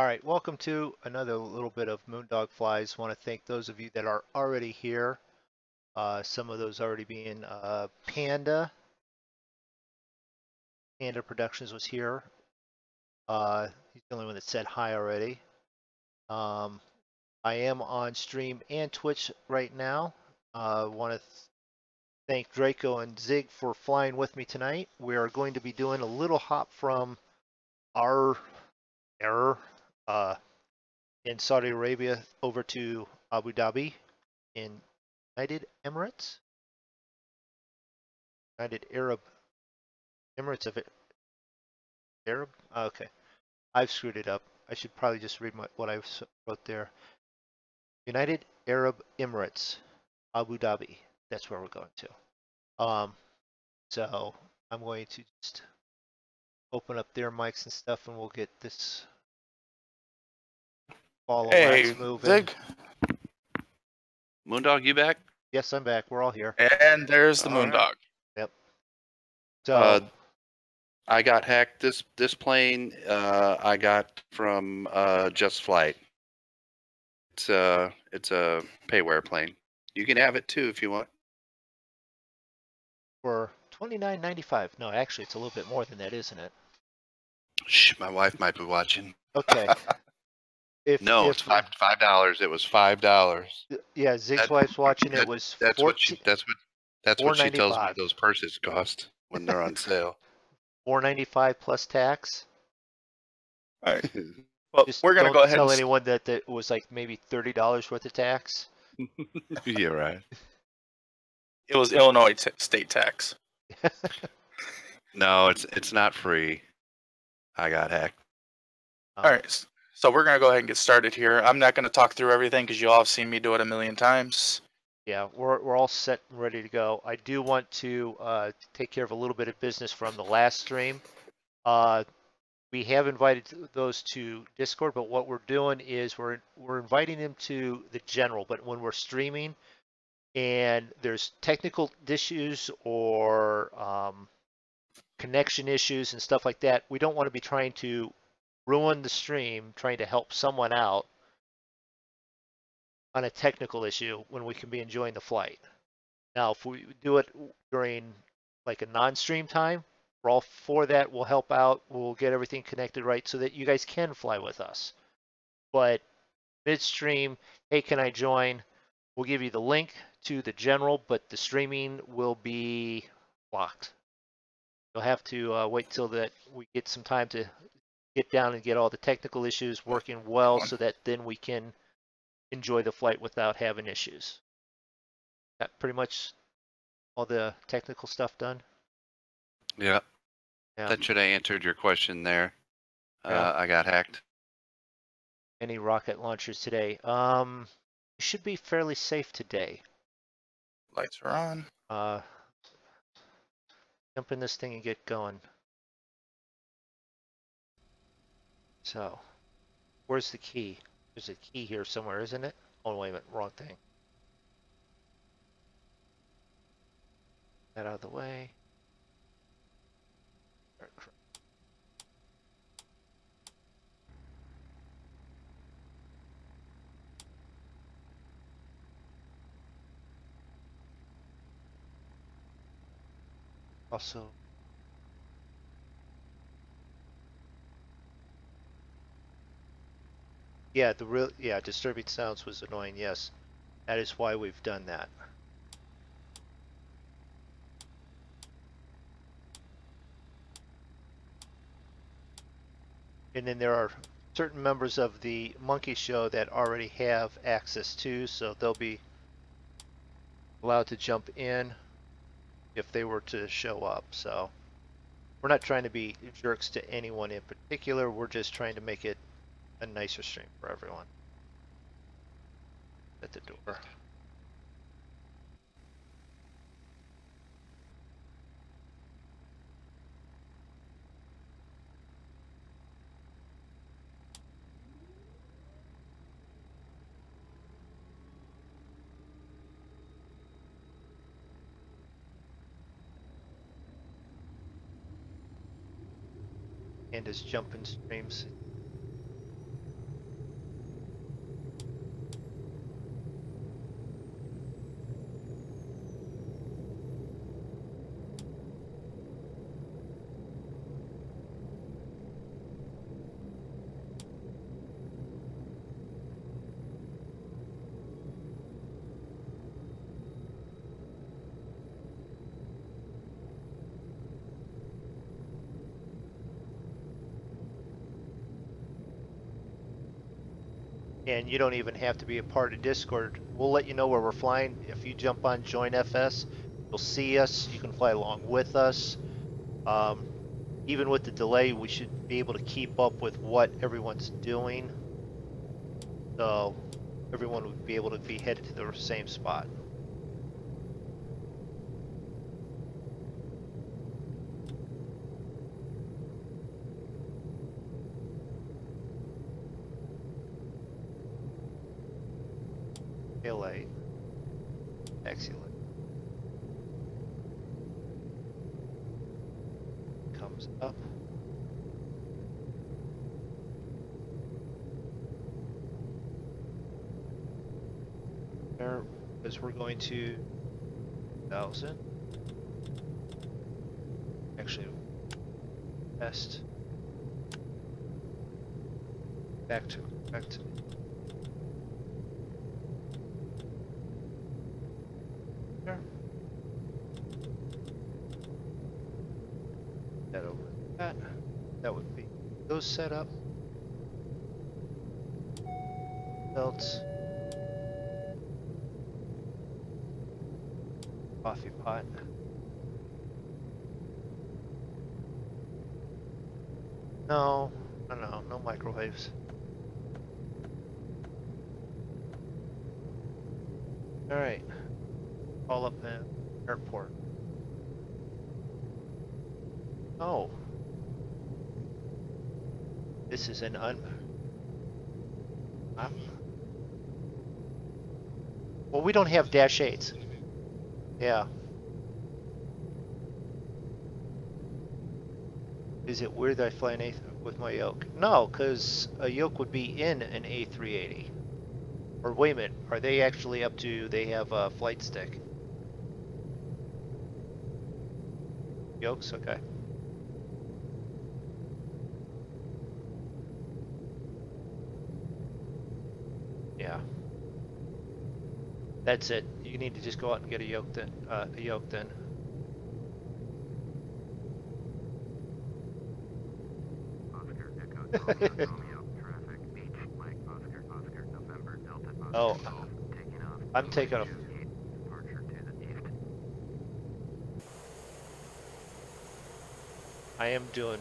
All right, welcome to another little bit of MoonDog Flies. Want to thank those of you that are already here. Some of those already being Panda Productions was here. He's the only one that said hi already. I am on stream and Twitch right now. Want to thank Draco and Zig for flying with me tonight. We are going to be doing a little hop from our error in Saudi Arabia over to Abu Dhabi in United Emirates? United Arab Emirates of Arab? Okay. I've screwed it up. I should probably just read what I wrote there. United Arab Emirates, Abu Dhabi. That's where we're going to. So I'm going to just open up their mics and stuff and we'll get this ball of wax moving. Zig. MoonDog, you back? Yes, I'm back. We're all here. And there's the MoonDog. Yep. So I got hacked. This plane I got from Just Flight. It's a payware plane. You can have it too if you want. For $29.95. No, actually, it's a little bit more than that, isn't it? Shh, my wife might be watching. Okay. It's $5. It was $5. Yeah, Zig's wife's watching. It was that's what she tells me those purses cost when they're on sale. $4.95 plus tax. All right. Well, Just we're gonna go ahead. Tell anyone that it was like maybe $30 worth of tax. Yeah, right. It was Illinois state tax. No, it's not free. I got hacked. All right. So we're going to go ahead and get started here. I'm not going to talk through everything because you all have seen me do it a million times. Yeah, we're all set and ready to go. I do want to take care of a little bit of business from the last stream. We have invited those to Discord, but what we're doing is we're inviting them to the general. But when we're streaming and there's technical issues or connection issues and stuff like that, we don't want to be trying to ruin the stream trying to help someone out on a technical issue when we can be enjoying the flight. Now, if we do it during like a non-stream time, we're all for that. We'll help out. We'll get everything connected right so that you guys can fly with us. But midstream, hey, can I join? We'll give you the link to the general, but the streaming will be blocked. You'll have to wait till that we get some time to get down and get all the technical issues working well so that then we can enjoy the flight without having issues. Got pretty much all the technical stuff done? Yeah. That should have answered your question there. I got hacked. Any rocket launchers today? It should be fairly safe today. Lights are on. Jump in this thing and get going. So, where's the key? There's a key here somewhere, isn't it? Oh, wait a minute, wrong thing. That out of the way. Also, yeah, disturbing sounds was annoying. Yes, that is why we've done that. And then there are certain members of the Monkey Show that already have access to, so they'll be allowed to jump in if they were to show up. So we're not trying to be jerks to anyone in particular. We're just trying to make it a nicer stream for everyone. At the door. And his jumping streams. and you don't even have to be a part of Discord. We'll let you know where we're flying. If you jump on Join FS, you'll see us. You can fly along with us. Even with the delay, we should be able to keep up with what everyone's doing. So everyone would be able to be headed to the same spot. LA. Excellent. Comes up. There, because we're going to 1,000. Actually, test. Back to. There. That over that. That would be those set up. Belts. Coffee pot. No, no microwaves. All right, call up an airport. Oh, this is an well, we don't have dash 8s. Yeah. Is it weird that I fly an A with my yoke? No, because a yoke would be in an A380. Or wait a minute, are they actually up to, they have a flight stick? Yokes, okay. Yeah. That's it. You need to just go out and get a yoke then. Oh, I'm taking off. I am doing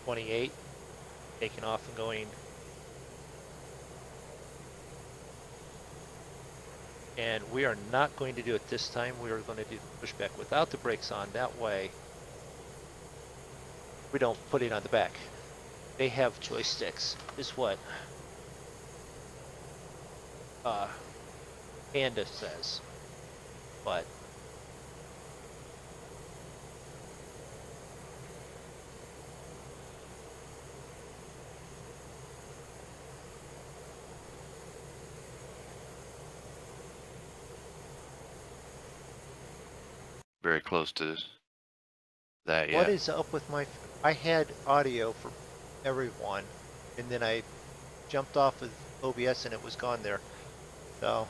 28, taking off and going. And we are not going to do it this time. We are going to do the pushback without the brakes on. That way, we don't put it on the back. They have joysticks, is what Panda says. But very close to that, yeah. what is up with my... I had audio for everyone, and then I jumped off with OBS and it was gone there. So,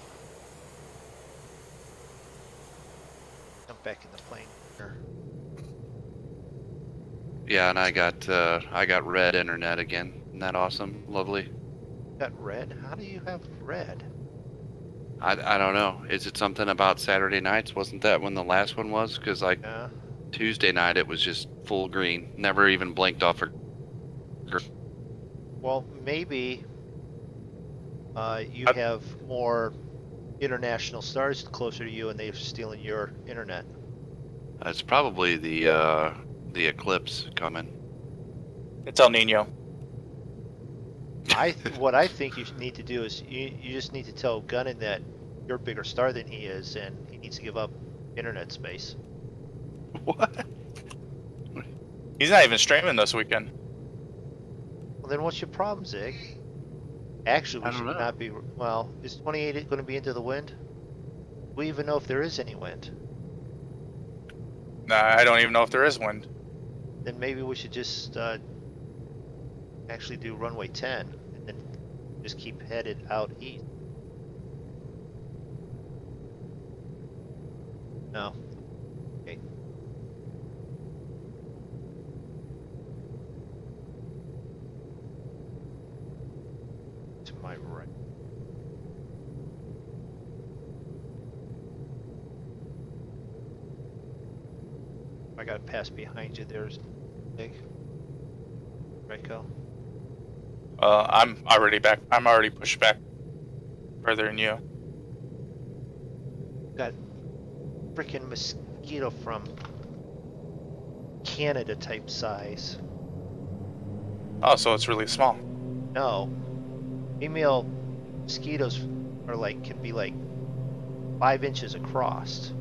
jump back in the plane here. Yeah, and I got red internet again. Isn't that awesome? Lovely. Got red? How do you have red? I don't know. Is it something about Saturday nights? Wasn't that when the last one was? Because like Yeah. Tuesday night it was just full green. Never even blinked off. Well, maybe you have more international stars closer to you and they're stealing your internet. It's probably the eclipse coming. It's El Nino. What I think you need to do is you just need to tell Gunnan that you're a bigger star than he is and he needs to give up internet space. What? He's not even streaming this weekend. Well, then what's your problem, Zig? Actually, I we don't should know. not be... Well, is 28 going to be into the wind? Do we even know if there is any wind? Nah, I don't even know if there is wind. Then maybe we should just actually do runway 10 and then just keep headed out east. No. Okay. To my right. I got to pass behind you. There's big. Right, go. I'm already back. I'm already pushed back further than you. Got freaking mosquito from Canada type size. Oh, so it's really small. No, female mosquitoes are like can be like 5 inches across.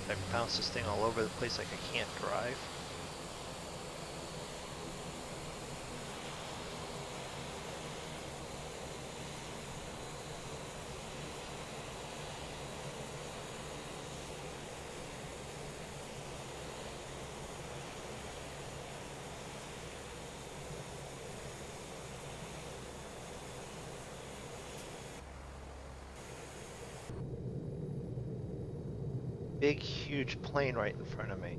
I bounce this thing all over the place like I can't drive. Big, huge plane right in front of me.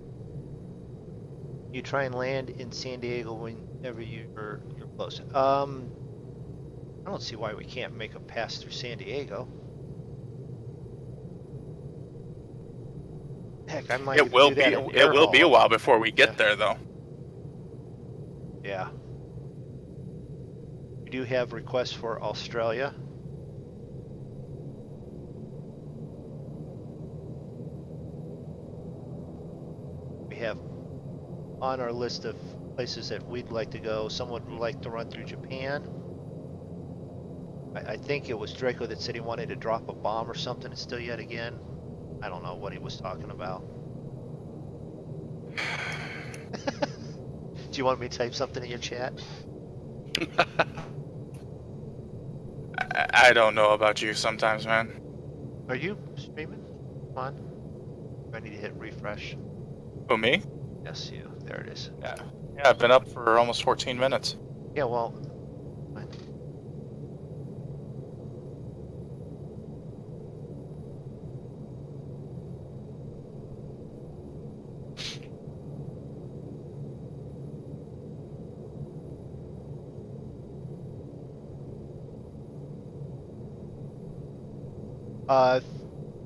You try and land in San Diego whenever you're close. I don't see why we can't make a pass through San Diego. Heck, I might It will be. It will be a while before we get there, though. Yeah. We do have requests for Australia. Have on our list of places that we'd like to go. Someone would like to run through Japan. I think it was Draco that said he wanted to drop a bomb or something still yet again. I don't know what he was talking about. Do you want me to type something in your chat? I don't know about you sometimes, man. Are you streaming? Come on. I need to hit refresh. Who, me? Yes, you. There it is. Yeah. Yeah, I've been up for almost 14 minutes. Yeah, well, fine.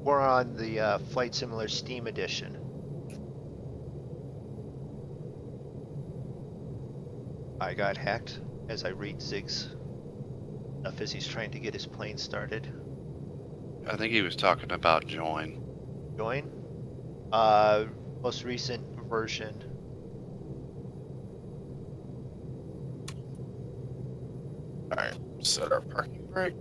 We're on the Flight Simulator Steam Edition. I got hacked as I read Zig's stuff as he's trying to get his plane started. I think he was talking about join. Join? Most recent version. Alright, set our parking brake.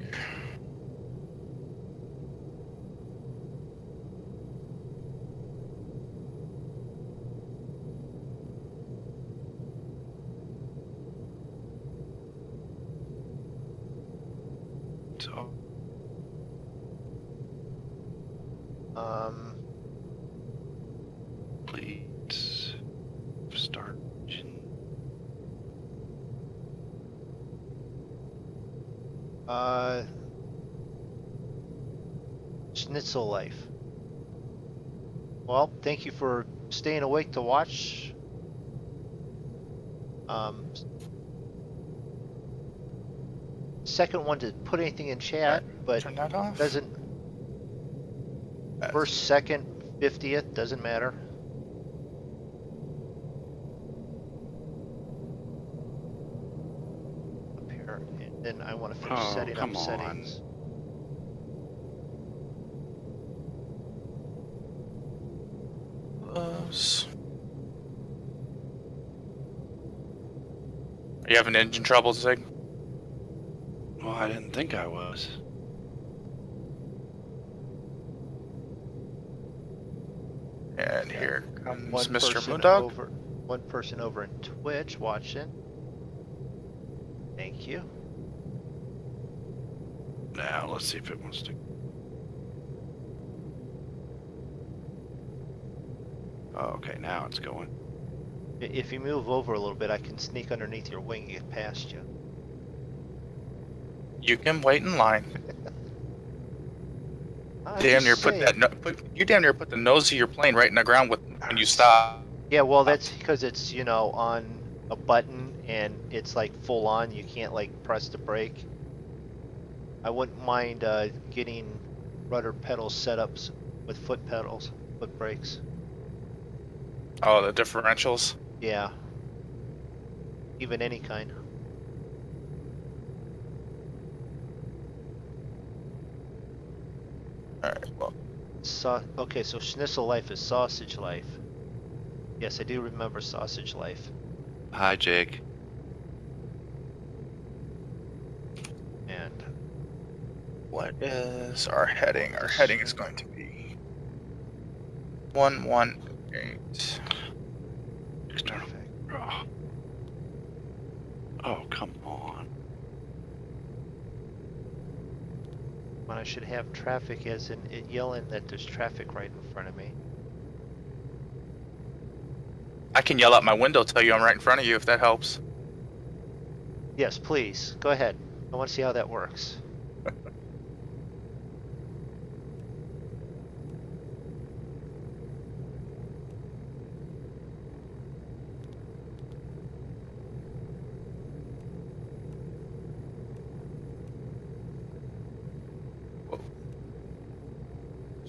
Please start. Schnitzel life. Well, thank you for staying awake to watch. Second one to put anything in chat, but Turn that off. doesn't. First, second, 50th, doesn't matter. Up here, and then I want to finish setting up settings. Are you having engine trouble, Zig? Well, I didn't think I was. And here comes One Mr. person MoonDog. over, one person over in Twitch watching. Thank you. Now let's see if it wants to. Oh, okay, now it's going. If you move over a little bit, I can sneak underneath your wing and get past you. You can wait in line. I'm Damn near just put saying. that. You damn near put the nose of your plane right in the ground when you stop. Yeah, well, that's because it's, you know, on a button and it's like full on. You can't like press the brake. I wouldn't mind getting rudder pedal setups with foot pedals, foot brakes. Oh, the differentials. Yeah. Even any kind. All right. Well, Okay, so Schnitzel Life is Sausage Life. Yes, I do remember Sausage Life. Hi, Jake. And what is our heading? Our heading is going to be 118. External. Oh, come on. when I should have traffic as in it yelling that there's traffic right in front of me. I can yell out my window, tell you I'm right in front of you if that helps. Yes, please. Go ahead. I want to see how that works.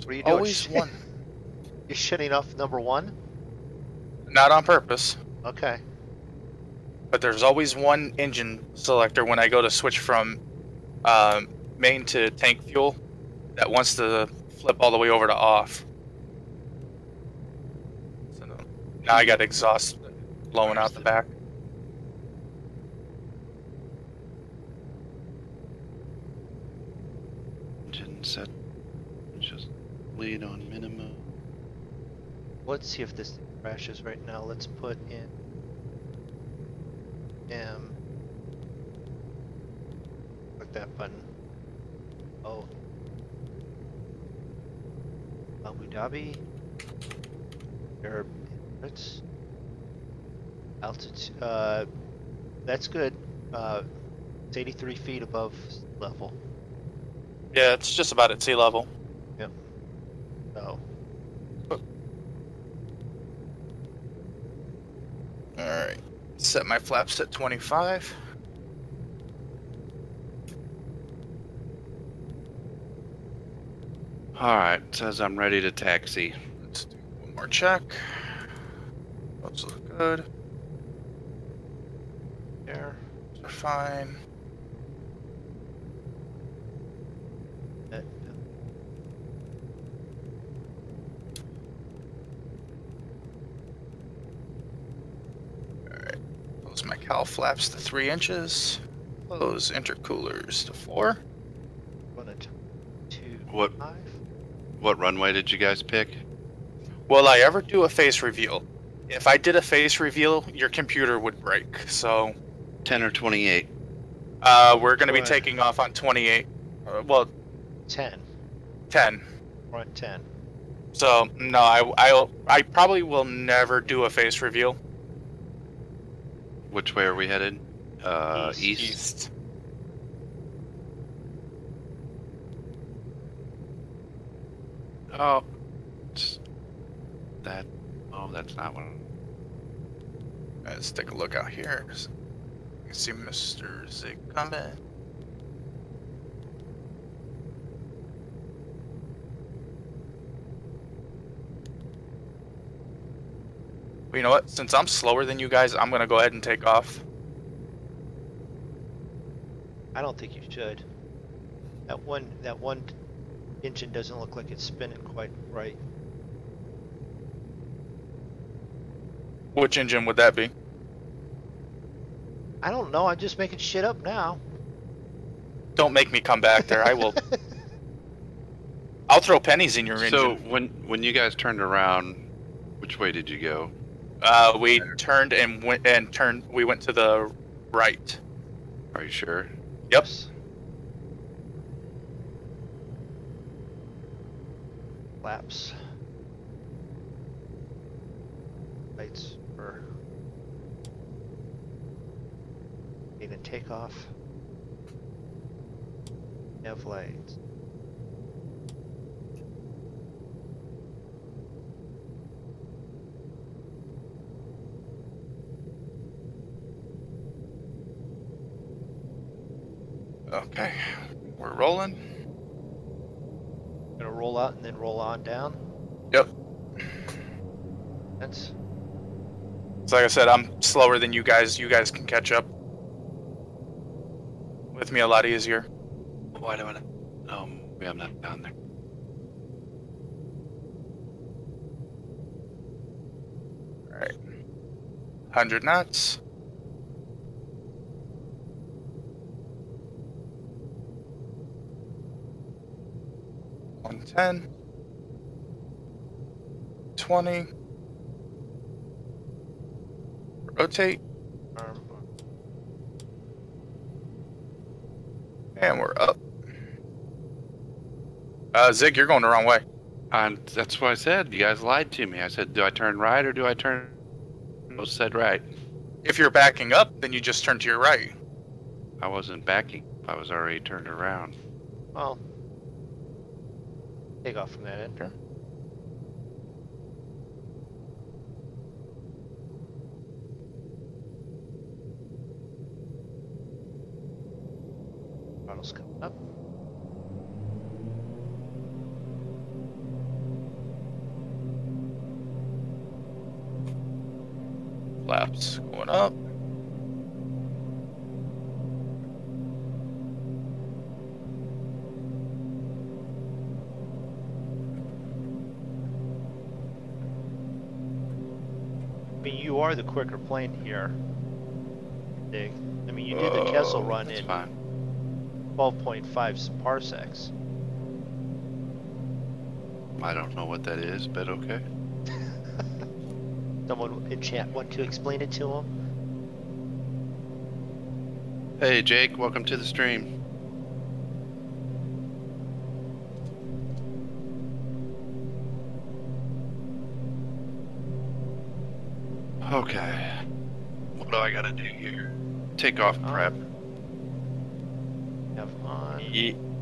What are you doing? Always one. You're shutting off number one? Not on purpose, Okay. but there's always one engine selector when I go to switch from main to tank fuel that wants to flip all the way over to off. So now I got exhaust blowing out the back. Engine set. Just lead on minimum. Let's see if this crashes right now. Let's put in click that button. Oh. Abu Dhabi. Arab Emirates. Altitude. That's good. It's 83 feet above level. Yeah, it's just about at sea level. Yep. So. Alright. Set my flaps at 25. Alright, says I'm ready to taxi. Let's do one more check. Those look good. There. Those are fine. That, Alright. Close my cowl flaps to 3 inches. Close intercoolers to 4. Run it to What 5. what runway did you guys pick? Will I ever do a face reveal? If I did a face reveal, your computer would break. So 10 or 28? we're going to be Right. taking off on 28. Well, 10. 10. We're on 10. So no, I probably will never do a face reveal. Which way are we headed? East. East. Oh, that. Oh, that's not one. Let's take a look out here. You can see Mr. Zig coming. Well, you know what? Since I'm slower than you guys, I'm gonna go ahead and take off. I don't think you should. That one engine doesn't look like it's spinning quite right. Which engine would that be? I don't know. I'm just making shit up now. Don't make me come back there. I will. I'll throw pennies in your So engine. when you guys turned around, which way did you go? We turned and went We went to the right. Are you sure? Yep. Flaps. Lights for need a takeoff. Nav lights. Okay, we're rolling. Gonna roll out and then roll on down. Yep. That's So like I said, I'm slower than you guys. You guys can catch up with me a lot easier. Why do I not? We have not down there. All right. 100 knots. $110. 20. Rotate. And we're up. Zig, you're going the wrong way. That's what I said. You guys lied to me. I said, do I turn right or do I turn? Most said right. If you're backing up, then you just turn to your right. I wasn't backing. I was already turned around. well. Take off from that end. Sure. Throttle's coming up. Flaps going up. I mean, you are the quicker plane here, Dig. I mean, you did the Kessel run That's in fine. 12.5 parsecs. I don't know what that is, but okay. Someone in chat want to explain it to him? Hey, Jake, welcome to the stream. Okay. What do I gotta do here? Takeoff prep. Have on.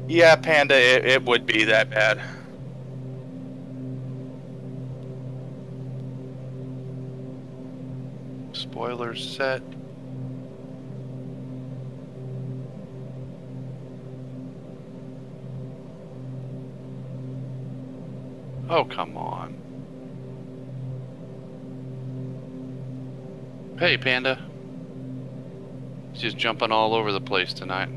Yeah, Panda, it would be that bad. Spoilers set. Oh, come on. Hey, Panda. He's just jumping all over the place tonight.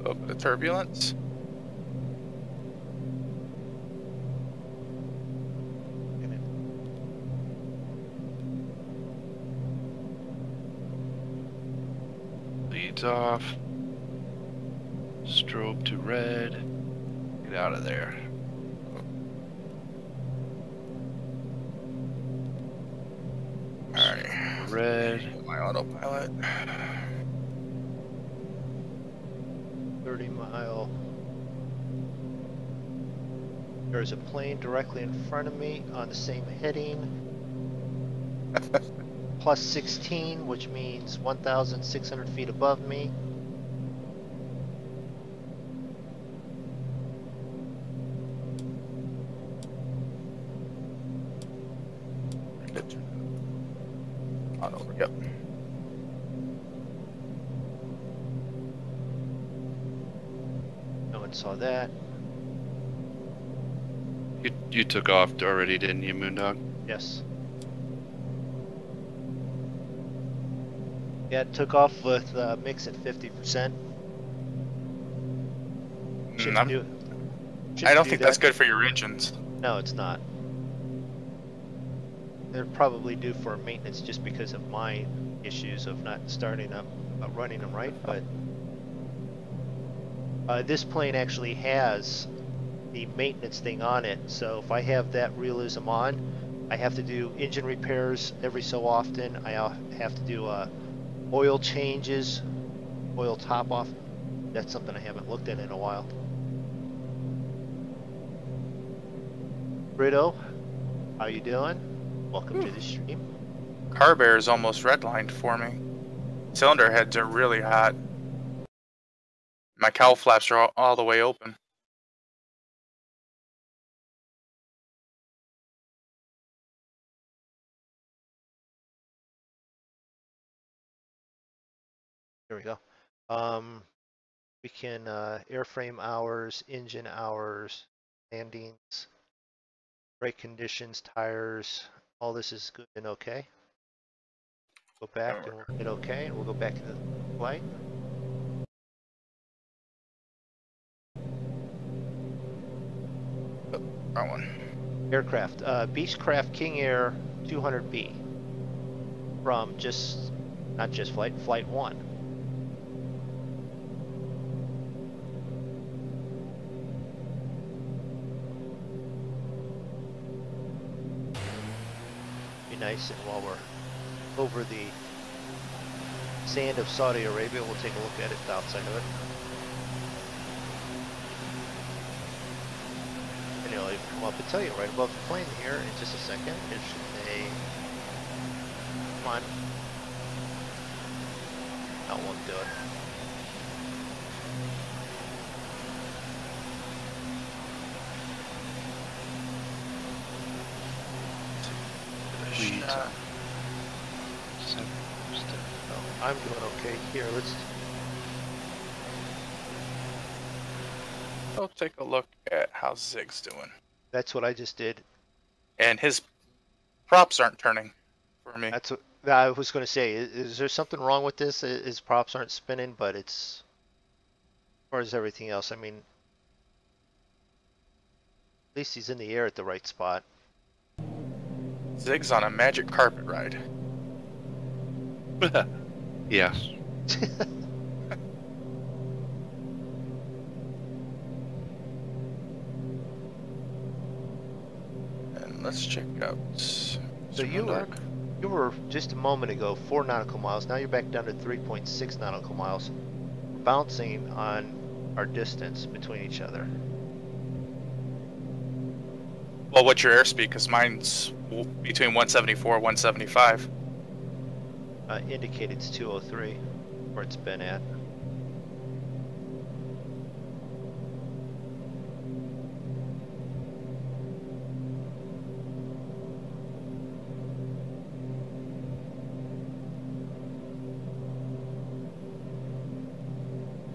A bit of turbulence. Leads off. Strobe to red. Get out of there. Alright. Red. My autopilot. 30-mile. There's a plane directly in front of me on the same heading. Plus 16, which means 1,600 feet above me. On over, yep. No one saw that. You took off already, didn't you, MoonDog? Yes. Yeah, it took off with mix at 50%. Shouldn't do it. I don't think that's good for your engines. No, it's not. They're probably due for maintenance just because of my issues of not starting up, running them right. But this plane actually has the maintenance thing on it. So if I have that realism on, I have to do engine repairs every so often. I have to do oil changes, oil top off. That's something I haven't looked at in a while. Brito, how you doing? Welcome to the stream. Carb air is almost redlined for me. Cylinder heads are really hot. My cowl flaps are all the way open. There we go. We can airframe hours, engine hours, landings, brake conditions, tires. All this is good and okay. Go back and we'll hit okay, and we'll go back into the flight. Wrong one. Aircraft, Beechcraft King Air 200B from not just flight 1. Be nice, and while we're over the sand of Saudi Arabia, we'll take a look at it, the outside of it. And it'll even come up and tell you right above the plane here in just a second. It should say, come on. That won't do it. Oh, I'm doing okay here. I'll take a look at how Zig's doing. That's what I just did. And his props aren't turning for me. That's what I was going to say. Is there something wrong with this? His props aren't spinning, but it's, as far as everything else, I mean, at least he's in the air at the right spot. Zig's on a magic carpet ride. Yes. And let's check out. So you were just a moment ago 4 nautical miles. Now you're back down to 3.6 nautical miles. We're bouncing on our distance between each other. Well, what's your airspeed? Because mine's between 174 and 175. Indicated it's 203, where it's been at.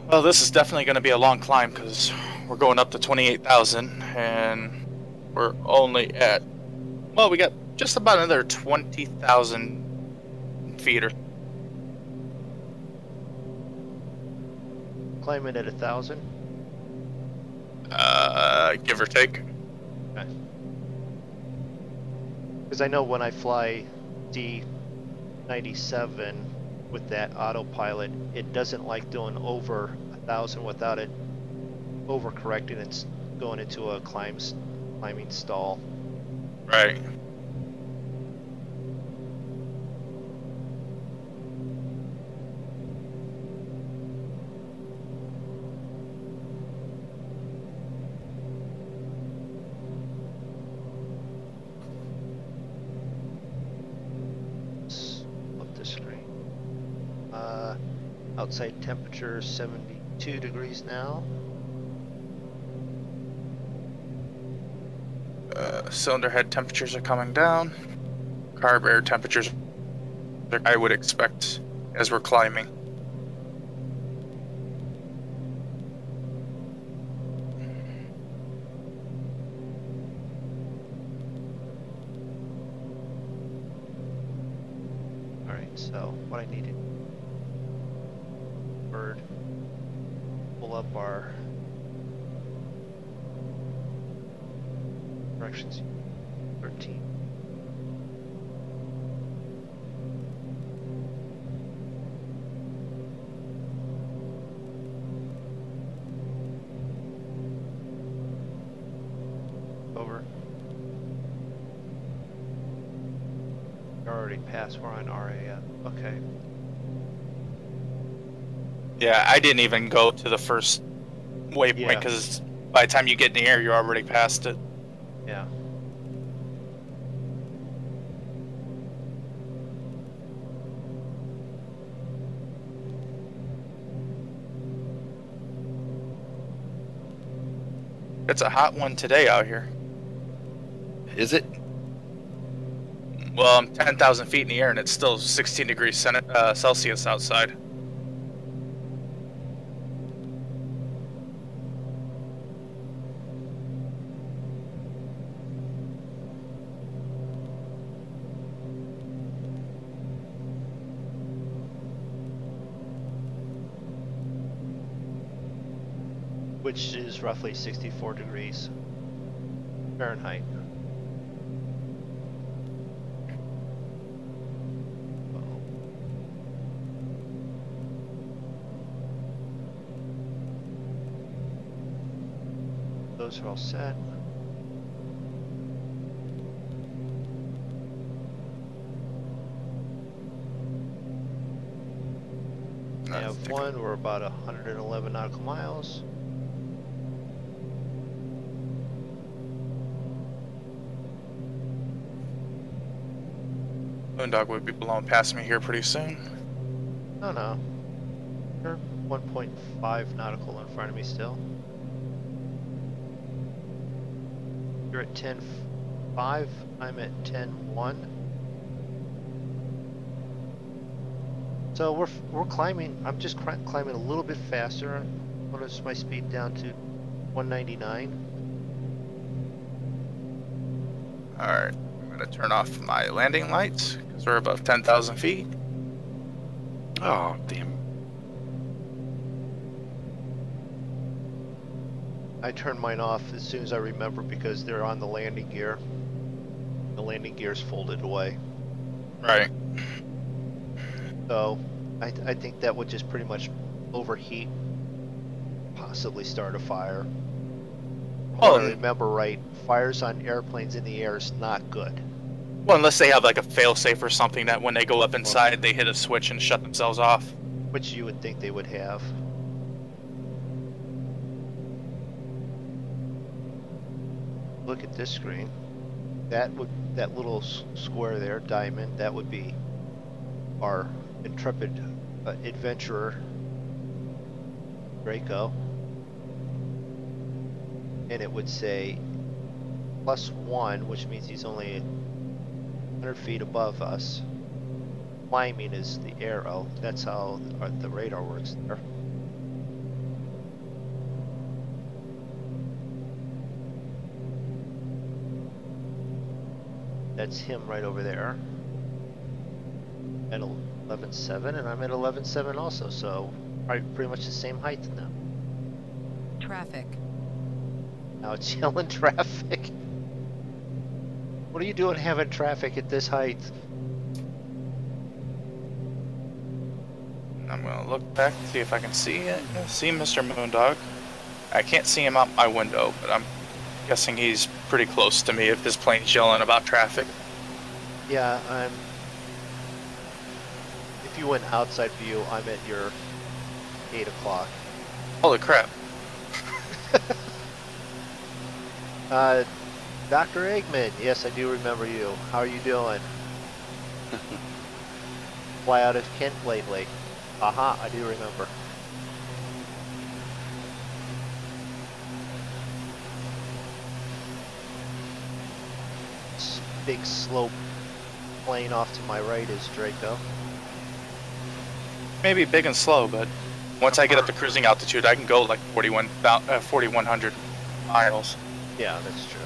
Well, this is definitely going to be a long climb because we're going up to 28,000 and we're only at, well, we got just about another 20,000 feet or. Climbing at 1,000. Give or take. Okay. Because I know when I fly D97 with that autopilot, it doesn't like doing over 1,000 without it overcorrecting and going into a climbing stall. Right. Flip the screen. Outside temperature 72 degrees now. Cylinder head temperatures are coming down. Carb air temperatures, I would expect as we're climbing. All right, so what I needed. Bird. Pull up our directions. 13. Over. We're already past. We're on RAF. Okay. Yeah, I didn't even go to the first waypoint because by the time you get in the air, you're already past it. Yeah. It's a hot one today out here. Is it? Well, I'm 10,000 feet in the air and it's still 16 degrees Celsius outside. which is roughly 64 degrees Fahrenheit. Those are all set. We have one, we're about 111 nautical miles. MoonDog would be blowing past me here pretty soon. Oh no. You're 1.5 nautical in front of me still. You're at 10.5, I'm at 10.1. So we're climbing. I'm just climbing a little bit faster. Notice my speed down to 199. All right, I'm gonna turn off my landing lights because we're above 10,000 feet. Oh, damn. I turn mine off as soon as I remember because they're on the landing gear. The landing gear's folded away. Right. So I think that would just pretty much overheat, possibly start a fire. Well, If I remember right, fires on airplanes in the air is not good. well, unless they have like a failsafe or something that when they go up inside, they hit a switch and shut themselves off. Which you would think they would have. Look at this screen. That little square there, diamond, that would be our intrepid adventurer, Draco. And it would say +1, which means he's only 100 feet above us. Climbing is the arrow. That's how the radar works there. That's him right over there at 11.7, and I'm at 11.7 also, so pretty much the same height now. Traffic. Now it's yelling traffic. What are you doing having traffic at this height? I'm gonna look back to see if I can see it. See Mr. MoonDog. I can't see him out my window, but I'm guessing he's pretty close to me if this plane's yelling about traffic. Yeah, if you went outside view, I'm at your 8 o'clock. Holy crap. Dr. Eggman, yes, I do remember you. How are you doing? Fly out of Kent lately. Aha, I do remember. Big slope plane off to my right is Draco. Maybe big and slow, but once I get up to cruising altitude, I can go like 4,100 miles. Yeah, that's true.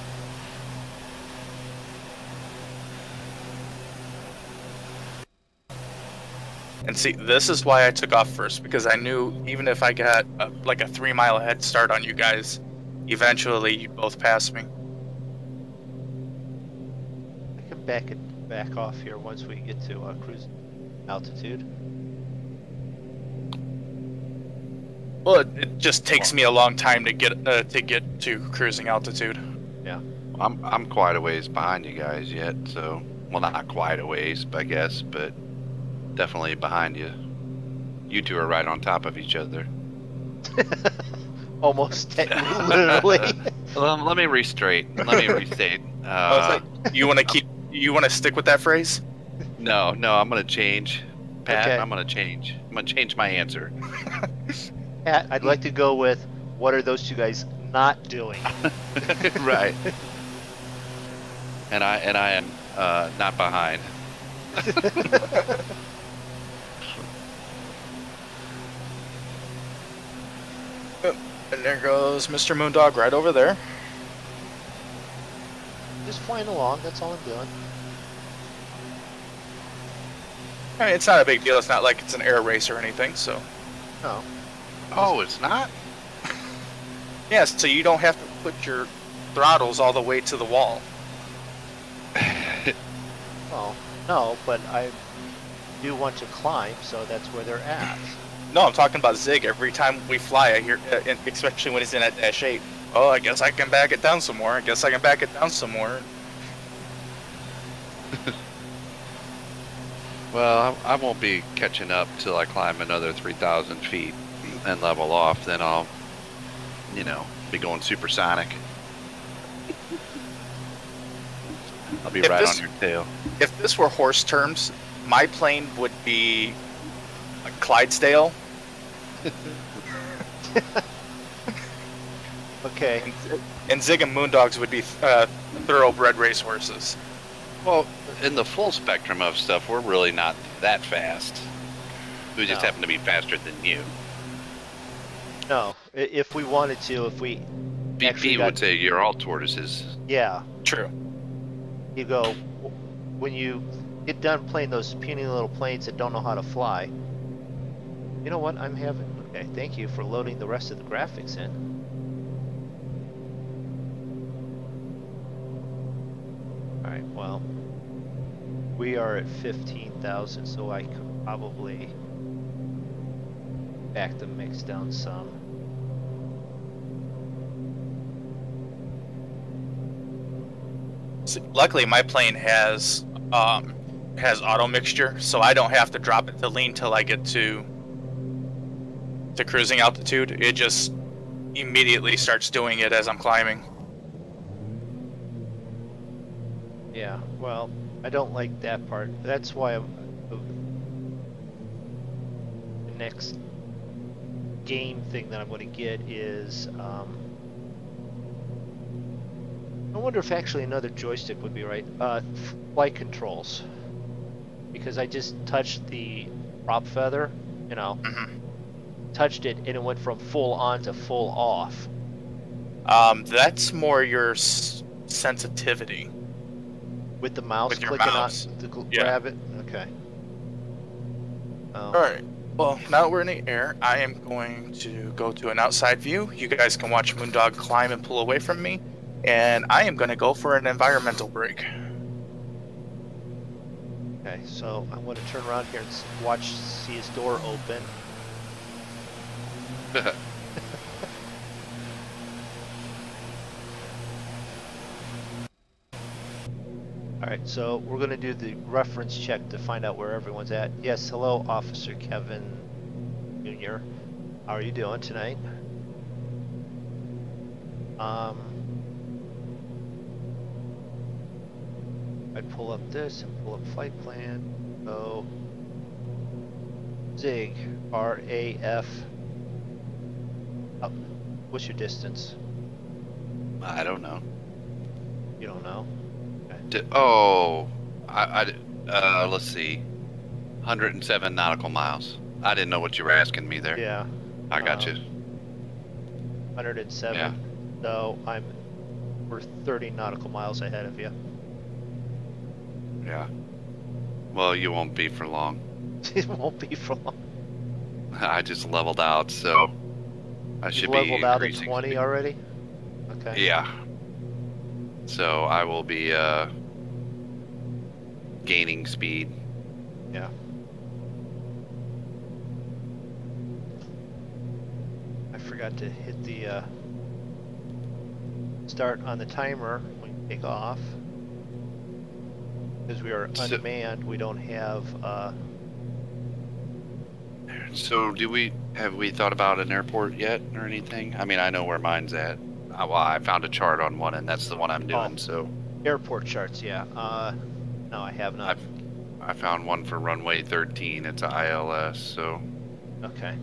And see, this is why I took off first, because I knew even if I got like a 3-mile head start on you guys, eventually you'd both pass me. I can back off here once we get to cruise altitude. Well, it just takes me a long time to get to cruising altitude. Yeah. I'm quite a ways behind you guys yet, so well, not quite a ways, I guess, but definitely behind you. You two are right on top of each other. Almost literally. Let me restate. You want to stick with that phrase? No, I'm gonna change. Pat, Okay. I'm gonna change my answer. Pat, I'd like to go with, what are those two guys not doing? Right. And I am not behind. And there goes Mr. MoonDog right over there. Just flying along, that's all I'm doing. I mean, it's not a big deal. It's not like it's an air race or anything, so. No. Oh, it's not? Yeah, so you don't have to put your throttles all the way to the wall. Well, no, but I do want to climb, so that's where they're at. No, I'm talking about Zig. Every time we fly, I hear, especially when he's in at dash 8. Oh, I guess I can back it down some more. I guess I can back it down some more. Well, I won't be catching up till I climb another 3,000 feet and level off. Then I'll, you know, be going supersonic. I'll be right on your tail. If this were horse terms, my plane would be a Clydesdale. Okay. And Zig and Moondogs would be thoroughbred racehorses. Well, in the full spectrum of stuff, we're really not that fast. We just No. happen to be faster than you. No, if we wanted to, if we actually BP got- would say you're all tortoises. yeah, True. you go, when you get done playing those puny little planes that don't know how to fly, you know what, okay, thank you for loading the rest of the graphics in. Alright, well, we are at 15,000, so I could probably back the mix down some. Luckily, my plane has auto mixture, so I don't have to drop it to lean till I get to cruising altitude. It just immediately starts doing it as I'm climbing. Yeah, well, I don't like that part. That's why the next game thing that I'm going to get is, I wonder if actually another joystick would be right. Flight controls. Because I just touched the prop feather, you know, touched it, and it went from full on to full off. That's more your sensitivity. With the mouse With your clicking mouse. on to Yeah. grab it? Okay. Alright, well, now we're in the air. I am going to go to an outside view. You guys can watch Moondog climb and pull away from me. And I am going to go for an environmental break. Okay, so I'm going to turn around here and see his door open. Alright, so we're going to do the reference check to find out where everyone's at. Yes, hello, Officer Kevin Jr. How are you doing tonight? I'd pull up this and pull up flight plan. So, Zig, RAF. Oh, what's your distance? I don't know. You don't know? Let's see. 107 nautical miles. I didn't know what you were asking me there. Yeah. I got you. 107. Yeah. So we're 30 nautical miles ahead of you. Yeah. Well, you won't be for long. It won't be for long. I just leveled out, so I should You've be leveled out at increasing 20 speed. already? Okay. Yeah. So I will be gaining speed. Yeah. I forgot to hit the start on the timer when you take off. Because we are So- unmanned, we don't have So have we thought about an airport yet or anything? I mean, I know where mine's at. Well, I found a chart on one, and that's the one I'm doing. Oh. So airport charts, yeah. No, I have not. I found one for runway 13. It's a ILS. So Okay.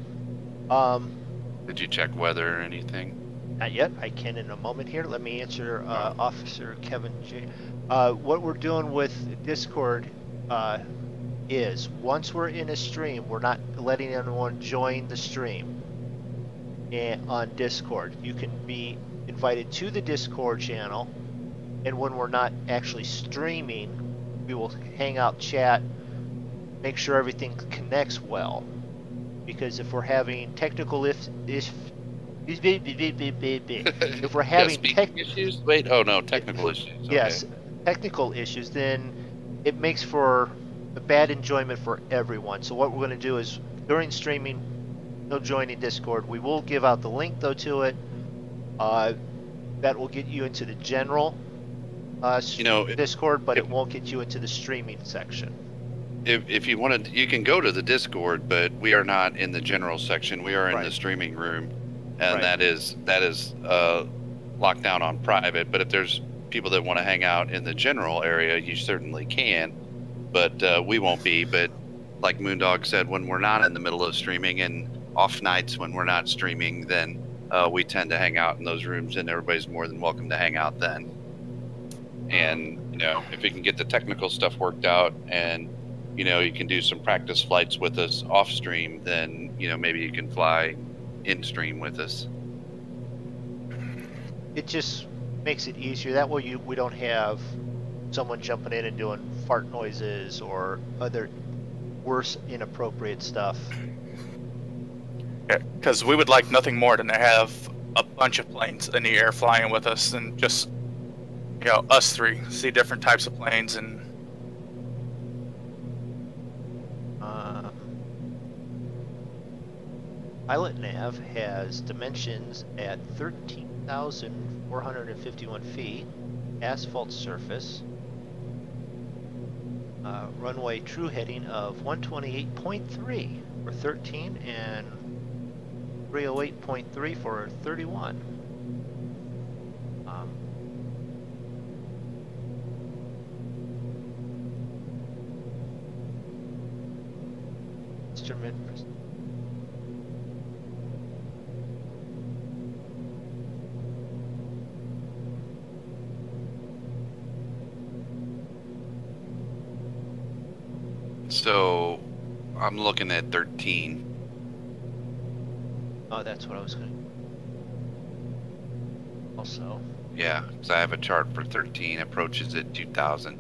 did you check weather or anything? Not yet. I can in a moment here. Let me answer Officer Kevin J. What we're doing with Discord is once we're in a stream, we're not letting anyone join the stream on Discord. You can be invited to the Discord channel, and when we're not actually streaming, we will hang out, chat, make sure everything connects well. Because if we're having technical If we're Yeah, having speaking issues? Wait, oh no, technical issues. Okay. yes, technical issues, then it makes for a bad enjoyment for everyone. So what we're going to do is during streaming, no joining Discord. We will give out the link though to it. That will get you into the general Discord, but it won't get you into the streaming section. If you wanted, you can go to the Discord, but we are not in the general section. We are in Right. the streaming room, and Right. that is locked down on private. But if there's people that want to hang out in the general area, you certainly can. But we won't be. But like MoonDog said, when we're not in the middle of streaming and off nights when we're not streaming, then we tend to hang out in those rooms, and everybody's more than welcome to hang out then. And you know, if we can get the technical stuff worked out, and you know, you can do some practice flights with us off stream, then you know, maybe you can fly in stream with us. It just makes it easier. That way we don't have someone jumping in and doing fart noises or other worse inappropriate stuff. Yeah, because we would like nothing more than to have a bunch of planes in the air flying with us, and just, you know, us three see different types of planes. And Pilot Nav has dimensions at 13,451 feet, asphalt surface, runway true heading of 128.3 for 13 and 308.3 for 31. Instrument. So I'm looking at 13. Oh, that's what I was going to. Also. Yeah, because I have a chart for 13, approaches at 2,000.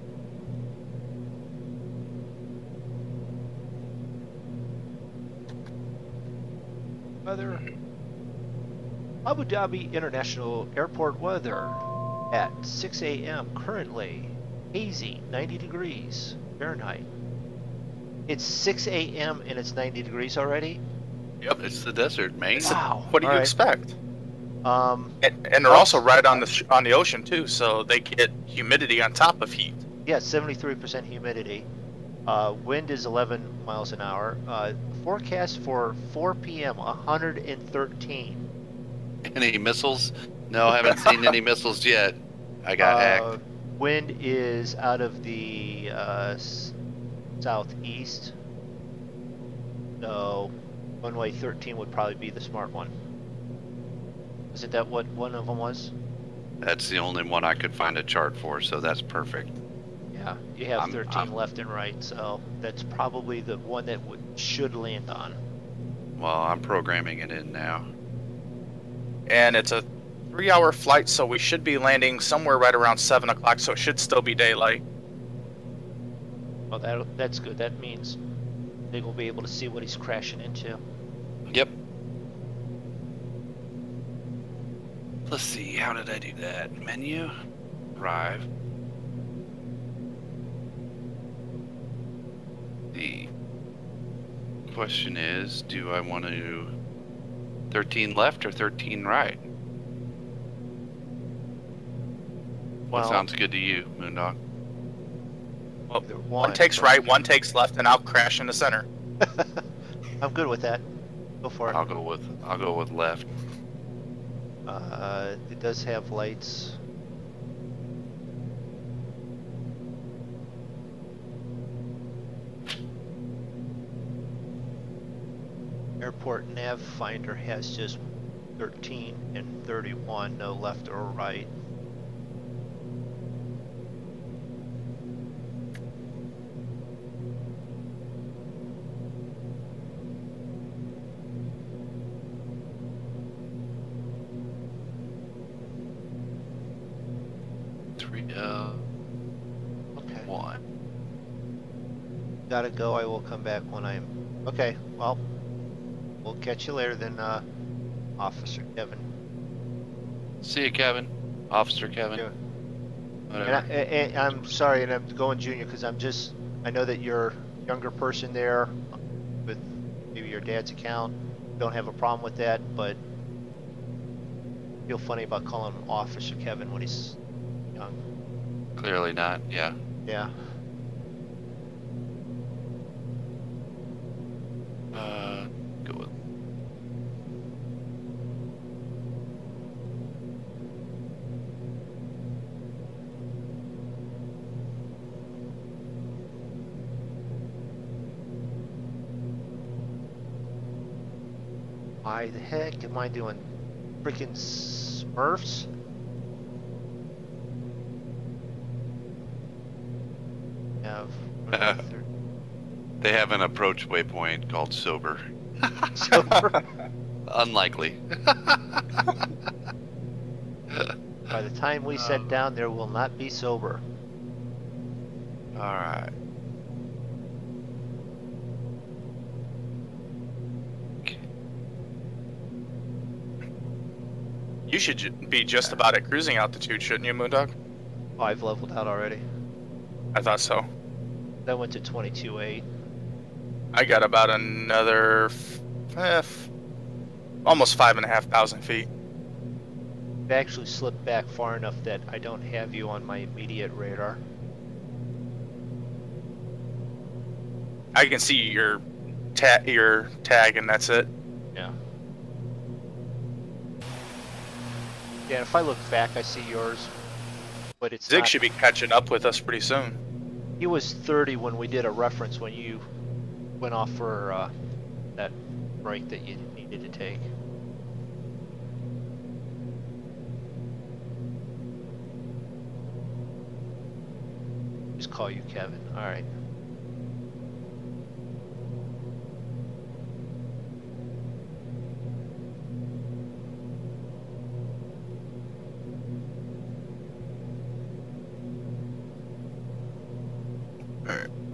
Weather. Abu Dhabi International Airport weather at 6 a.m. currently hazy, 90 degrees Fahrenheit. It's 6 a.m. and it's 90 degrees already? Yep, it's the desert, man. Wow. what do you All right. expect? Um, And they're also right on the ocean too, so they get humidity on top of heat. yeah, 73% humidity. Wind is 11 miles an hour. Forecast for 4 p.m. 113. Any missiles? No, I haven't seen any missiles yet. I got hacked. Wind is out of the southeast. So runway 13 would probably be the smart one. Isn't that what one of them was? That's the only one I could find a chart for, so that's perfect. Yeah, you have I'm- 13 left and right, so that's probably the one that should land on. Well, I'm programming it in now. And it's a 3-hour flight, so we should be landing somewhere right around 7 o'clock, so it should still be daylight. Well, that's good. That means they will be able to see what he's crashing into. Yep. Let's see, how did I do that? Menu, arrive. The question is, do I want to 13 left or 13 right? What Well, sounds good to you, Moondog? Well, either one takes right, one takes left, and I'll crash in the center. I'm good with that. Go for it. I'll go with left. It does have lights. Airport nav finder has just 13 and 31, no left or right. Okay. 1. Gotta go. I will come back when I'm. Okay. Well, we'll catch you later then. Officer Kevin. See you, Kevin. Officer Kevin. Yeah. Whatever. And I'm sorry, and I'm going junior because I know that you're a younger person there with maybe your dad's account. Don't have a problem with that, but feel funny about calling him Officer Kevin when he's young. Clearly not. Yeah. Yeah. Go with. Why the heck am I doing freaking Smurfs? Have They have an approach waypoint called sober. sober. Unlikely. By the time we set down, there will not be sober. All right. You should be just about at cruising altitude, shouldn't you, MoonDog? Oh, I've leveled out already. I thought so. That went to 22.8. I got about another almost 5,500 feet. I've actually slipped back far enough that I don't have you on my immediate radar. I can see your tag, and that's it. Yeah. Yeah, if I look back, I see yours, but it's Zig not. should be catching up with us pretty soon. He was 30 when we did a reference when you went off for that break that you needed to take. Just call you Kevin. All right.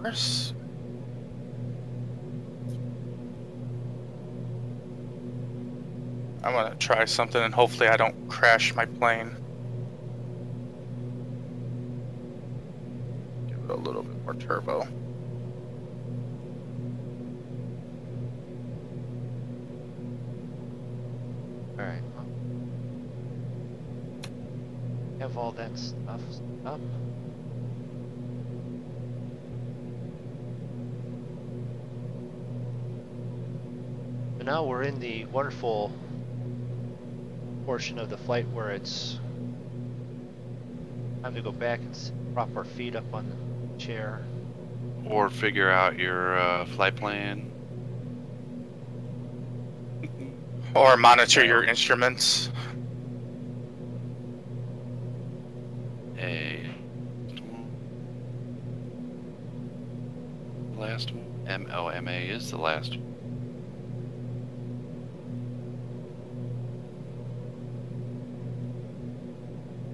Where's... I'm gonna try something and hopefully I don't crash my plane. Give it a little bit more turbo. All right. Have all that stuff up. So now we're in the wonderful portion of the flight where it's time to go back and prop our feet up on the chair. Or figure out your flight plan. Or monitor your instruments. Last one. MOMA is the last one.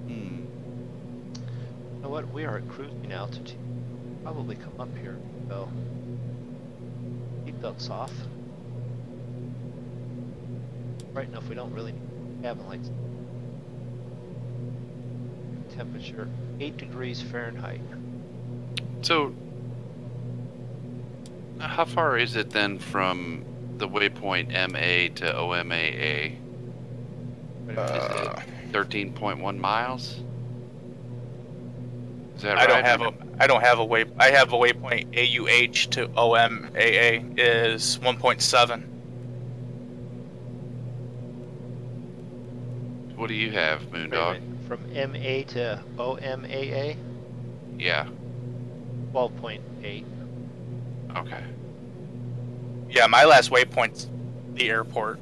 You know what? We are at cruising altitude. Probably come up here. So, seatbelts off. Right enough, we don't really need cabin lights. Temperature 8 degrees Fahrenheit. So, how far is it then from the waypoint MA to OMAA? Is it 13.1 miles? Is that right? I don't have a waypoint AUH to OMAA is 1.7. What do you have, Wait a MoonDog? minute, from MA to OMAA, Yeah. 12.8. Okay. Yeah, my last waypoint's the airport.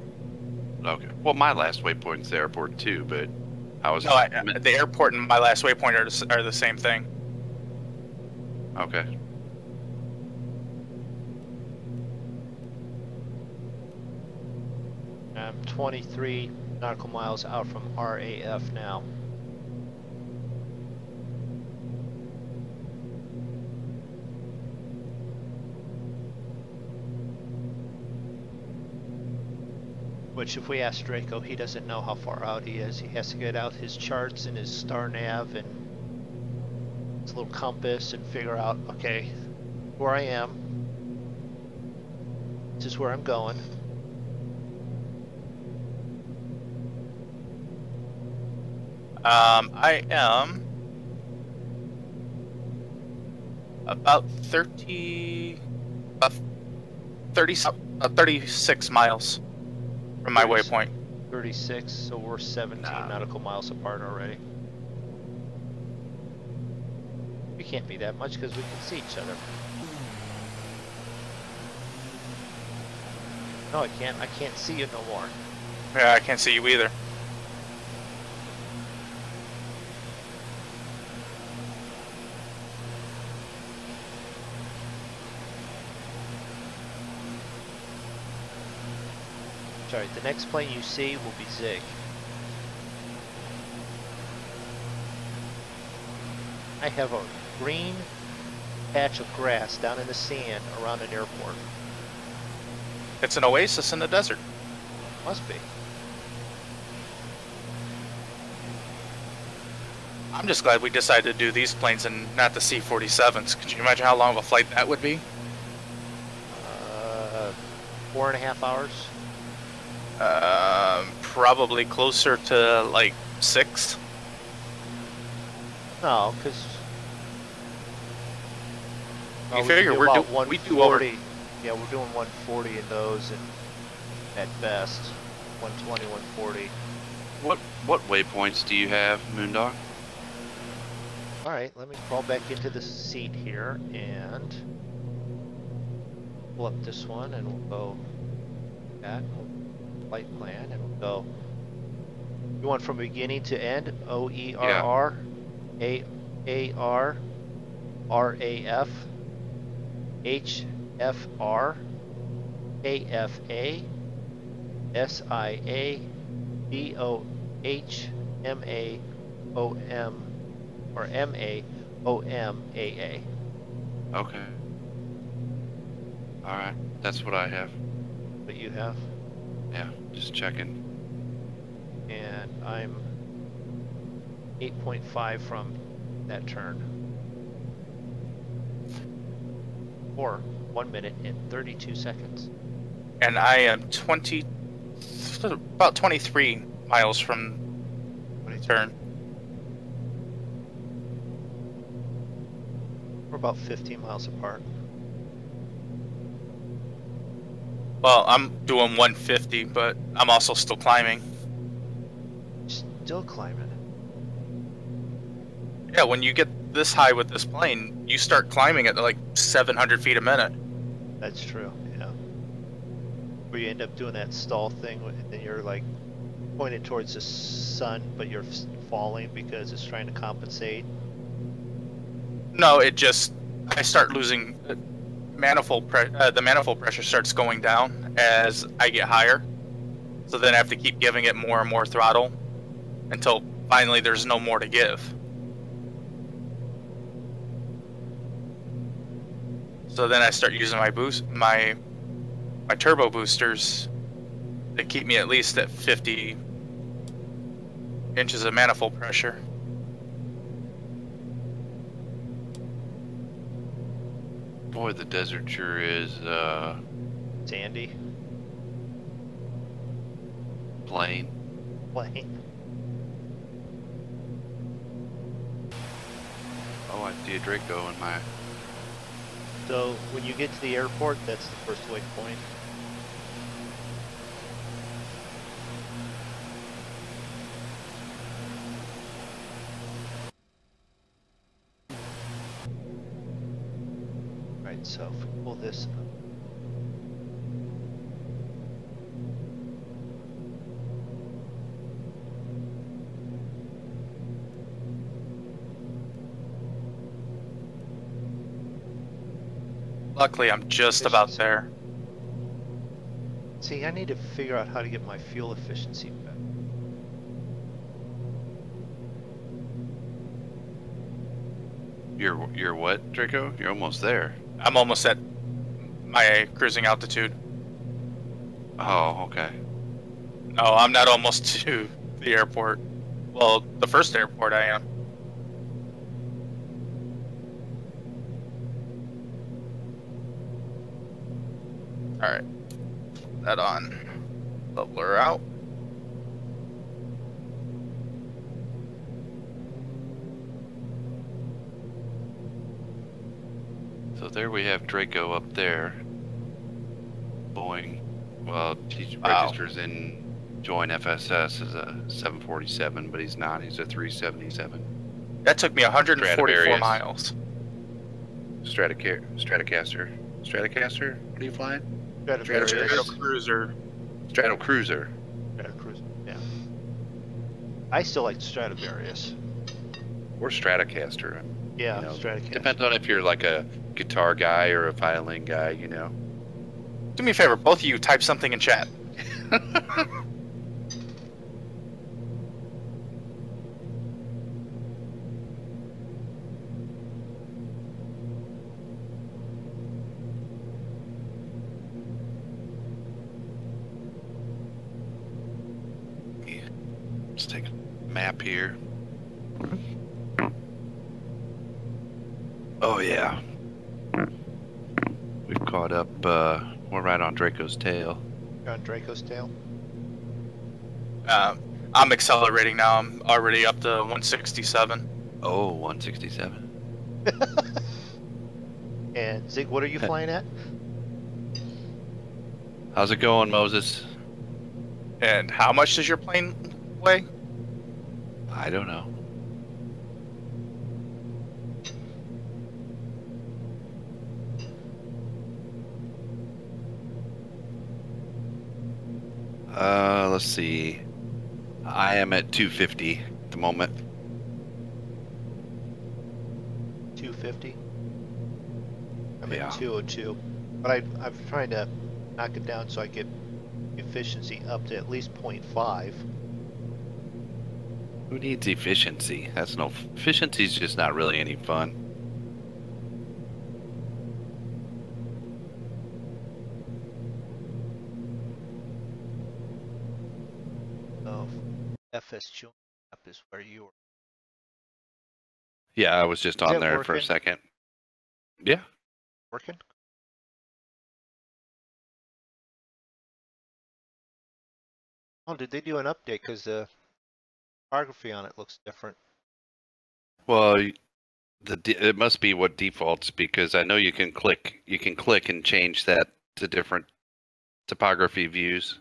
Okay. Well, my last waypoint's the airport too, but I was. No, the airport and my last waypoint are the same thing. Okay. I'm 23 nautical miles out from RAF now. Which if we ask Draco, he doesn't know how far out he is. He has to get out his charts and his star nav and his little compass and figure out, okay, where I am. This is where I'm going. I am about 36 miles from my waypoint. 36, so we're 17 nautical miles apart already. We can't be that much because we can see each other. No, I can't. I can't see you no more. Yeah, I can't see you either. Sorry, the next plane you see will be Zig. I have a green patch of grass down in the sand around an airport. It's an oasis in the desert. Must be. I'm just glad we decided to do these planes and not the C-47s. Could you imagine how long of a flight that would be? 4.5 hours. Probably closer to like 6. No, because You figure we do over. Yeah, we're doing 140 in those, and at best 120, 140. What waypoints do you have, MoonDog? All right, let me crawl back into the seat here and pull up this one, and we'll go that flight plan, and we'll go. You want from beginning to end? OERR, AAR, RAF, HFR, KFA, SIA, DOH, MAOM, or MAOMAA. Okay. All right, that's what I have. What you have? Yeah, just checking. And I'm 8.5 from that turn. Or 1 minute and 32 seconds. And I am about 23 miles from the turn. We're about 15 miles apart. Well, I'm doing 150, but I'm also still climbing. Still climbing. Yeah, when you get this high with this plane, you start climbing at like 700 feet a minute. That's true, yeah. Where you end up doing that stall thing, and then you're like pointed towards the sun, but you're falling because it's trying to compensate. No, I start losing the manifold pressure starts going down as I get higher. So then I have to keep giving it more and more throttle until finally there's no more to give. So then I start using my turbo boosters to keep me at least at 50 inches of manifold pressure. Boy, the desert sure is Sandy. plain. Plain. Oh, I see a Draco in my. So when you get to the airport, that's the first waypoint. Right, so if we pull this up. Luckily, I'm just about there. See, I need to figure out how to get my fuel efficiency better. You're what, Draco? You're almost there. I'm almost at my cruising altitude. Oh, okay. No, I'm not almost to the airport. Well, the first airport I am. Alright. That on. Leveler out. So there we have Draco up there. Boeing. Well, he Wow. registers in Join FSS as a 747, but he's not. He's a 377. That took me 144 Stradivarius. miles. Stratocaster. Stratocaster? What are you flying? Stradivarius. Strato Cruiser. Strato Cruiser. Stratocruiser, yeah. I still like Stradivarius. Or Stratocaster. Yeah, You know, Stratocaster. Depends on if you're like a guitar guy or a violin guy, you know. Do me a favor, both of you type something in chat. Let's take a map here. Oh yeah. We've caught up, we're right on Draco's tail. On Draco's tail. I'm accelerating now. I'm already up to 167. Oh, 167. And Zig, what are you flying at? How's it going, Moses? And how much does your plane weigh? I don't know. Let's see. I am at 250 at the moment. 250. I'm Yeah. at 202. But I'm trying to knock it down so I get efficiency up to at least 0.5. Who needs efficiency? That's no efficiency's just not really any fun. So FS join up is where you are. Yeah, I was just Is on that there for a working? second. Yeah. Working? Oh, did they do an update? Because the topography on it looks different. Well, it must be what defaults, because I know you can click and change that to different topography views,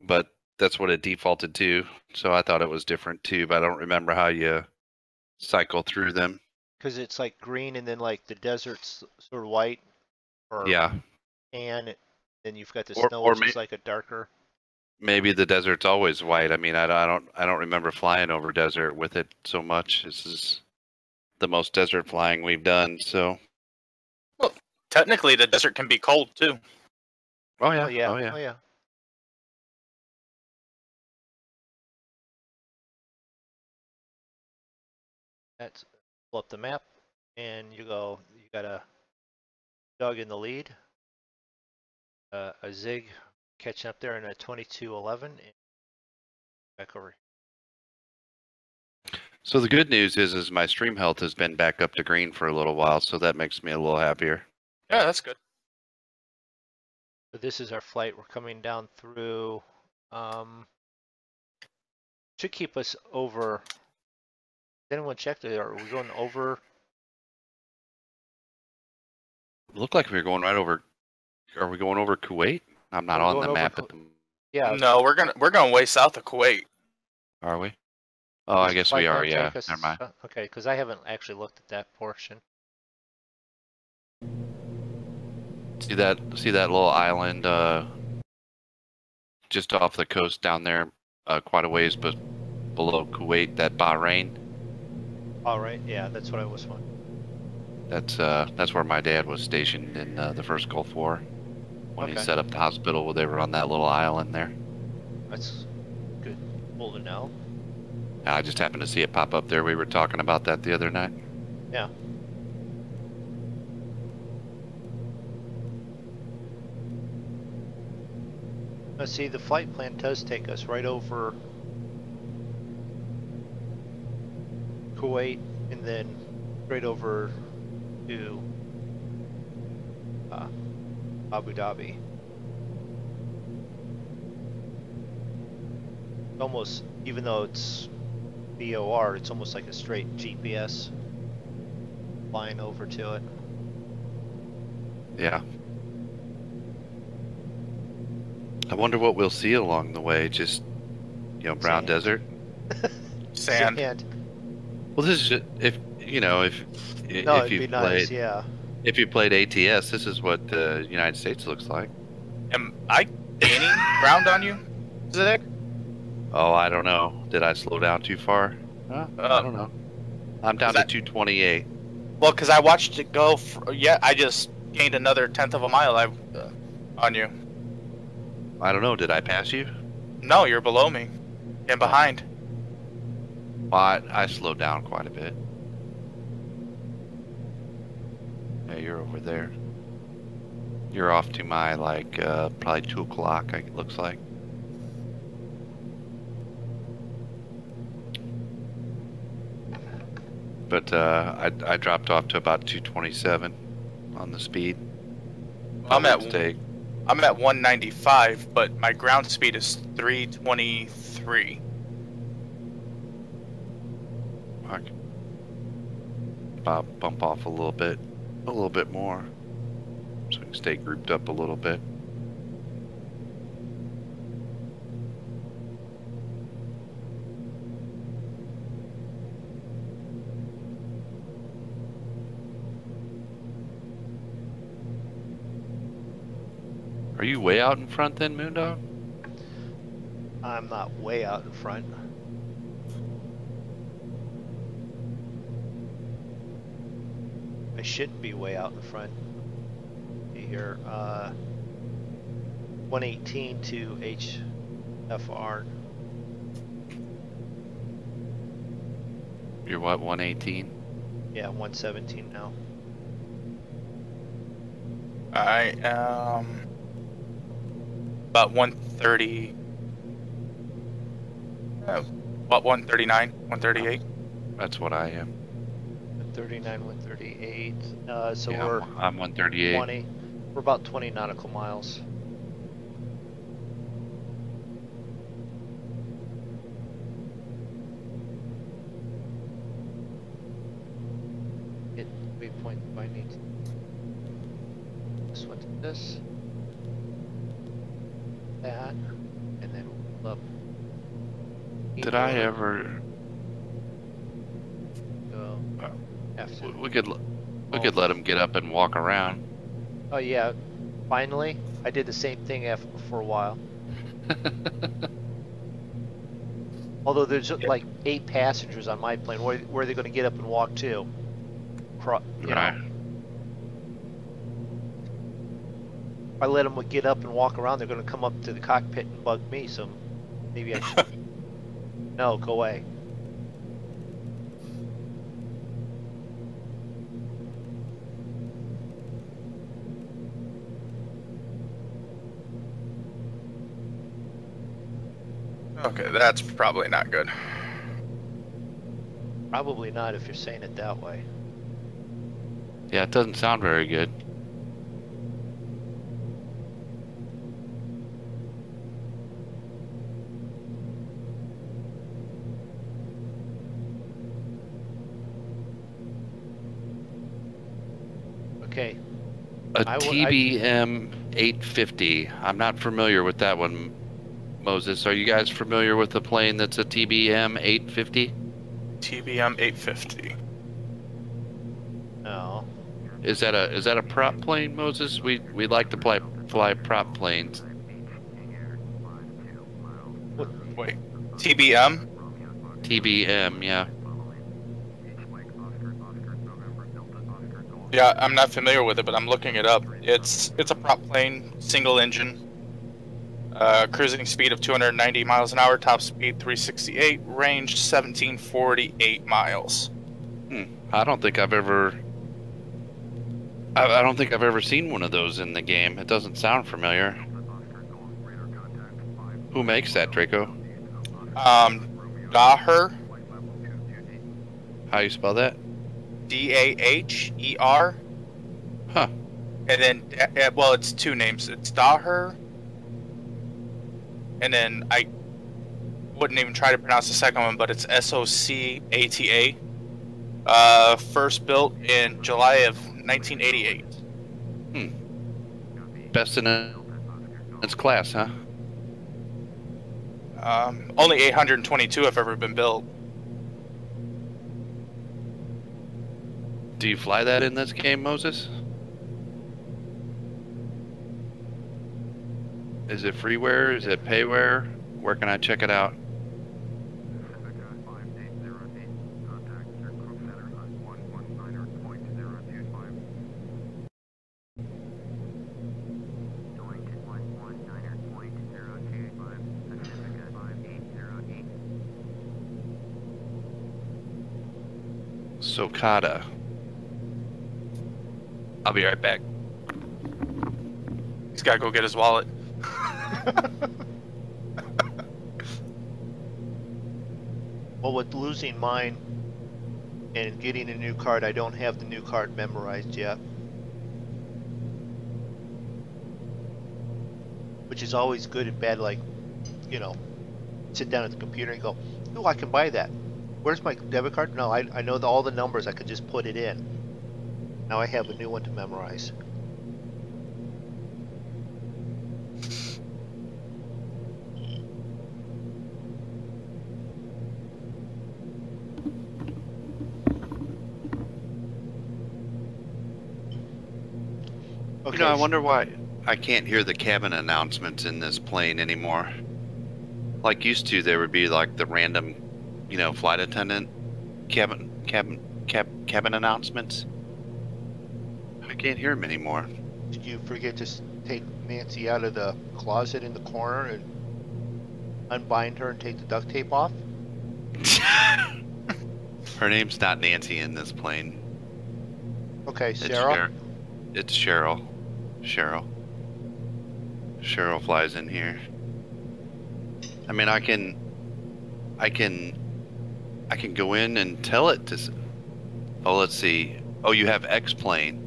but that's what it defaulted to. So I thought it was different too, but I don't remember how you cycle through them. Because it's like green and then like the desert's sort of white. Or Yeah, and then you've got the Or- snow, or which is like a darker. maybe the desert's always white. I mean, I don't remember flying over desert with it so much. This is the most desert flying we've done. So, Technically, the desert can be cold too. oh yeah, Oh yeah. oh yeah. Oh yeah. That's pull up the map, and you go. You got a dog in the lead, a Zig catching up there in a 2211, and back over. So the good news is my stream health has been back up to green for a little while, so that makes me a little happier. Yeah, that's good. So this is our flight. We're coming down through. Should keep us over. Did anyone check? Are we going over? It looked like we were going right over. Are we going over Kuwait? I'm not We're on going the over map Ku- at the. Yeah. No, we're going way south of Kuwait. Are we? Oh, I guess we flight are. gonna Yeah. take us- Never mind. Okay, because I haven't actually looked at that portion. See that little island just off the coast down there, quite a ways, but below Kuwait, that Bahrain. All right. Yeah, that's what I was wondering. That's where my dad was stationed in the first Gulf War when he Okay. set up the hospital. They were on that little island there. That's good. Cool to know. I just happened to see it pop up there. We were talking about that the other night. Yeah. Now see, the flight plan does take us right over Kuwait and then straight over to Abu Dhabi. Almost, even though it's BOR, it's almost like a straight GPS flying over to it. Yeah. I wonder what we'll see along the way. Just, you know, brown Sand. desert. Sand. Well, this is just, if you know No, if it'd you be played nice, yeah. if you played ATS, this is what the United States looks like. Am I gaining ground on you, Zach? Oh, I don't know. Did I slow down too far? I don't know. I'm down to 228. Well, because I watched it go. I just gained another 1/10 of a mile on you. I don't know. Did I pass you? No, you're below me and behind. Well, I slowed down quite a bit. Yeah, you're over there. You're off to my, like, probably 2 o'clock, it looks like. But I dropped off to about 227 on the speed. I'm at mistake. I'm at 195, but my ground speed is 323. I can bump off a little bit more, so we can stay grouped up a little bit. Are you way out in front then, MoonDog? I'm not way out in front. I shouldn't be way out in front. See here, 118 to HFR. You're what, 118? Yeah, 117 now. I am about 130. About 139, 138. That's what I am. 139, 138. So Yeah, we're I'm 138. 20. We're about 20 nautical miles. Hit waypoint by need. This one to this. That. And then up. Did I ever? Go. After. We could let him get up and walk around. Oh yeah, finally. I did the same thing for a while. Although there's like 8 passengers on my plane, where are they going to get up and walk to? You Right. know, if I let them get up and walk around, they're going to come up to the cockpit and bug me. So maybe I should. No, go away. Okay, that's probably not good. Probably not if you're saying it that way. Yeah, it doesn't sound very good. Okay. A I TBM 850. I'm not familiar with that one, Moses. Are you guys familiar with the plane that's a TBM 850? TBM 850. No. Is that a prop plane, Moses? We like to fly prop planes. Wait, TBM? TBM, yeah. Yeah, I'm not familiar with it, but I'm looking it up. It's a prop plane, single engine, cruising speed of 290 miles an hour, top speed 368, range 1748 miles. I don't think I've ever. I don't think I've ever seen one of those in the game. It doesn't sound familiar. Who makes that, Draco? Daher, How you spell that? Daher. Huh. And then, well, it's two names. It's Daher. And then I wouldn't even try to pronounce the second one, but it's SOCATA. First built in July of 1988. Best in its class, huh? Only 822 have ever been built. Do you fly that in this game, Moses? Is it freeware? Is it payware? Where can I check it out? Socata. I'll be right back. He's got to go get his wallet. Well, with losing mine and getting a new card, I don't have the new card memorized yet. Which is always good and bad, like, you know, sit down at the computer and go, oh, I can buy that. Where's my debit card? No, I know all the numbers, I could just put it in. Now I have a new one to memorize. You know, I wonder why I can't hear the cabin announcements in this plane anymore. Like used to, there would be like the random, you know, flight attendant cabin announcements. I can't hear them anymore. Did you forget to take Nancy out of the closet in the corner and unbind her and take the duct tape off? Her name's not Nancy in this plane. Okay, Sarah. It's Cheryl. Cheryl flies in here. I mean, I can go in and tell it to. Oh, let's see. Oh, you have X-plane.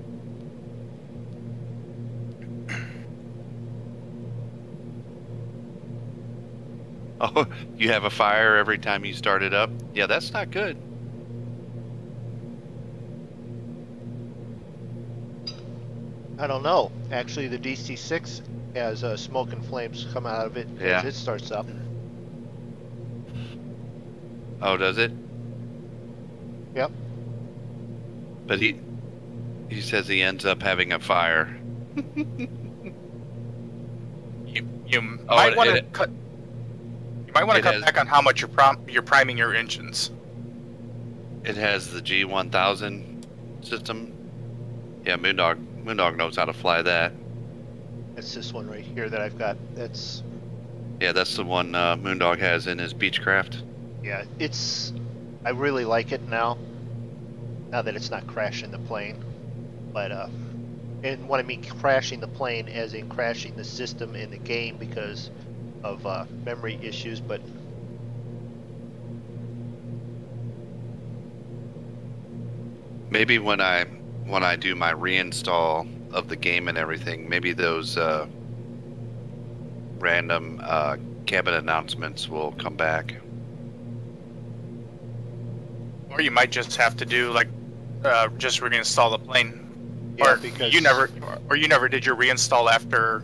Oh, you have a fire every time you start it up. Yeah, that's not good. I don't know. Actually, the DC-6 has smoke and flames come out of it as it starts up. Oh, does it? Yep. But he says he ends up having a fire. You might want to cut. You might want to cut back on how much you're priming your engines. It has the G1000 system. Yeah, MoonDog knows how to fly that. It's this one right here that I've got. That's. Yeah, that's the one MoonDog has in his Beechcraft. Yeah, it's. I really like it now. Now that it's not crashing the plane, but and what I mean crashing the plane as in crashing the system in the game because of memory issues, but. Maybe when I do my reinstall of the game and everything, maybe those random cabin announcements will come back. Or you might just have to do like just reinstall the plane. Yeah, or because you never did your reinstall after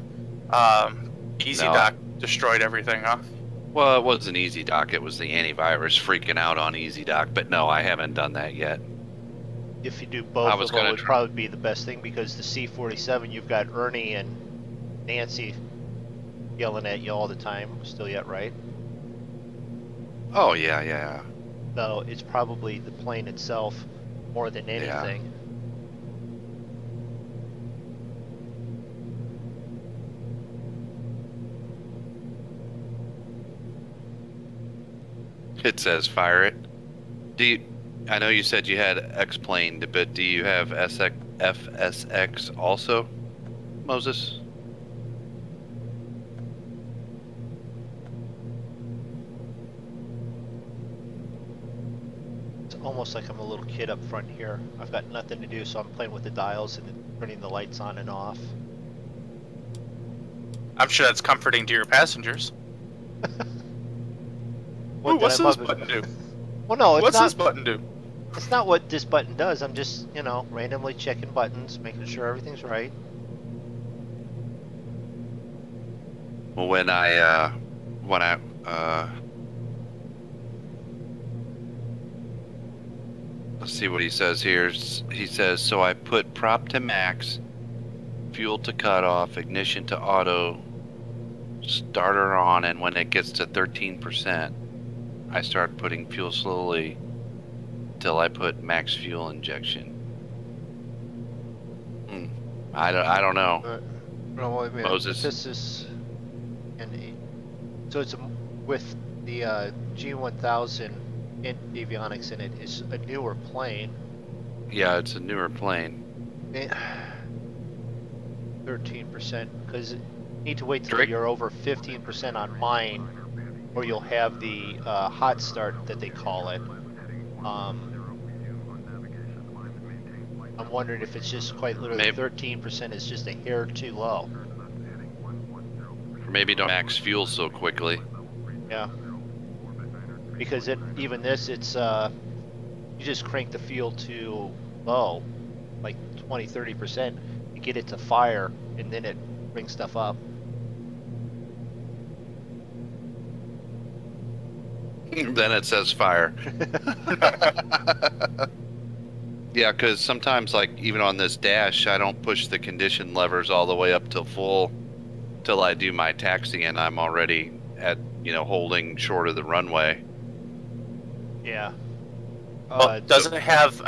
EasyDock destroyed everything, huh? Well, it wasn't EasyDock, it was the antivirus freaking out on EasyDock, but no, I haven't done that yet. If you do both of them, would probably be the best thing because the C-47, you've got Ernie and Nancy yelling at you all the time. Still yet, right? Oh, yeah. So it's probably the plane itself more than anything. It says fire it. I know you said you had X-plane, but do you have FSX also, Moses? It's almost like I'm a little kid up front here. I've got nothing to do, so I'm playing with the dials and turning the lights on and off. I'm sure that's comforting to your passengers. What Ooh, what's did I this move it? button do? Well, no, it's What's not. this button do? It's not what this button does. I'm just, you know, randomly checking buttons, making sure everything's right. Well, when let's see what he says here. He says, so I put prop to max, fuel to cutoff, ignition to auto, starter on, and when it gets to 13%, I start putting fuel slowly till I put max fuel injection. I don't know. No, wait a minute. Moses. This is so it's with the G1000 in avionics in it. It's a newer plane. Yeah, it's a newer plane. 13%, because you need to wait till Drake? you're over 15% on mine, or you'll have the hot start that they call it. I'm wondering if it's just quite literally Maybe. 13% is just a hair too low. Or maybe don't max fuel so quickly. Yeah. Because even this, it's you just crank the fuel to low, like 20-30%, to get it to fire, and then it brings stuff up. Then it says fire. Yeah, because sometimes, like, even on this dash, I don't push the condition levers all the way up to full till I do my taxi, and I'm already at, holding short of the runway. Yeah. Well, does it have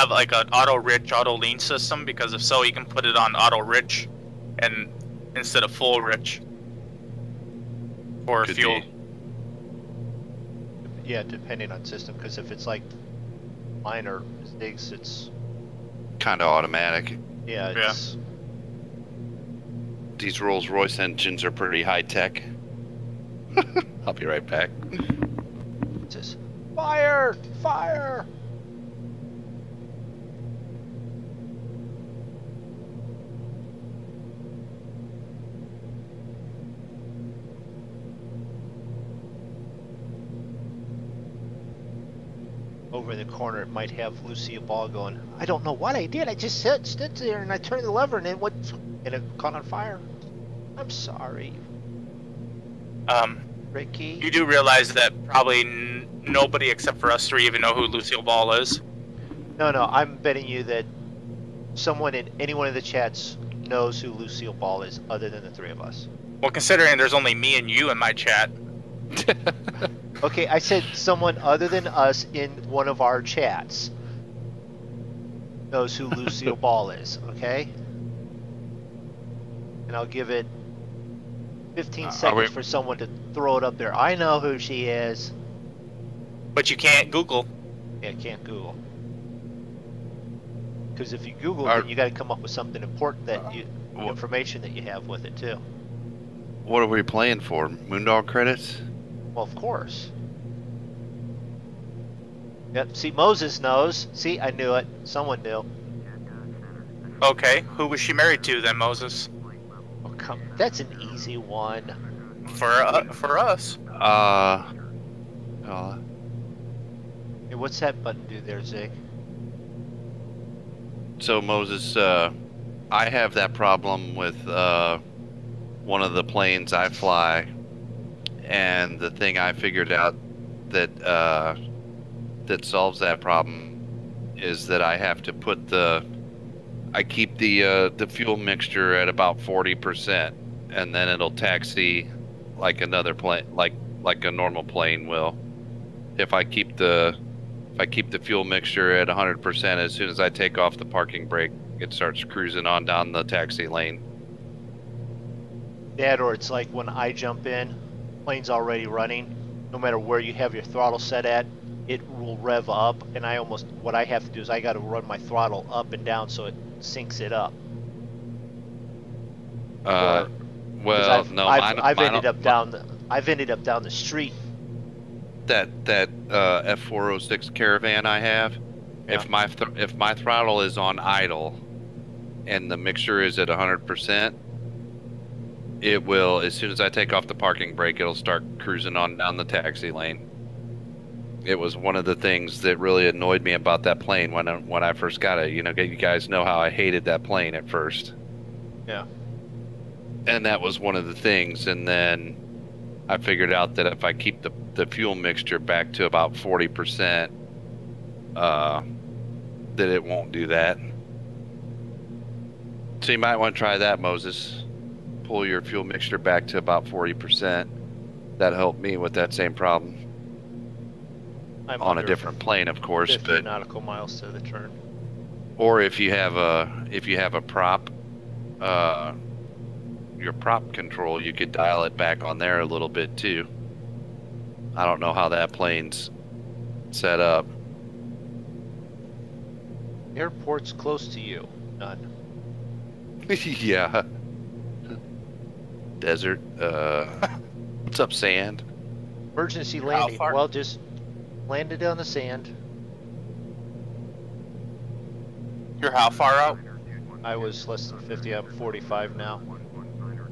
like an auto rich, auto lean system? Because if so, you can put it on auto rich, and instead of full rich for Could fuel. be. Yeah, depending on system, because if it's like mine or Zig's, it's Kind of automatic. yeah, it's These Rolls-Royce engines are pretty high-tech. I'll be right back. just fire, fire. Over in the corner, it might have Lucia Ball going, I don't know what I did. I just stood there and I turned the lever and it caught on fire. I'm sorry, Ricky. You do realize that probably nobody except for us three even know who Lucille Ball is. No, I'm betting you that someone in any one of the chats knows who Lucille Ball is other than the three of us. Well, considering there's only me and you in my chat. Okay, I said someone other than us in one of our chats knows who Lucille Ball is, okay? And I'll give it 15 seconds for someone to throw it up there. I know who she is. But you can't Google. Yeah, can't Google. Because if you Google, then you got to come up with something important that information that you have with it too. What are we playing for? MoonDog credits? Well, of course. Yep. See, Moses knows. See, I knew it. Someone knew. Okay, who was she married to then, Moses? Oh, come. That's an easy one. For us. Hey, what's that button do there, Zig? So Moses, I have that problem with one of the planes I fly, and the thing I figured out that that solves that problem is that I have to put I keep the fuel mixture at about 40%, and then it'll taxi like another plane, like a normal plane will. If I keep the fuel mixture at 100%, as soon as I take off the parking brake, it starts cruising on down the taxi lane. That, or it's like when I jump in, plane's already running. No matter where you have your throttle set at, it will rev up. And what I have to do is I got to run my throttle up and down so it syncs it up. Well, no, I've ended up down the street that F406 Caravan I have, Yeah. if my throttle is on idle and the mixture is at 100%, it will, as soon as I take off the parking brake, it'll start cruising on down the taxi lane. It was one of the things that really annoyed me about that plane when I first got it. You know, you guys know how I hated that plane at first. Yeah. And that was one of the things. And then I figured out that if I keep the fuel mixture back to about 40%, that it won't do that. So you might want to try that, Moses. Pull your fuel mixture back to about 40%. That helped me with that same problem. I'm On a under different plane, of course, 50 but nautical miles to the turn. or if you have a prop, your prop control, you could dial it back on there a little bit too. I don't know how that plane's set up. Airport's close to you. None. Yeah. Desert. What's up, sand? Emergency How landing. far? Well, just landed on the sand. You're how far out? I was less than 50. I'm 45 now.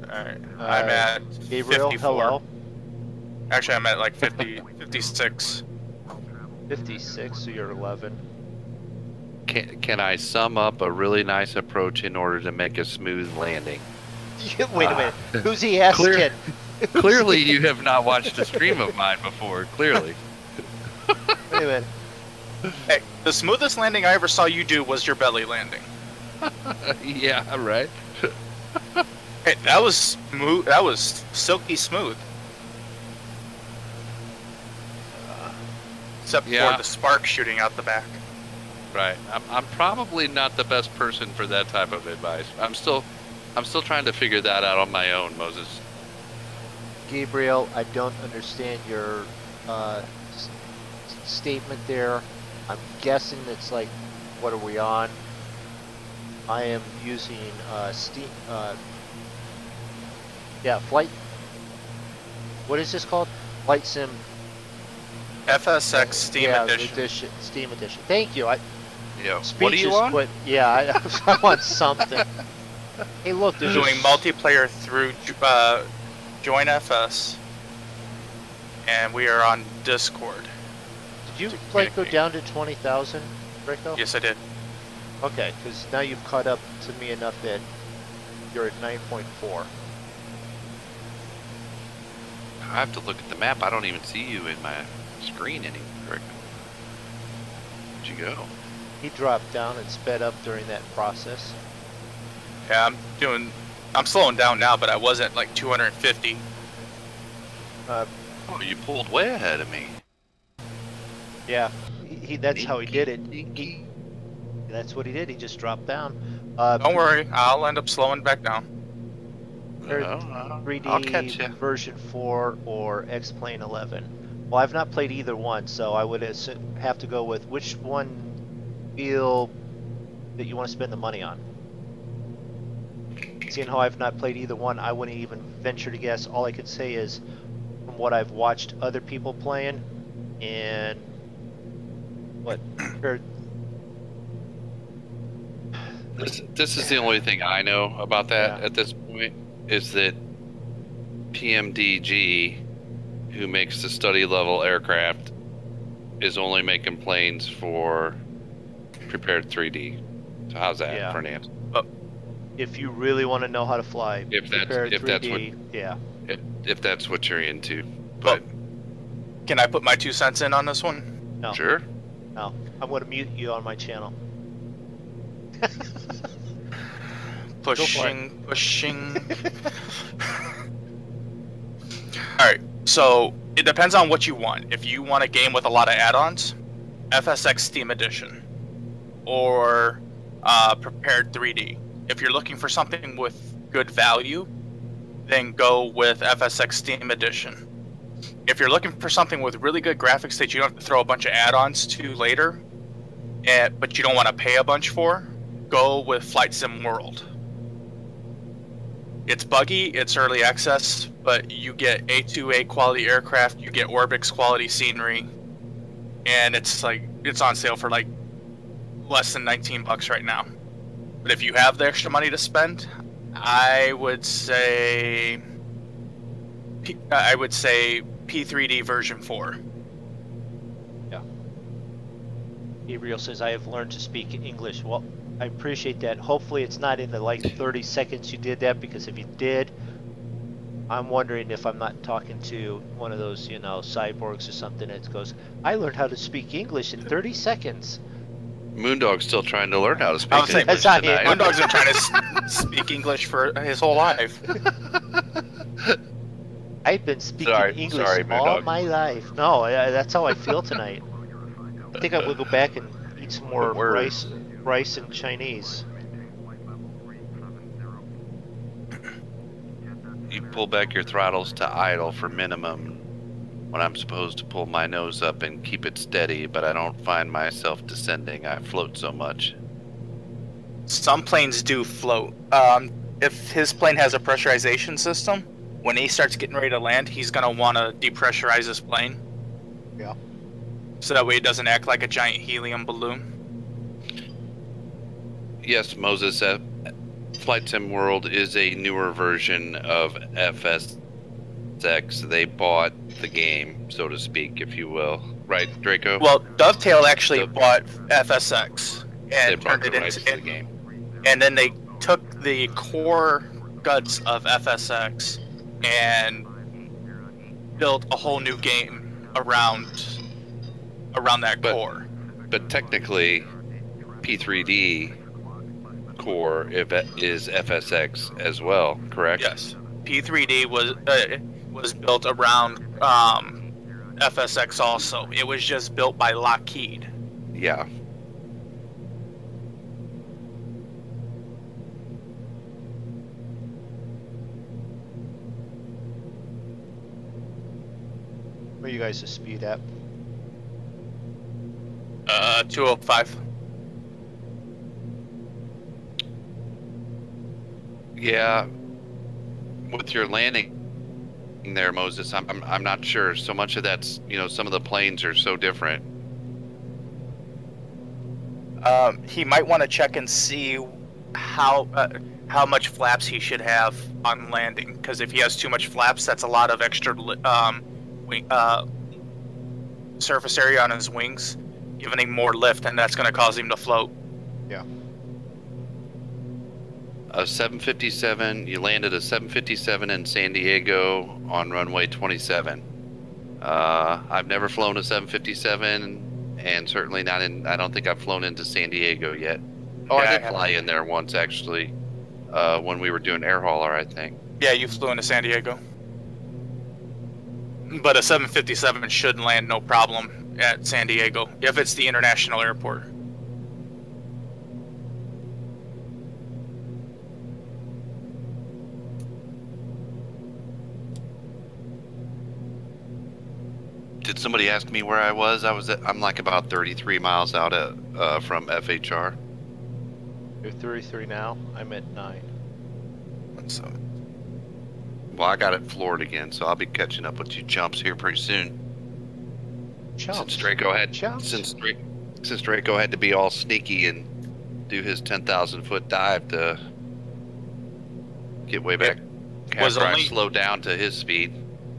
Alright. I'm at Gabriel, 54. hello. Actually, I'm at like 50, 56. 56, so you're 11. Can I sum up a really nice approach in order to make a smooth landing? Wait a minute. Who's he asking? Clearly, you have not watched a stream of mine before. Clearly. Wait a minute. Hey, the smoothest landing I ever saw you do was your belly landing. Yeah, right. Hey, that was smooth. That was silky smooth. Except Yeah. for the spark shooting out the back. Right. I'm probably not the best person for that type of advice. I'm still trying to figure that out on my own, Moses. Gabriel, I don't understand your statement there. I'm guessing it's like, what are we on? I am using Steam. Yeah, flight. What is this called? Flight Sim. FSX Steam yeah, Edition. Steam Edition. Thank you. Yeah. Speech What are you is on? Quit. Yeah, I want something. Hey, look, there's Doing a multiplayer through Join FS, and we are on Discord. Did you to like go communicate. down to 20,000, Rico? Yes, I did. Okay, because now you've caught up to me enough that you're at 9.4. I have to look at the map. I don't even see you in my screen anymore. Where'd you go? He dropped down and sped up during that process. Yeah, I'm slowing down now, but I was at like 250. Oh, you pulled way ahead of me. Yeah, that's how he did it. That's what he did. He just dropped down. Don't worry, I'll end up slowing back down. I'll 3D catch you. version 4 or X-Plane 11. Well, I've not played either one, so I would have to go with which one feel that you want to spend the money on. Seeing how I've not played either one, I wouldn't even venture to guess. All I could say is from what I've watched other people playing and what This is the only thing I know about that Yeah. at this point, is that PMDG, who makes the study level aircraft, is only making planes for prepared 3D. So how's that Yeah. for an answer? if you really want to know how to fly, If that's- prepared if that's 3D, yeah. If that's what you're into. But Can I put my 2 cents in on this one? No, sure. no, I'm going to mute you on my channel. Pushing. Alright, so it depends on what you want. If you want a game with a lot of add-ons, FSX Steam Edition, or Prepared 3D. If you're looking for something with good value, then go with FSX Steam Edition. If you're looking for something with really good graphics that you don't have to throw a bunch of add-ons to later, but you don't want to pay a bunch for, go with Flight Sim World. It's buggy, it's early access, but you get A2A quality aircraft, you get Orbix quality scenery, and it's on sale for like less than 19 bucks right now. But if you have the extra money to spend, I would say P3D version 4. Gabriel says, I have learned to speak English. Well, I appreciate that. Hopefully it's not in the like 30 seconds you did that, because if you did, I'm wondering if I'm not talking to one of those, you know, cyborgs or something that goes, I learned how to speak English in 30 seconds. MoonDog's still trying to learn how to speak I was saying, English that's not tonight. him. MoonDog's been trying to speak English for his whole life. I've been speaking English sorry, all MoonDog. my life. No, that's how I feel tonight. I think I will go back and eat some more rice and Chinese. You pull back your throttles to idle for minimum when I'm supposed to pull my nose up and keep it steady, but I don't find myself descending. I float so much. Some planes do float. If his plane has a pressurization system, when he starts getting ready to land, he's going to want to depressurize his plane. Yeah. So that way it doesn't act like a giant helium balloon. Yes, Moses, Flight Sim World is a newer version of FSX. They bought the game, so to speak, if you will. Right, Draco? Well, Dovetail actually bought FSX They and bought turned the it rights into to the game. and then they took the core guts of FSX and built a whole new game around that core. But technically, P3D core is FSX as well, correct? Yes, P3D was built around FSX also. It was just built by Lockheed. Yeah. Where you guys' speed at? 205. Yeah. With your landing there, Moses, I'm not sure. So much of that's, you know, some of the planes are so different. He might want to check and see how much flaps he should have on landing, because if he has too much flaps, that's a lot of extra surface area on his wings, giving him more lift, and that's going to cause him to float. Yeah. A 757, you landed a 757 in San Diego on runway 27. I've never flown a 757, and certainly not in, I don't think I've flown into San Diego yet. Oh, Yeah, I I did fly in there once, actually, when we were doing air hauler, I think. Yeah, you flew into San Diego. But a 757 should land no problem at San Diego, if it's the international airport. Did somebody ask me where I was? I'm like about 33 miles out from FHR. You're 33 now. I'm at 9. So, Well, I got it floored again, so I'll be catching up with you chumps here pretty soon. Chumps. Since Draco had Chumps. since Draco had to be all sneaky and do his 10,000 foot dive to get way back. was After I only- slowed down to his speed.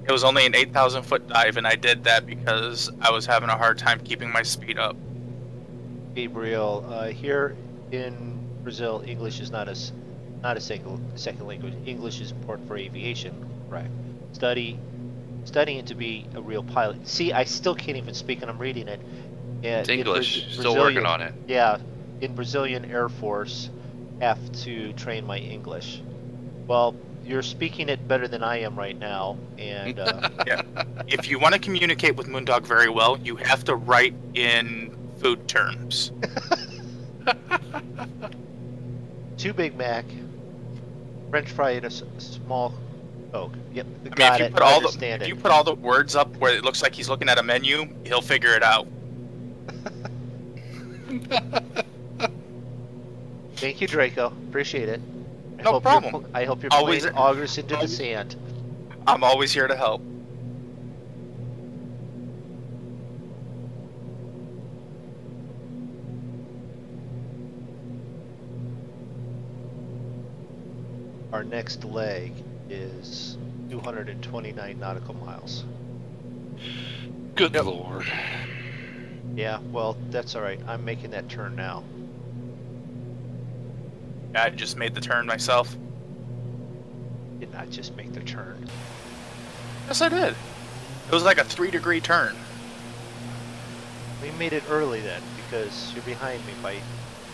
it was only an 8,000 foot dive, and I did that because I was having a hard time keeping my speed up. Gabriel, here in Brazil, English is not a second language. English is important for aviation, correct? Studying to be a real pilot. See, I still can't even speak, and I'm reading it. It's English. Still working on it. Yeah, in Brazilian Air Force, have to train my English. Well, you're speaking it better than I am right now, and Yeah. If you want to communicate with MoonDog very well, you have to write in food terms. 2 Big Mac, French fry, and a small Coke. Yep, I mean, got if you it. put all Understand if it. you put all the words up where it looks like he's looking at a menu, he'll figure it out. Thank you, Draco. Appreciate it. No problem. I hope your Always- plane augers into the sand. I'm always here to help. Our next leg is 229 nautical miles. Good Lord. Yeah, well, that's all right. I'm making that turn now. I just made the turn myself. Did not just make the turn. Yes, I did. It was like a 3-degree turn. We made it early then, because you're behind me by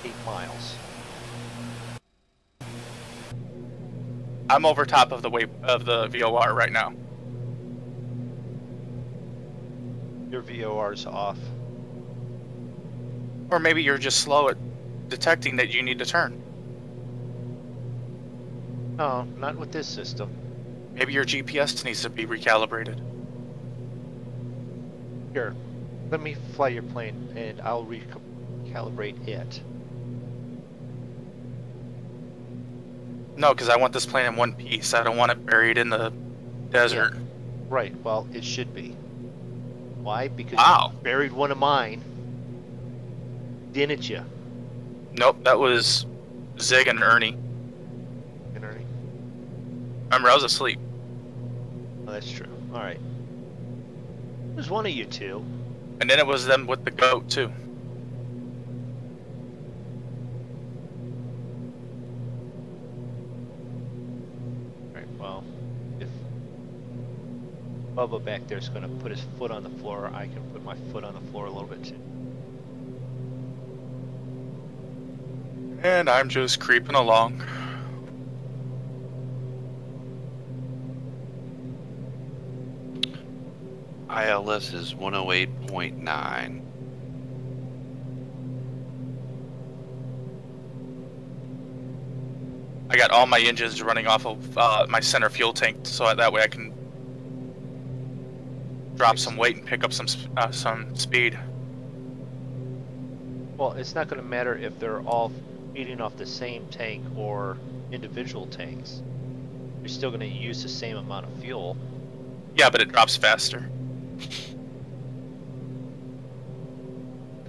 8 miles. I'm over top of the VOR right now. Your VOR's off. Or maybe you're just slow at detecting that you need to turn. No, not with this system. Maybe your GPS needs to be recalibrated. Here, let me fly your plane and I'll recalibrate it. No, because I want this plane in one piece. I don't want it buried in the desert. Yeah. Right, well, it should be. Why? Because Wow. you buried one of mine, didn't you? Nope, that was Zig and Ernie. And Ernie? Remember, I was asleep. Oh, that's true. All right. It was one of you two. And then it was them with the goat, too. Right, well, if Bubba back there is going to put his foot on the floor, I can put my foot on the floor a little bit too. And I'm just creeping along. ILS is 108.9. I got all my engines running off of my center fuel tank, so that way I can drop some weight and pick up some speed. Well, it's not going to matter if they're all feeding off the same tank or individual tanks. You're still going to use the same amount of fuel. Yeah, but it drops faster.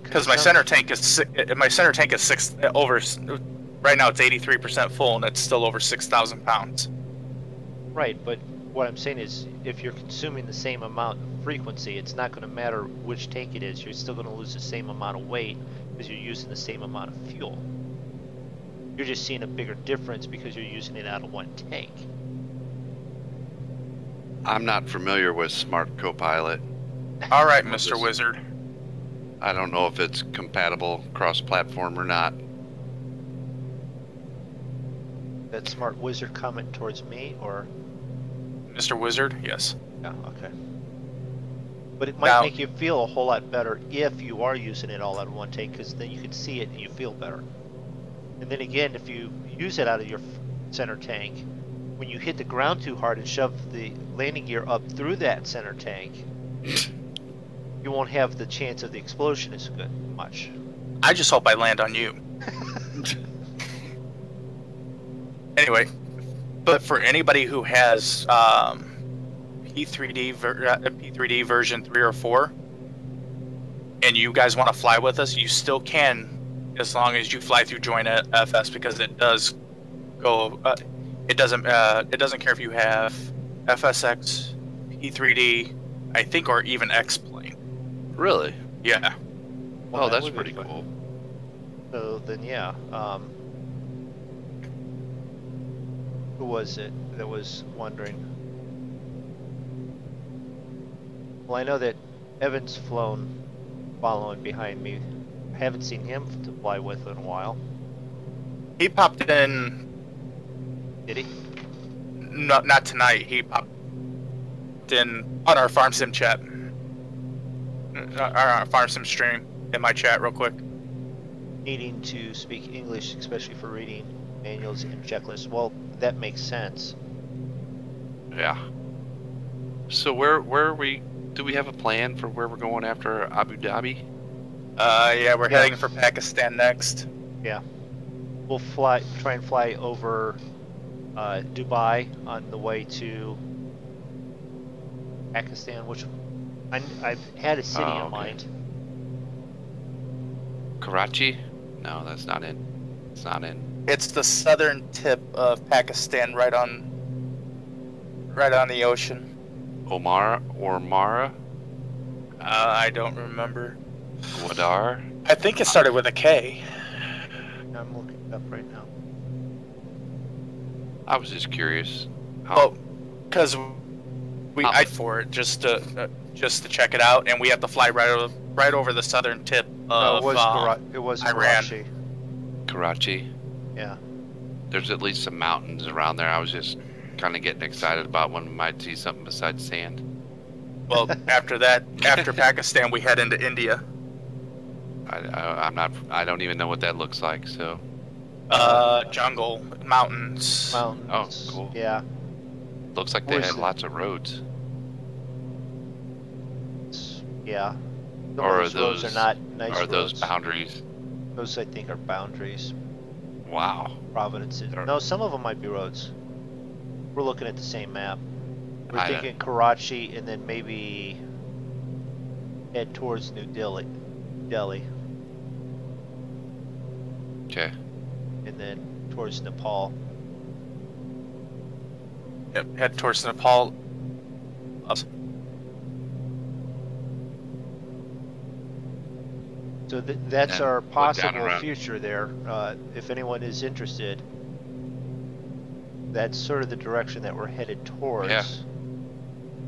Because my center tank is six over. Right now it's 83% full, and it's still over 6,000 pounds. Right, but what I'm saying is, if you're consuming the same amount of frequency, it's not going to matter which tank it is. You're still going to lose the same amount of weight because you're using the same amount of fuel. You're just seeing a bigger difference because you're using it out of one tank. I'm not familiar with Smart Copilot. All right, Mr. Wizard. I don't know if it's compatible cross-platform or not. That smart wizard comment towards me, or? Mr. Wizard, yes. Yeah, okay. But it might Now, make you feel a whole lot better if you are using it all out of one tank, because then you can see it and you feel better. And then again, if you use it out of your center tank, when you hit the ground too hard and shove the landing gear up through that center tank, you won't have the chance of the explosion as much. I just hope I land on you. Anyway, but for anybody who has P3D version 3 or 4, and you guys want to fly with us, you still can, as long as you fly through Join FS, because it does go. It doesn't care if you have FSX, P3D, I think, or even X plane. Really? Yeah. Well, Oh, that that's would be pretty fun. cool. So then, yeah. Who was it that was wondering? Well, I know that Evan's flown following behind me. I haven't seen him to fly with in a while. He popped in. Did he? Not tonight. He popped in on our farm sim chat. Our farm sim stream in my chat real quick. Needing to speak English, especially for reading manuals and checklists. Well, that makes sense. Yeah. So where are we? Do we have a plan for where we're going after Abu Dhabi? Yeah, we're heading for Pakistan next. Yeah. We'll try and fly over Dubai on the way to Pakistan, which I've had a city in okay. mind. Karachi? No, that's not in. It's not in. It's the southern tip of Pakistan, right on the ocean. Mara? I don't remember. Gwadar? I think it started with a K. I'm looking it up right now. I was just curious. Oh, because we eyed for it just to check it out, and we have to fly right over the southern tip of it was Iran. Karachi. Karachi? Yeah. There's at least some mountains around there. I was just kind of getting excited about when we might see something besides sand. Well, after Pakistan, we head into India. I don't even know what that looks like, so. Jungle, mountains. Oh, cool. Yeah. Looks like they had lots of roads. Yeah. Some Or of those roads are not nice Are those roads. boundaries? Those I think are boundaries. Wow. Providences. No, some of them might be roads. We're looking at the same map. We're I- thinking Karachi and then maybe head towards New Delhi. Okay. And then towards Nepal. Yep, head towards Nepal. So that's And our look down possible around. future there. If anyone is interested, that's sort of the direction that we're headed towards. Yeah.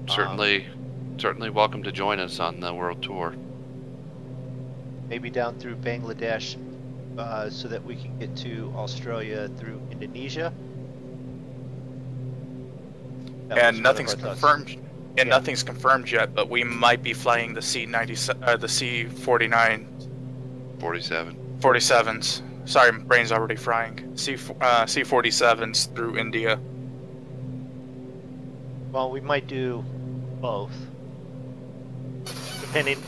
Certainly welcome to join us on the world tour. Maybe down through Bangladesh, so that we can get to Australia through Indonesia. That was And one nothing's of our thoughts. confirmed. And Yeah. nothing's confirmed yet, but we might be flying the the C-49 47. 47s. Sorry, my brain's already frying. C-47s through India. Well, we might do both. Depending,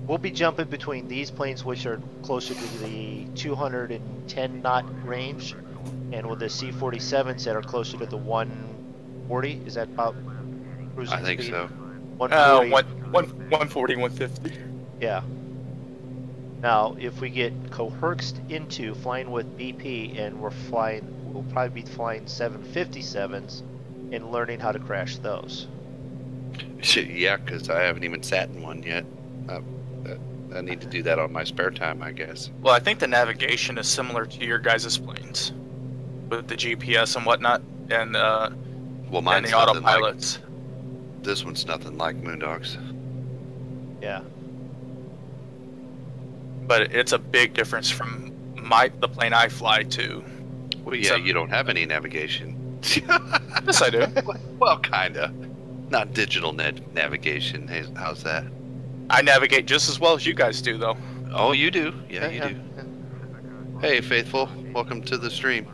we'll be jumping between these planes, which are closer to the 210 knot range, and with the C-47s that are closer to the 140. Is that about cruising I think speed? so. 140. 140, 150. Yeah. Now, if we get coerced into flying with BP and we'll probably be flying 757s and learning how to crash those. Yeah, because I haven't even sat in one yet. I need to do that on my spare time, I guess. Well, I think the navigation is similar to your guys' planes, with the GPS and whatnot, and Well, and mine's the nothing like, autopilots. this one's nothing like MoonDog's. Yeah. But it's a big difference from the plane I fly to. Well, yeah, you don't have any navigation. Yes, I do. Well, kinda. Not digital navigation. Hey, how's that? I navigate just as well as you guys do, though. Oh, you do. Yeah, you do. Hey, Faithful. Welcome to the stream.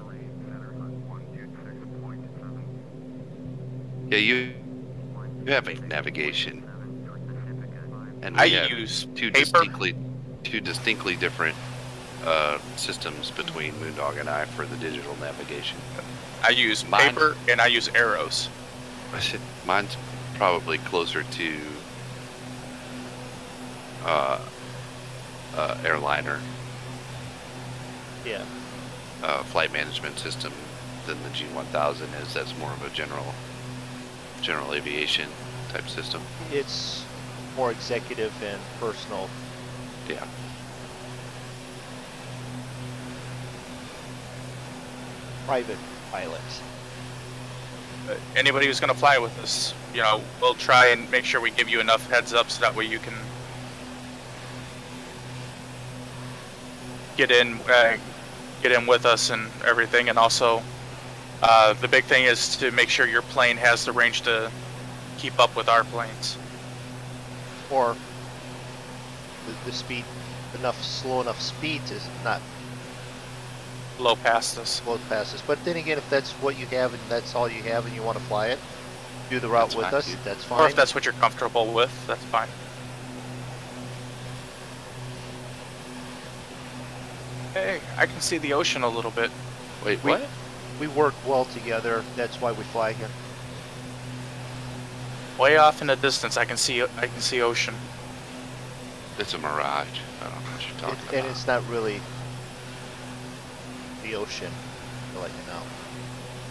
Yeah, you have a navigation. And I we have use two paper. distinctly different systems between MoonDog and I for the digital navigation. I use paper and I use arrows. Mine's probably closer to airliner Yeah. flight management system than the G1000 is. That's more of a general aviation type system. It's more executive and personal. Yeah. Private pilot. Anybody who's going to fly with us, we'll try and make sure we give you enough heads up so that way you can get in with us and everything. And also, the big thing is to make sure your plane has the range to keep up with our planes. Or the speed, slow enough speed to not Blow past us. blow past us. But then again, if that's what you have and that's all you have and you want to fly it, do the route That's with fine, us, dude. that's fine. Or if that's what you're comfortable with, that's fine. Hey, I can see the ocean a little bit. Wait, what? We work well together. That's why we fly him. Way off in the distance, I can see ocean. It's a mirage. I don't know what you're talking about. And it's not really the ocean, to let you know.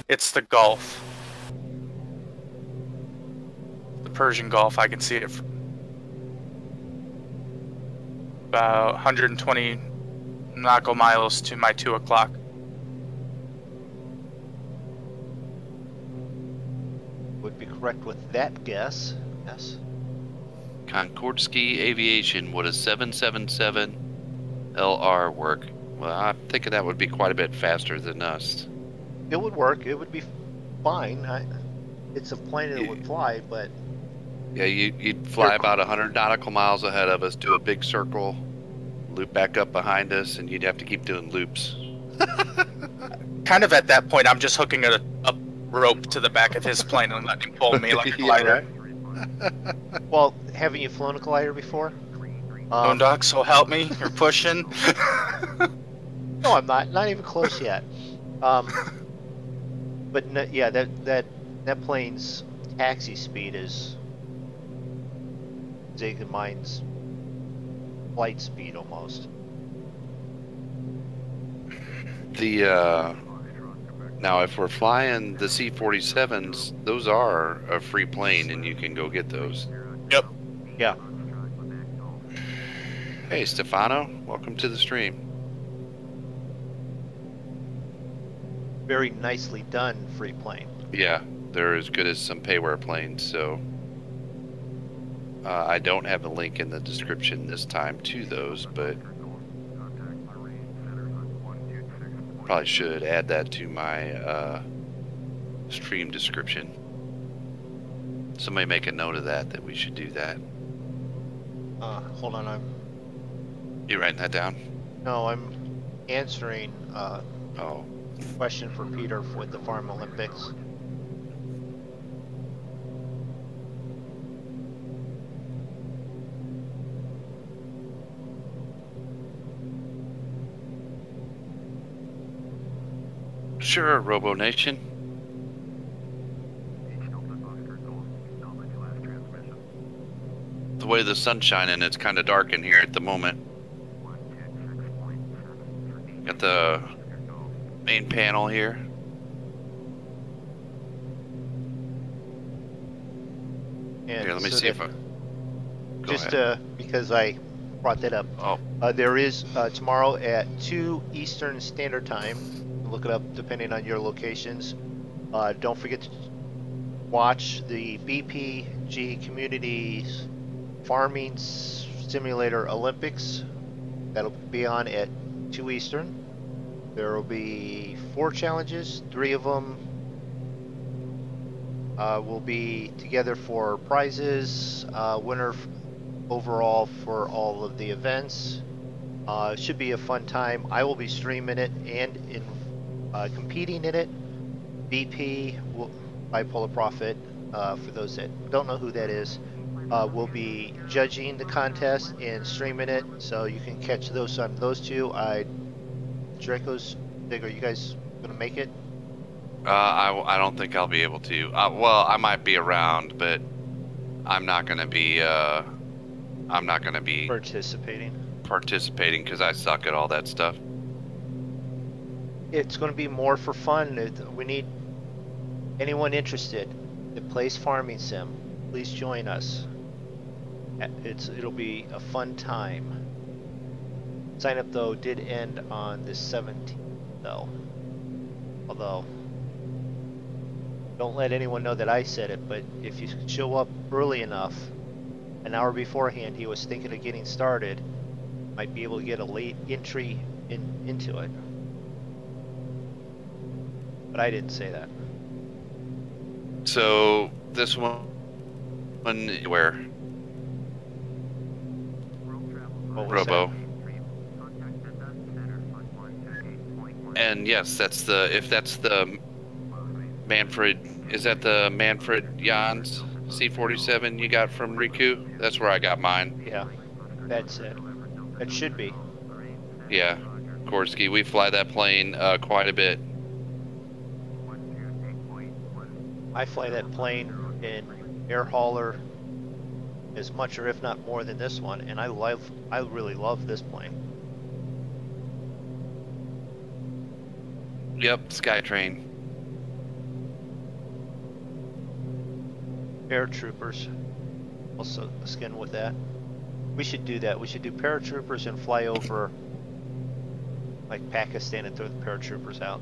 It's the Gulf. The Persian Gulf, I can see it from about 120 nautical miles to my 2 o'clock. Would be correct with that guess. Yes. Concordsky Aviation, would a 777 LR work? Well, I'm thinking that would be quite a bit faster than us. It would work. It would be fine. It's a plane that would fly, but... Yeah, you'd fly about 100 nautical miles ahead of us, do a big circle, loop back up behind us, and you'd have to keep doing loops. Kind of at that point, I'm just hooking a rope to the back of his plane and letting him pull me like a glider. Well, haven't you flown a glider before? MoonDog, so help me. You're pushing. No, I'm not. Not even close yet. But no, yeah, that plane's taxi speed is Zig and mine's flight speed almost. Now if we're flying the C-47s, those are a free plane and you can go get those. Yep. Yeah. Hey Stefano, welcome to the stream. Very nicely done free plane. Yeah, they're as good as some payware planes, so I don't have a link in the description this time to those, but probably should add that to my stream description. Somebody make a note of that we should do that. Hold on, You writing that down? No, I'm answering Oh. question for Peter with the Farm Olympics. Sure, Robo Nation. The way the sun's shining, it's kind of dark in here at the moment. Got the main panel here. And Here, let me so see if that- I... Go Just ahead. because I brought that up. Oh, There is tomorrow at 2 Eastern Standard Time. Look it up depending on your locations. Don't forget to watch the BPG Communities Farming Simulator Olympics. That'll be on at 2 Eastern. There will be 4 challenges. 3 of them will be together for prizes. Winner overall for all of the events. Should be a fun time. I will be streaming it and competing in it. BP, Bipolar Prophet, for those that don't know who that is, will be judging the contest and streaming it, so you can catch those on those two. Draco's, are you guys gonna make it? I don't think I'll be able to. Well, I might be around, but I'm not gonna be participating because I suck at all that stuff. It's going to be more for fun. We need anyone interested that plays farming sim. Please join us. It'll be a fun time. Sign up though did end on the 17th though. Although don't let anyone know that I said it, but if you show up early enough, an hour beforehand, he was thinking of getting started, might be able to get a late entry into it. But I didn't say that. So this one where? What was Robo. that? And yes, that's the Manfred. Is that the Manfred Jans C-47 you got from Riku? That's where I got mine. Yeah, that's it. That should be. Yeah, Korsky. We fly that plane quite a bit. I fly that plane in air hauler as much or if not more than this one, and I really love this plane. Yep, Skytrain. Paratroopers, also skin with that. We should do that. We should do paratroopers and fly over like Pakistan and throw the paratroopers out.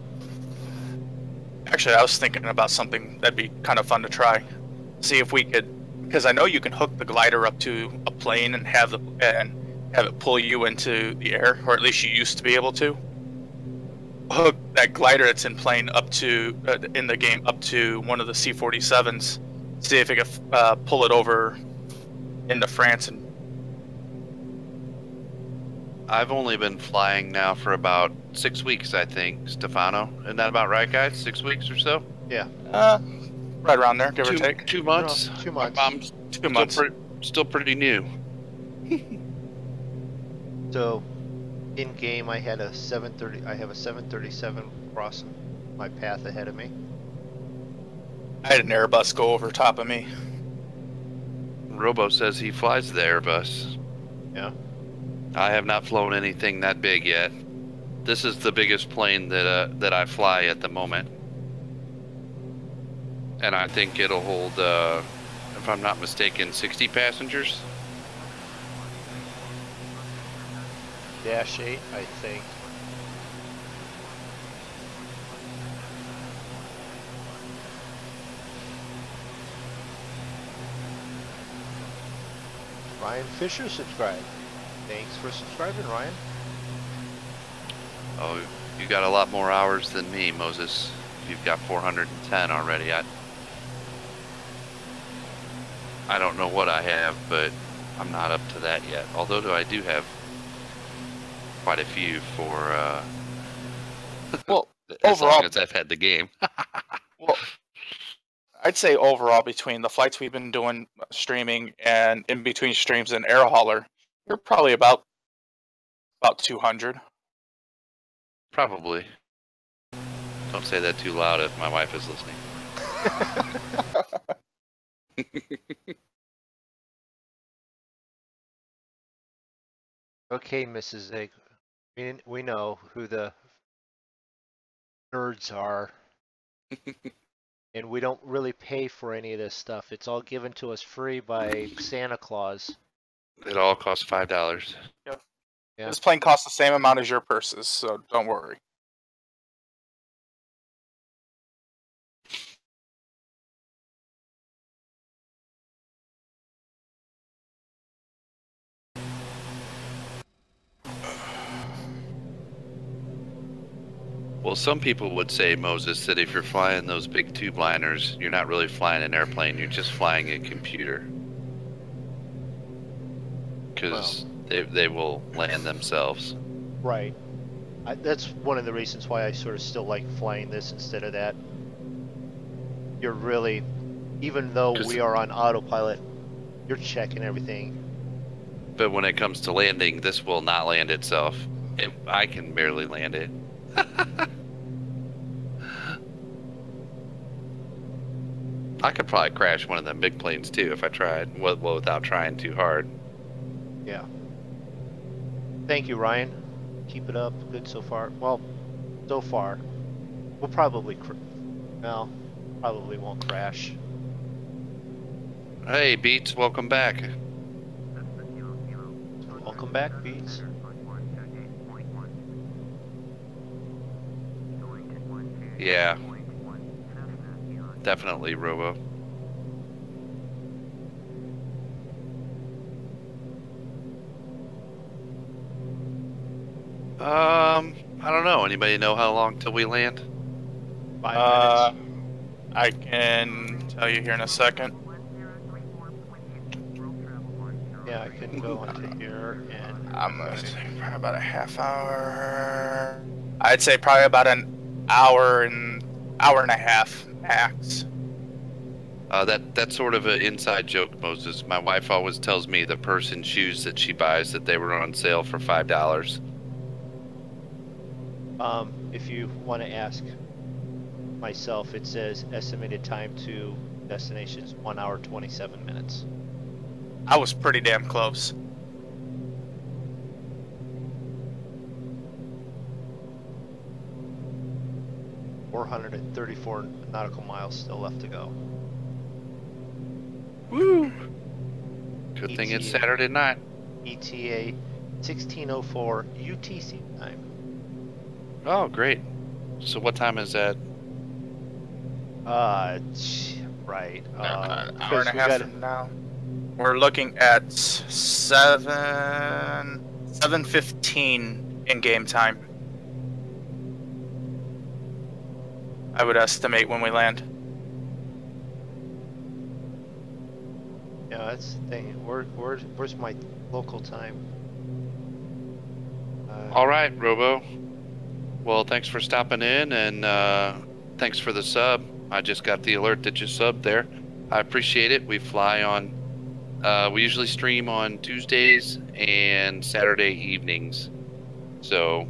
Actually, I was thinking about something that'd be kind of fun to try. See if we could, because I know you can hook the glider up to a plane and have it pull you into the air, or at least you used to be able to. Hook that glider that's in plane up to in the game up to one of the C-47s. See if it could pull it over into France. And I've only been flying now for about 6 weeks, I think, Stefano. Isn't that about right, guys? 6 weeks or so? Yeah. Right around there, give or take. 2 months? No, 2 months. I'm 2 months. Still pretty new. So, in game, I had a 730. I have a 737 crossing my path ahead of me. I had an Airbus go over top of me. Robo says he flies the Airbus. Yeah. I have not flown anything that big yet. This is the biggest plane that I fly at the moment. And I think it'll hold, if I'm not mistaken, 60 passengers. Dash 8, I think. Ryan Fisher subscribed. Thanks for subscribing, Ryan. Oh, you got a lot more hours than me, Moses. You've got 410 already. I don't know what I have, but I'm not up to that yet. Although I do have quite a few for Well, as overall, long as I've had the game. well, I'd say overall between the flights we've been doing streaming and in between streams and air hauler, you're probably about 200. Probably. Don't say that too loud if my wife is listening. Okay, Mrs. Egg. We know who the nerds are. And we don't really pay for any of this stuff. It's all given to us free by Santa Claus. It all costs $5. Yeah. This plane costs the same amount as your purses, so don't worry. Well, some people would say, Moses, that if you're flying those big tube liners, you're not really flying an airplane, you're just flying a computer. Because they will land themselves. Right. That's one of the reasons why I sort of still like flying this instead of that. You're really, even though we are on autopilot, you're checking everything. But when it comes to landing, this will not land itself. I can barely land it. I could probably crash one of them big planes too if I tried, well, without trying too hard. Yeah. Thank you, Ryan. Keep it up. Good so far. Well, so far. We'll probably, probably won't crash. Hey, Beats, welcome back. Welcome back, Beats. Yeah. Definitely, Robo. I don't know. Anybody know how long till we land? 5 minutes. I can tell you here in a second. Yeah, I can go onto here and... I'm gonna say probably about a half hour. I'd say probably about an hour and a half max. That's sort of an inside joke, Moses. My wife always tells me the person shoes that she buys that they were on sale for $5. If you want to ask myself, it says estimated time to destinations 1 hour 27 minutes. I was pretty damn close. .434 nautical miles still left to go. Woo! Good thing it's ETA. Saturday night. ETA 1604 UTC time. Oh, great. So what time is that? Right. An hour and a 'cause we half gotta- from now. We're looking at 7:15 in game time. I would estimate when we land. Yeah, that's the thing. Where's my local time? All right, Robo. Well, thanks for stopping in, and thanks for the sub. I just got the alert that you subbed there. I appreciate it. We fly on. We usually stream on Tuesdays and Saturday evenings. So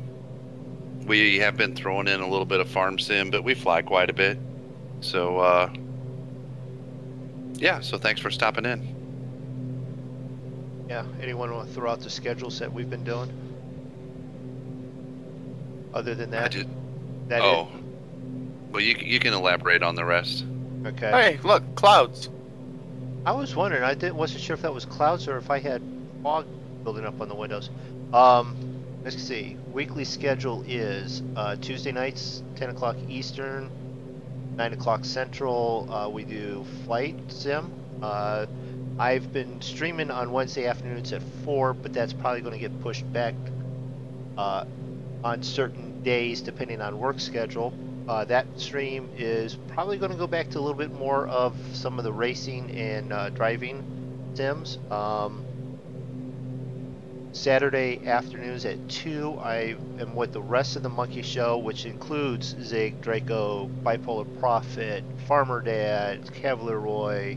we have been throwing in a little bit of farm sim, but we fly quite a bit. So yeah, so thanks for stopping in. Yeah, anyone want to throw out the schedules that we've been doing? Other than I that, did. that Oh, well, you can elaborate on the rest. it? Okay. Hey, look, clouds. I was wondering. Wasn't sure if that was clouds or if I had fog building up on the windows. Let's see. Weekly schedule is Tuesday nights, 10 o'clock Eastern, 9 o'clock Central. We do flight sim. I've been streaming on Wednesday afternoons at 4, but that's probably going to get pushed back on certain days depending on work schedule. That stream is probably going to go back to a little bit more of some of the racing and driving sims. Saturday afternoons at 2, I am with the rest of the Monkey Show, which includes Zig, Draco, Bipolar Prophet, Farmer Dad, Cavalier Roy,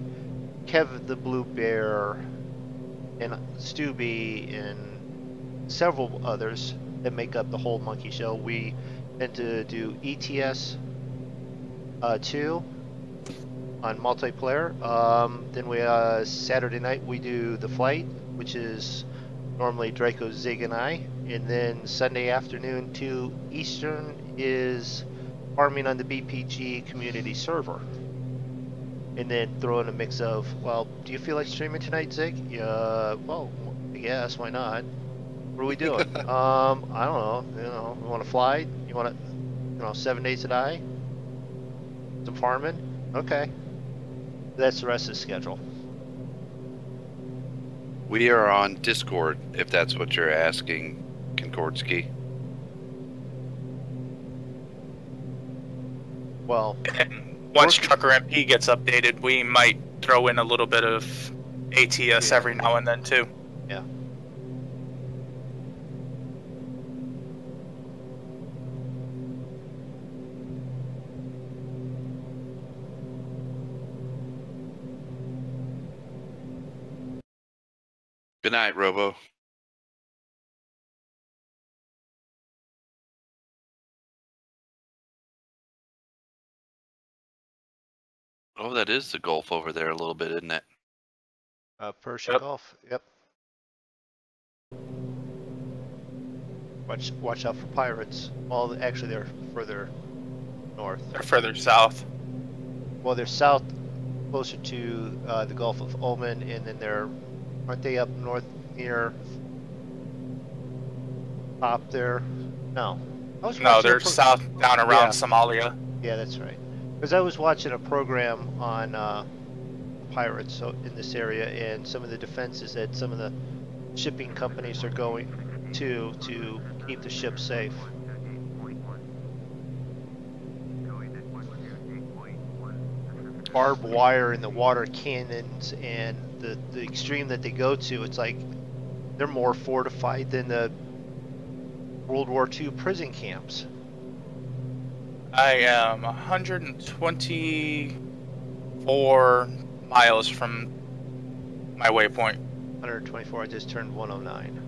Kev the Blue Bear, and Stubby, and several others that make up the whole Monkey Show. We tend to do ETS 2 on multiplayer. Then we Saturday night we do the flight, which is normally Draco, Zig, and I. And then Sunday afternoon 2 Eastern is farming on the BPG community server. And then throw in a mix of, well, do you feel like streaming tonight, Zig? Yeah, well, I guess, why not? What are we doing? I don't know. You know, you want to fly? You want to, 7 days a day? Some farming? Okay. That's the rest of the schedule. We are on Discord, if that's what you're asking, Concordsky. Well, And once Trucker MP gets updated, we might throw in a little bit of ATS every now and then too. yeah. Good night, Robo. Oh, that is the Gulf over there a little bit, isn't it? Persian Yep. Gulf. Yep. Watch out for pirates. Well, actually, they're further north. They're further south. Well, they're south, closer to the Gulf of Oman, and then aren't they up north near top there? No. I was No, watching they're south down around Yeah. Somalia. Yeah, that's right. Because I was watching a program on pirates in this area and some of the defenses that some of the shipping companies are going to keep the ship safe. Barbed wire in the water cannons and the extreme that they go to, it's like they're more fortified than the World War II prison camps. I am 124 miles from my waypoint. 124, I just turned 109.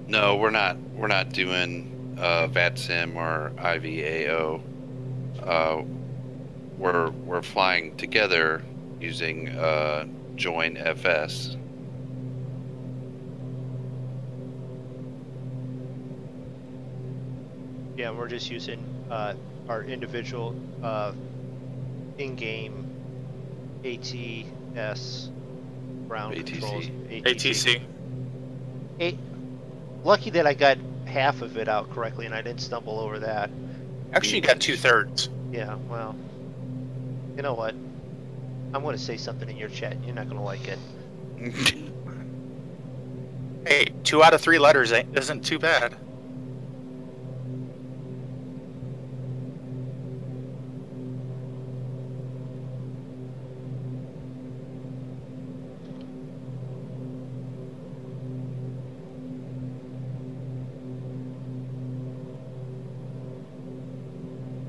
No, we're not doing VATSIM or IVAO. we're flying together using join FS. Yeah, we're just using our individual in-game ATS ground ATC. controls. ATC. Lucky that I got half of it out correctly and I didn't stumble over that. Actually, you got 2/3. Yeah, well, you know what? I'm going to say something in your chat. You're not going to like it. Hey, 2 out of 3 letters isn't too bad.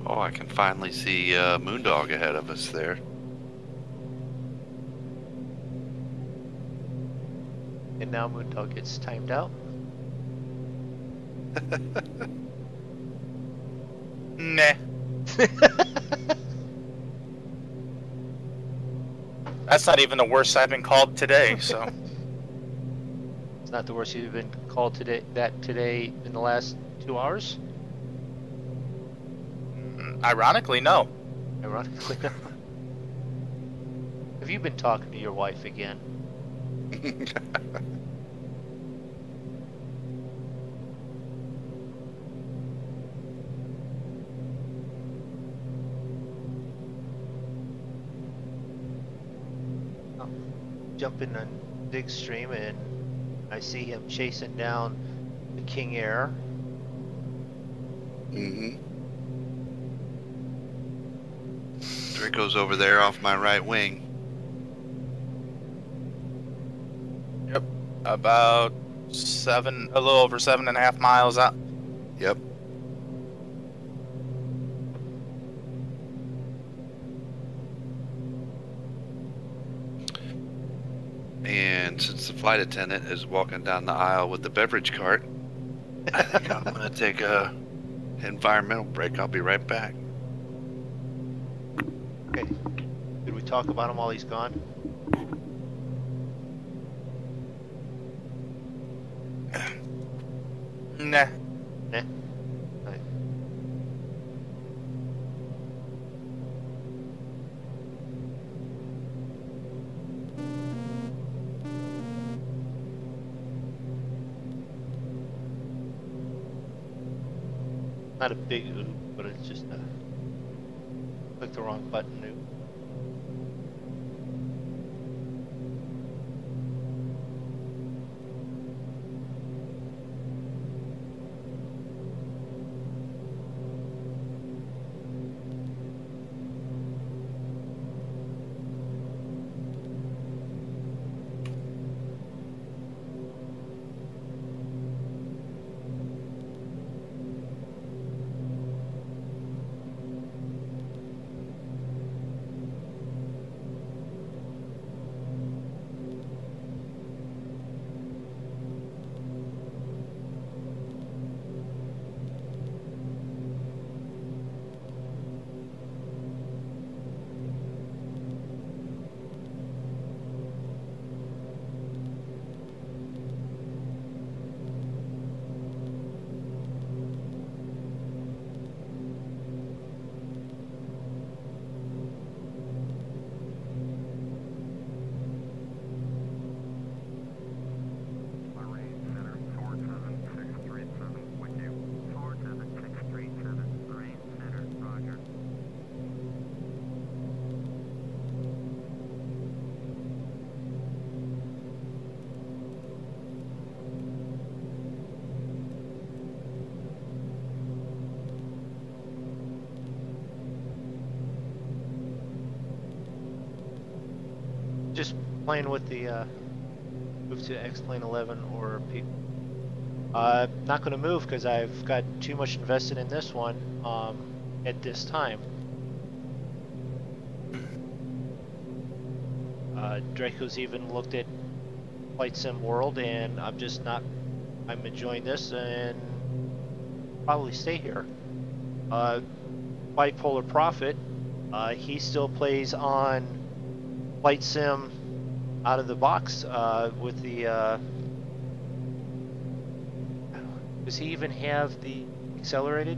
Oh, I can finally see MoonDog ahead of us there. And now MoonDog gets timed out. Nah. That's not even the worst I've been called today, so. It's not the worst you've been called today in the last 2 hours? Ironically, no. Ironically, no. Have you been talking to your wife again? Jumping on Dig's stream and I see him chasing down the King Air. Mm-hmm. Draco's over there off my right wing. Yep. About a little over 7.5 miles out. Yep. And since the flight attendant is walking down the aisle with the beverage cart, I think I'm going to take a environmental break. I'll be right back. Okay. Did we talk about him while he's gone? Nah. Nah. Right. Not a big oop, but it's just a click the wrong button oop. Just playing with the move to X-Plane 11 or P. Not going to move because I've got too much invested in this one at this time. Draco's even looked at Flight Sim World, and I'm just not. I'm enjoying this and probably stay here. Bipolar Prophet, he still plays on Flight Sim out of the box with the. Does he even have the accelerated?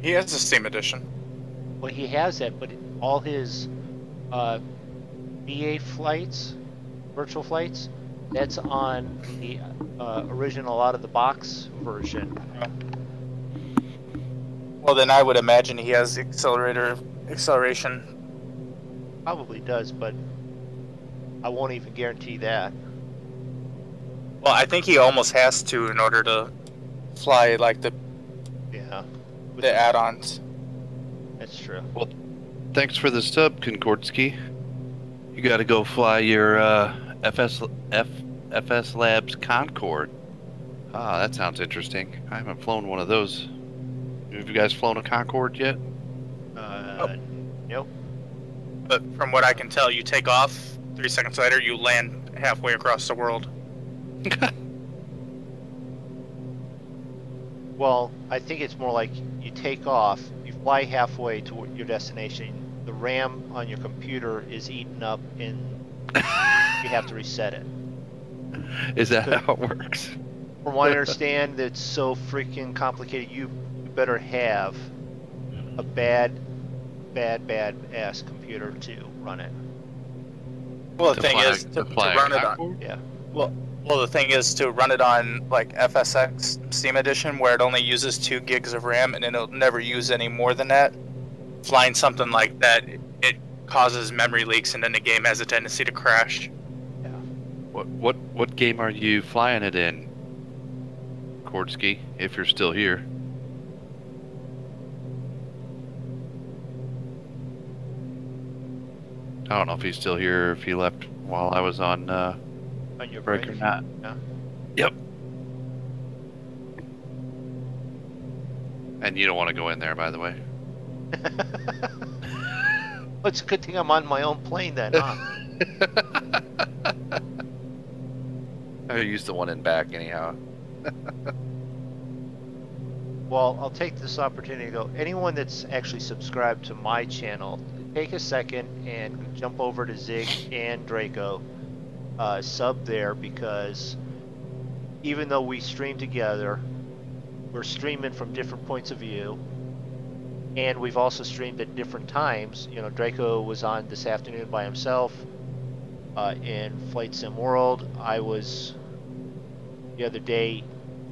He has a Steam edition. Well, he has that, but all his BA flights, virtual flights, that's on the original out of the box version. Well, then I would imagine he has the acceleration. Probably does, but I won't even guarantee that. Well, I think he almost has to in order to fly like the add-ons. That's true. Well, thanks for the sub, Concordsky. You got to go fly your FS Labs Concorde. Ah, that sounds interesting. I haven't flown one of those. Have you guys flown a Concorde yet? Nope. But from what I can tell, you take off, 3 seconds later, you land halfway across the world. Well, I think it's more like you take off, you fly halfway to your destination, the RAM on your computer is eaten up and you have to reset it. Is that how it works? From what I understand, it's so freaking complicated, you better have a bad ass computer to run it. Well, the thing is, to run it on... Yeah. Well, the thing is to run it on like FSX Steam Edition, where it only uses 2 gigs of RAM, and it'll never use any more than that. Flying something like that, it causes memory leaks, and then the game has a tendency to crash. Yeah. What game are you flying it in, Kordsky? If you're still here. I don't know if he's still here or if he left while I was on your break or not. Yeah. Yep. And you don't want to go in there, by the way. Well, it's a good thing I'm on my own plane then, huh? I used the one in back anyhow. Well, I'll take this opportunity to go. Anyone that's actually subscribed to my channel, take a second and jump over to Zig and Draco. Sub there, because even though we stream together, we're streaming from different points of view, and we've also streamed at different times. You know, Draco was on this afternoon by himself in Flight Sim World. I was the other day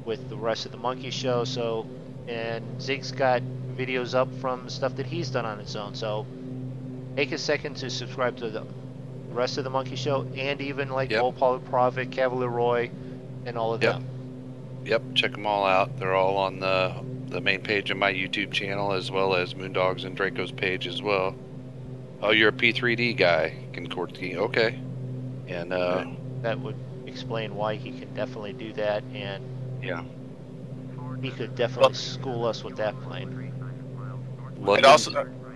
with the rest of the Monkey Show. So, and Zig's got videos up from stuff that he's done on his own. So take a second to subscribe to the rest of the Monkey Show, and even like Bipolar Prophet, Cavalier Roy, and all of them. Yep, check them all out. They're all on the main page of my YouTube channel, as well as Moondog's and Draco's page as well. Oh, you're a P3D guy, Concordsky. Okay. And that would explain why he can definitely do that, and he could definitely school us with that plane. It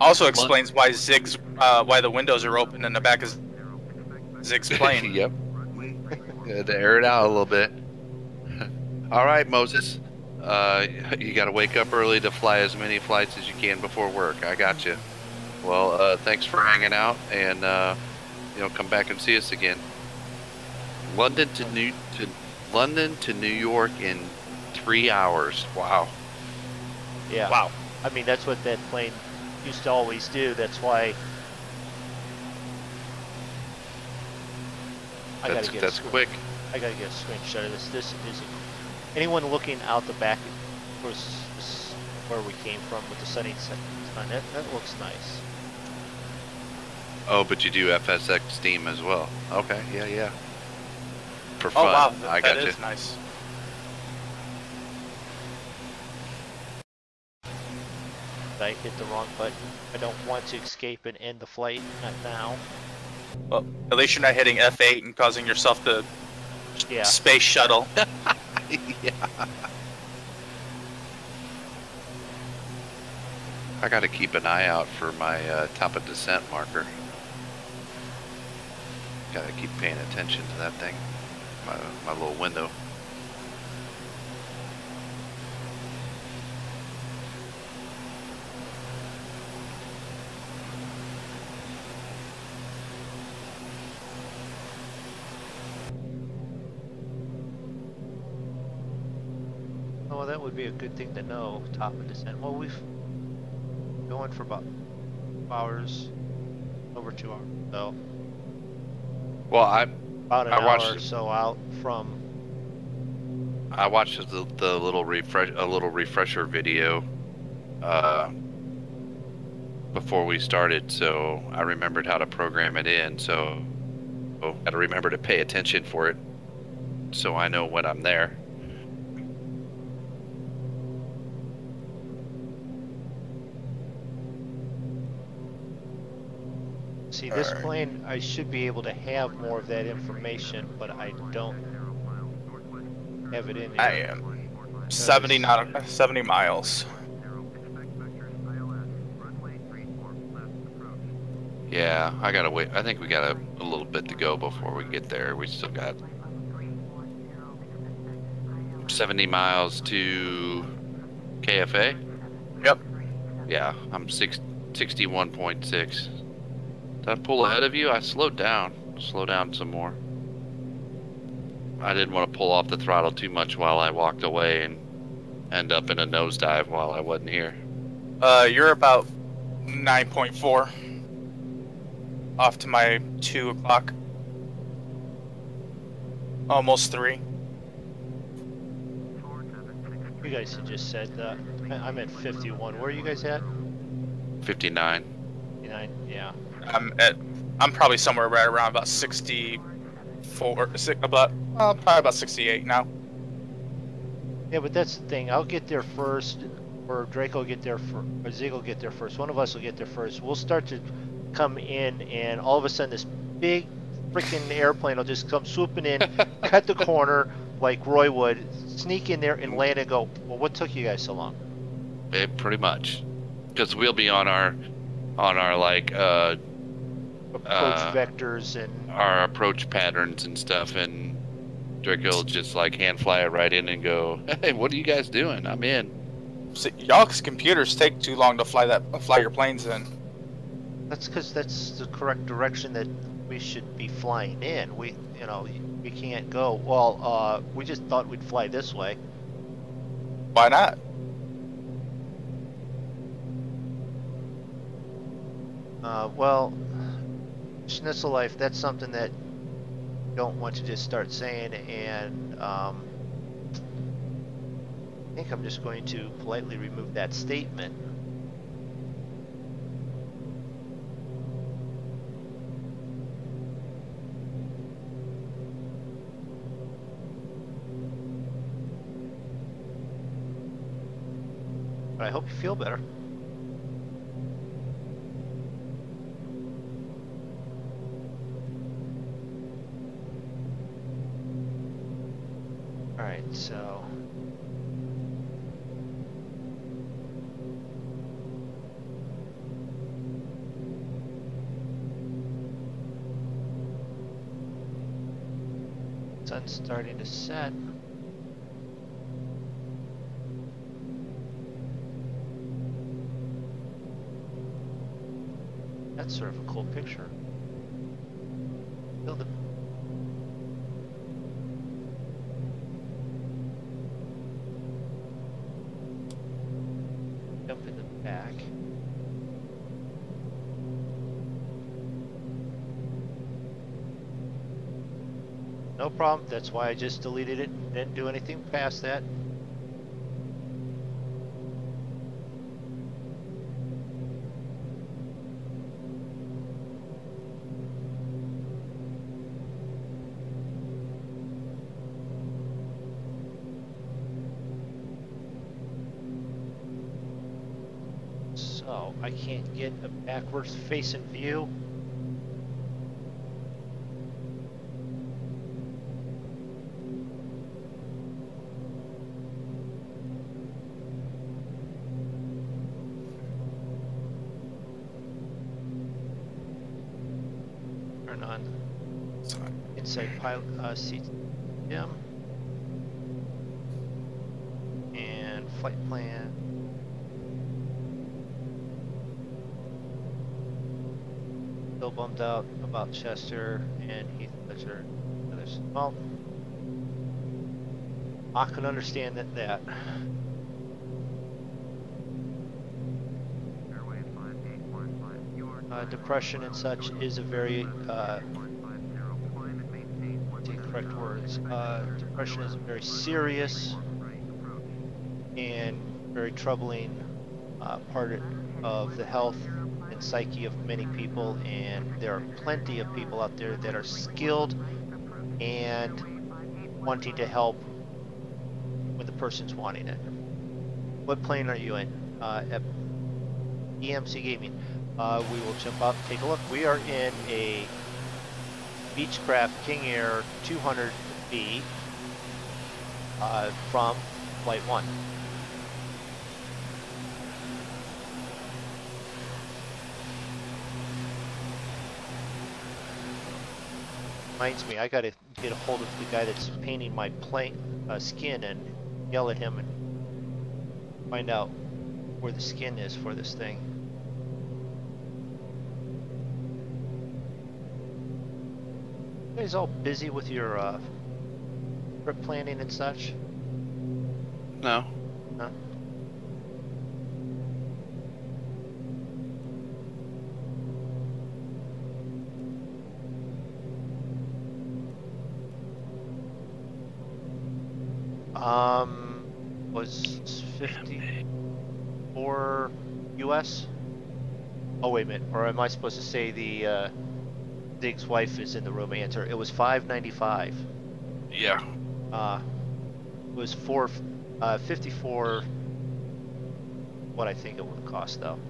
also explains why Zig's why the windows are open in the back of Zig's plane. Yep. To air it out a little bit. All right, Moses. You got to wake up early to fly as many flights as you can before work. I got you. Well, thanks for hanging out, and come back and see us again. London to New York in 3 hours. Wow. Yeah. Wow. I mean, that's what that plane used to always do. That's why. That's quick. I gotta get a screenshot of this. This is anyone looking out the back. Of course, this is where we came from with the sunny sun. That looks nice. Oh, but you do FSX Steam as well. Okay, yeah. For fun. Oh wow, that is nice. I hit the wrong button. I don't want to escape and end the flight. Not now. Well, at least you're not hitting F8 and causing yourself to space shuttle. Yeah. I got to keep an eye out for my top of descent marker. Got to keep paying attention to that thing. My little window. that would be a good thing to know, top of descent. Well, we've been going for about 2 hours, over 2 hours, so Well, about an I hour watched or it. so out from. I watched the little refresher video before we started, so I remembered how to program it in. So I got to remember to pay attention for it, so I know when I'm there. See, this Alright. plane, I should be able to have more of that information, but I don't have it in here. I am 70 miles. Yeah, I gotta wait. I think we got a little bit to go before we get there. We still got 70 miles to KFA. Yep. Yeah, I'm 61.6. Did I pull ahead of you? I slowed down. Slow down some more. I didn't want to pull off the throttle too much while I walked away and end up in a nosedive while I wasn't here. You're about 9.4 off to my 2 o'clock. Almost 3. You guys had just said that. I'm at 51. Where are you guys at? 59. 59. Yeah. I'm probably somewhere right around about 64, probably about 68 now. Yeah, but that's the thing. I'll get there first, or Draco will get there first, or Zig will get there first. One of us will get there first. We'll start to come in, and all of a sudden this big freaking airplane will just come swooping in, cut the corner like Roy would, sneak in there and land and go, well, what took you guys so long? Pretty much. Because we'll be on our like Approach vectors and our approach patterns and stuff, and Draco will just like hand fly it right in and go, hey, what are you guys doing? I'm in. See, y'all's computers take too long to fly your planes in. that's because that's the correct direction that we should be flying in. We can't go, well, we just thought we'd fly this way. Why not? Well, Schnitzel life, that's something that you don't want to just start saying, and I think I'm just going to politely remove that statement. But I hope you feel better. Alright, so sun's starting to set. That's sort of a cool picture. Feel the jump in the back. No problem. That's why I just deleted it and didn't do anything past that. So I can't get a backwards facing view. Turn on inside pilot seat dim and flight plan. Still bummed out about Chester and Heath Ledger. Well, I can understand that. depression and such is a very, take correct words, depression is a very serious and very troubling part of the health and psyche of many people, and there are plenty of people out there that are skilled and wanting to help when the person's wanting it. What plane are you in? At EMC Gaming. We will jump out and take a look. We are in a Beechcraft King Air 200B from Flight 1. Reminds me, I gotta get a hold of the guy that's painting my plane skin and yell at him and find out where the skin is for this thing. You guys all busy with your trip planning and such? No. Huh? Was 54 US? Oh wait a minute, or am I supposed to say the Dig's wife is in the room? Answer. It was 595. Yeah. It was 54. What I think it would cost though.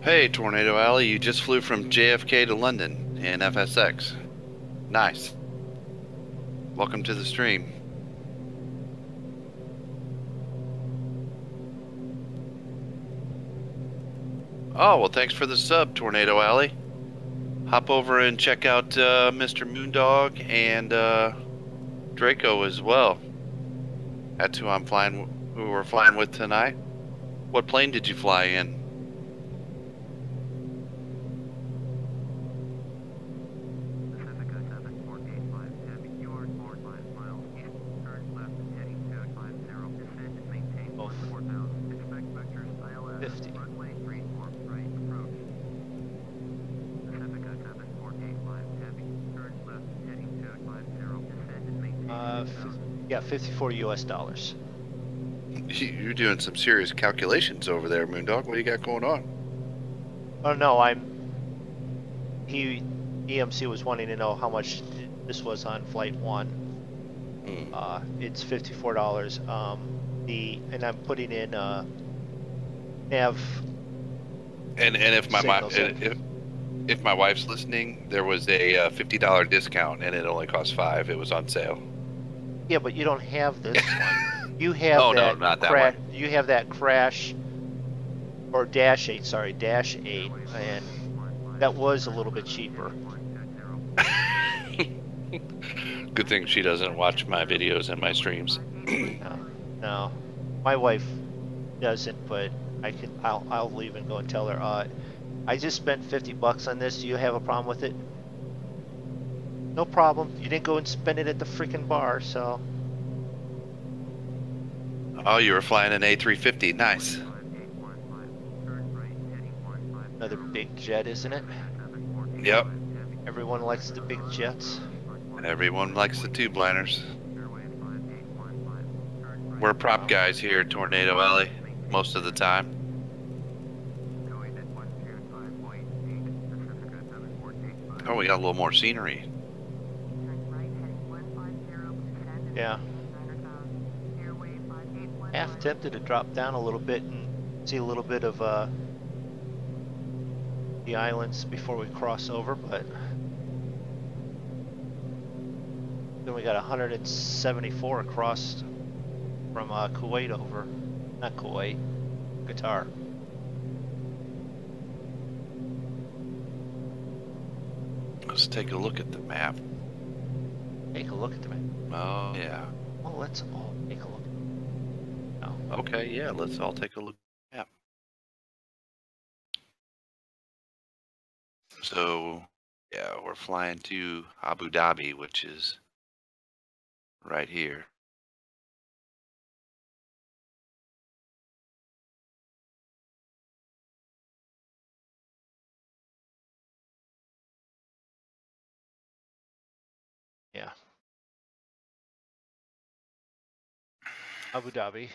Hey, Tornado Alley, you just flew from JFK to London in FSX. Nice. Welcome to the stream. Oh, well, thanks for the sub, Tornado Alley. Hop over and check out Mr. MoonDog and Draco as well. That's who we're flying with tonight. What plane did you fly in? Yeah, 54 US dollars. You're doing some serious calculations over there, MoonDog. What do you got going on? Oh no, EMC was wanting to know how much this was on Flight 1. It's $54. And I'm putting in nav. And if my wife's listening, there was a $50 discount, and it only cost $5. It was on sale. Yeah, but you don't have this one. You have Oh, that no, not that one. You have that crash, or Dash 8, sorry, Dash 8, and that was a little bit cheaper. Good thing she doesn't watch my videos and my streams. No, my wife doesn't, but I'll leave and go and tell her. I just spent $50 on this. Do you have a problem with it? No problem. You didn't go and spend it at the freaking bar, so. Oh, you were flying an A350. Nice. Another big jet, isn't it? Yep. Everyone likes the big jets. Everyone likes the tube liners. We're prop guys here at Tornado Alley most of the time. Oh, we got a little more scenery. Yeah. Half tempted to drop down a little bit and see a little bit of the islands before we cross over, but we got 174 across from Kuwait over, not Kuwait, Qatar. Let's take a look at the map. Take a look at the map. Oh, yeah. Well, let's all take a look. Oh. Okay, yeah, let's all take a look at the map. So, yeah, we're flying to Abu Dhabi, which is right here. Yeah. Abu Dhabi.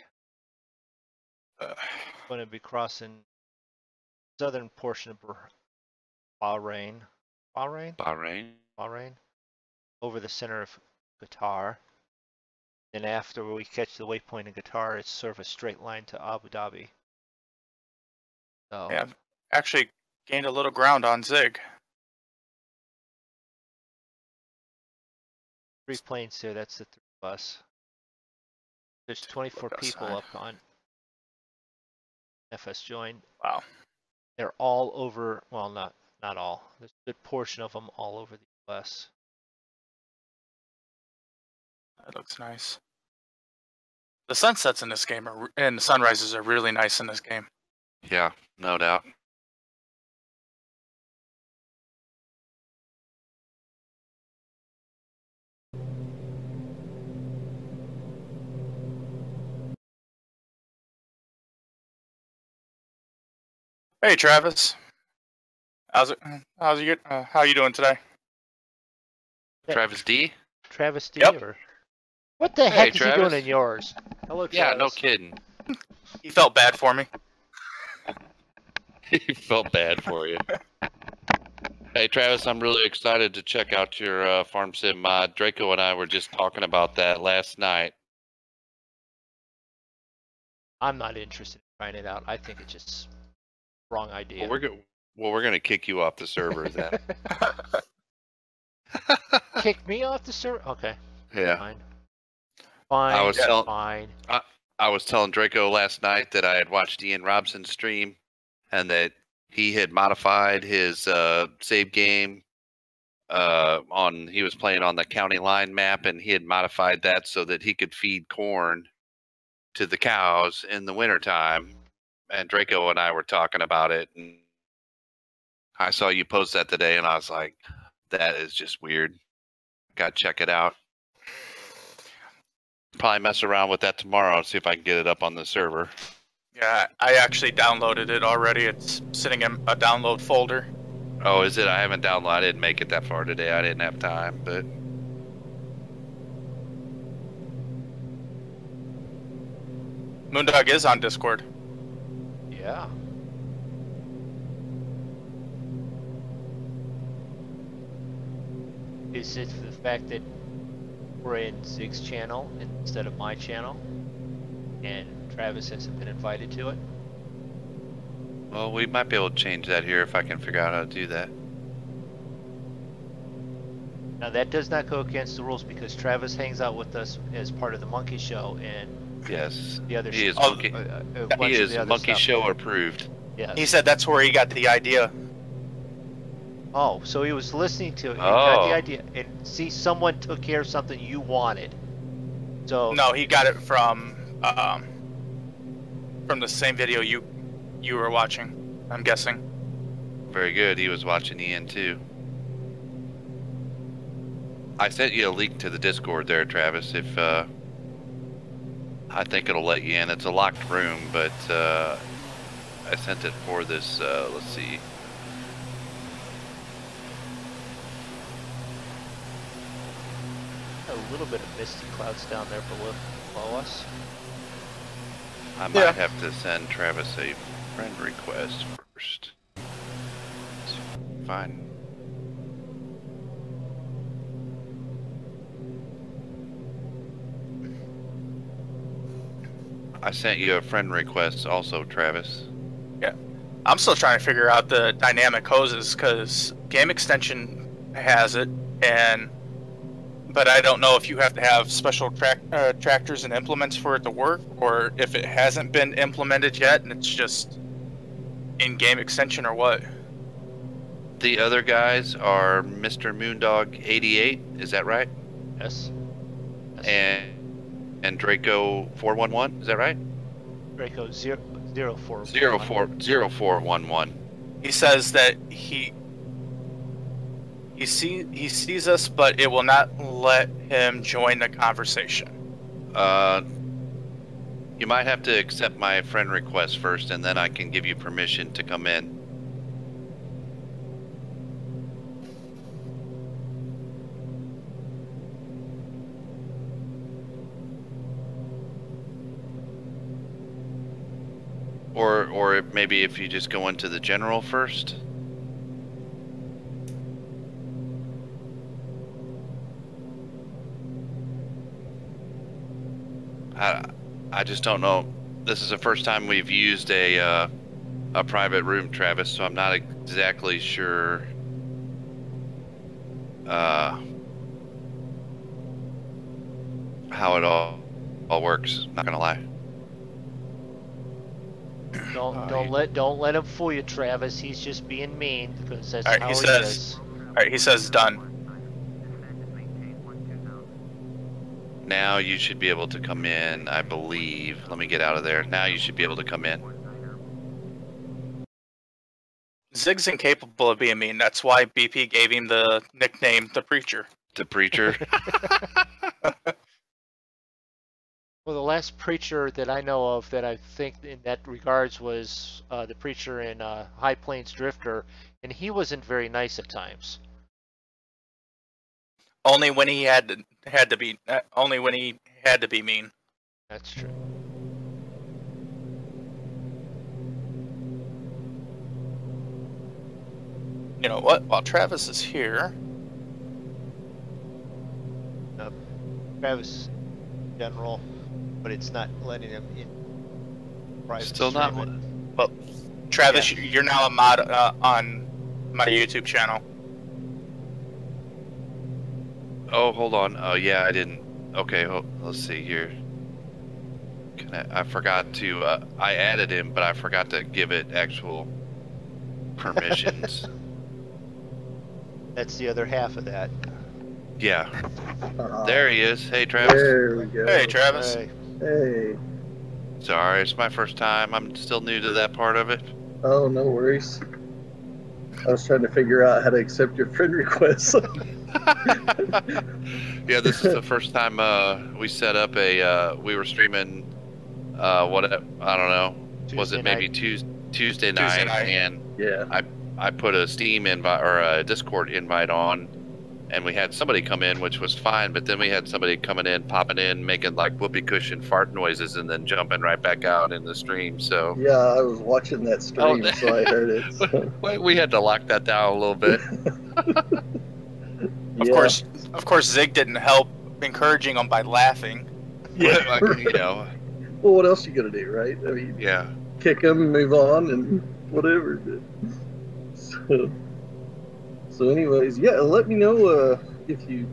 Going to be crossing southern portion of Bahrain. Bahrain. Over the center of Qatar. Then after we catch the waypoint in Qatar, it's sort of a straight line to Abu Dhabi. So Yeah, actually gained a little ground on Zig. 3 planes there, that's the 3 of us. There's 24 Look people outside. up on FS join. Wow. They're all over, well, not all. There's a good portion of them all over the US. That looks nice. The sunsets in this game and the sunrises are really nice in this game. Yeah, no doubt. Hey Travis, how you doing today? Travis D? Travis D, Yep. or what the Hey, heck is he Travis. doing in yours? Hello, Travis. Yeah, no kidding. He felt bad for me. He felt bad for you. Hey, Travis, I'm really excited to check out your Farm Sim mod. Draco and I were just talking about that last night. I'm not interested in trying it out. I think it's just wrong idea. Well, we're gonna kick you off the server then. Kick me off the server? Okay. Yeah. Fine. Fine. I was telling Draco last night that I had watched Ian Robson's stream and that he had modified his save game he was playing on the county line map, and he had modified that so that he could feed corn to the cows in the wintertime. And Draco and I were talking about it, and I saw you post that today, and I was like, that is just weird. Gotta check it out. Probably mess around with that tomorrow and see if I can get it up on the server. Yeah, I actually downloaded it already. It's sitting in a download folder. Oh, is it? I haven't downloaded. I didn't make it that far today. I didn't have time, but MoonDog is on Discord. Yeah. Is it for the fact that we're in Zig's channel instead of my channel, and Travis hasn't been invited to it? well, we might be able to change that here if I can figure out how to do that. Now that does not go against the rules because Travis hangs out with us as part of the Monkey Show and Yes, the other. he is a Monkey. bunch He of is the other Monkey stuff. Show approved. Yes. He said that's where he got the idea. Oh, so he was listening to it and got Oh. the idea, and see, someone took care of something you wanted. So No, he got it from the same video you were watching, I'm guessing. Very good. He was watching Ian too. I sent you a link to the Discord there, Travis. If I think it'll let you in. It's a locked room, but I sent it for this. Let's see. a little bit of misty clouds down there below us. I might Yeah. have to send Travis a friend request first. Fine. I sent you a friend request also, Travis. I'm still trying to figure out the dynamic hoses because Game Extension has it and but I don't know if you have to have special tractors and implements for it to work, or if it hasn't been implemented yet and it's just in-game extension or what. The other guys are Mr. MoonDog 88, is that right? Yes. And Draco 411, is that right? Draco 04. 0411. He says that he sees us, but it will not let him join the conversation. You might have to accept my friend request first, and then I can give you permission to come in. Or maybe if you just go into the general first. I just don't know. This is the first time we've used a private room, Travis, so I'm not exactly sure how it all works. Not gonna lie. Don't let him fool you, Travis. He's just being mean because that's All right, how he he says. is. All right, he says done. Now you should be able to come in, I believe. Let me get out of there. Now you should be able to come in. Zig's incapable of being mean. That's why BP gave him the nickname the Preacher. The preacher. Well, the last preacher that I know of that I think in that regards was the preacher in High Plains Drifter, and he wasn't very nice at times. Only when he had to be. Only when he had to be mean. That's true. You know what? While Travis is here, Travis, general, but it's not letting him in. Private Still not. streaming. well, Travis, you're now a mod on my YouTube channel. Oh, hold on. Oh, yeah, I didn't. Okay, let's see here. I forgot to. I added him, but I forgot to give it actual permissions. That's the other half of that. Yeah. There he is. Hey, Travis. There we go. Hey, Travis. Hey. Hey. Sorry, it's my first time. I'm still new to that part of it. Oh, no worries. I was trying to figure out how to accept your friend request. Yeah, this is the first time we set up a. We were streaming. What I don't know. Was it maybe Tuesday night? And Yeah. I put a Steam invite or a Discord invite on, and we had somebody come in, which was fine. But then we had somebody coming in, popping in, making like whoopee cushion fart noises, and then jumping right back out in the stream. So Yeah, I was watching that stream, so I heard it. So. we had to lock that down a little bit. Of course, Zig didn't help encouraging him by laughing. Yeah. Like, you know. Well, what else you gonna do, right? I mean, Yeah. kick them, move on, and whatever. But, so anyways, yeah, let me know if you.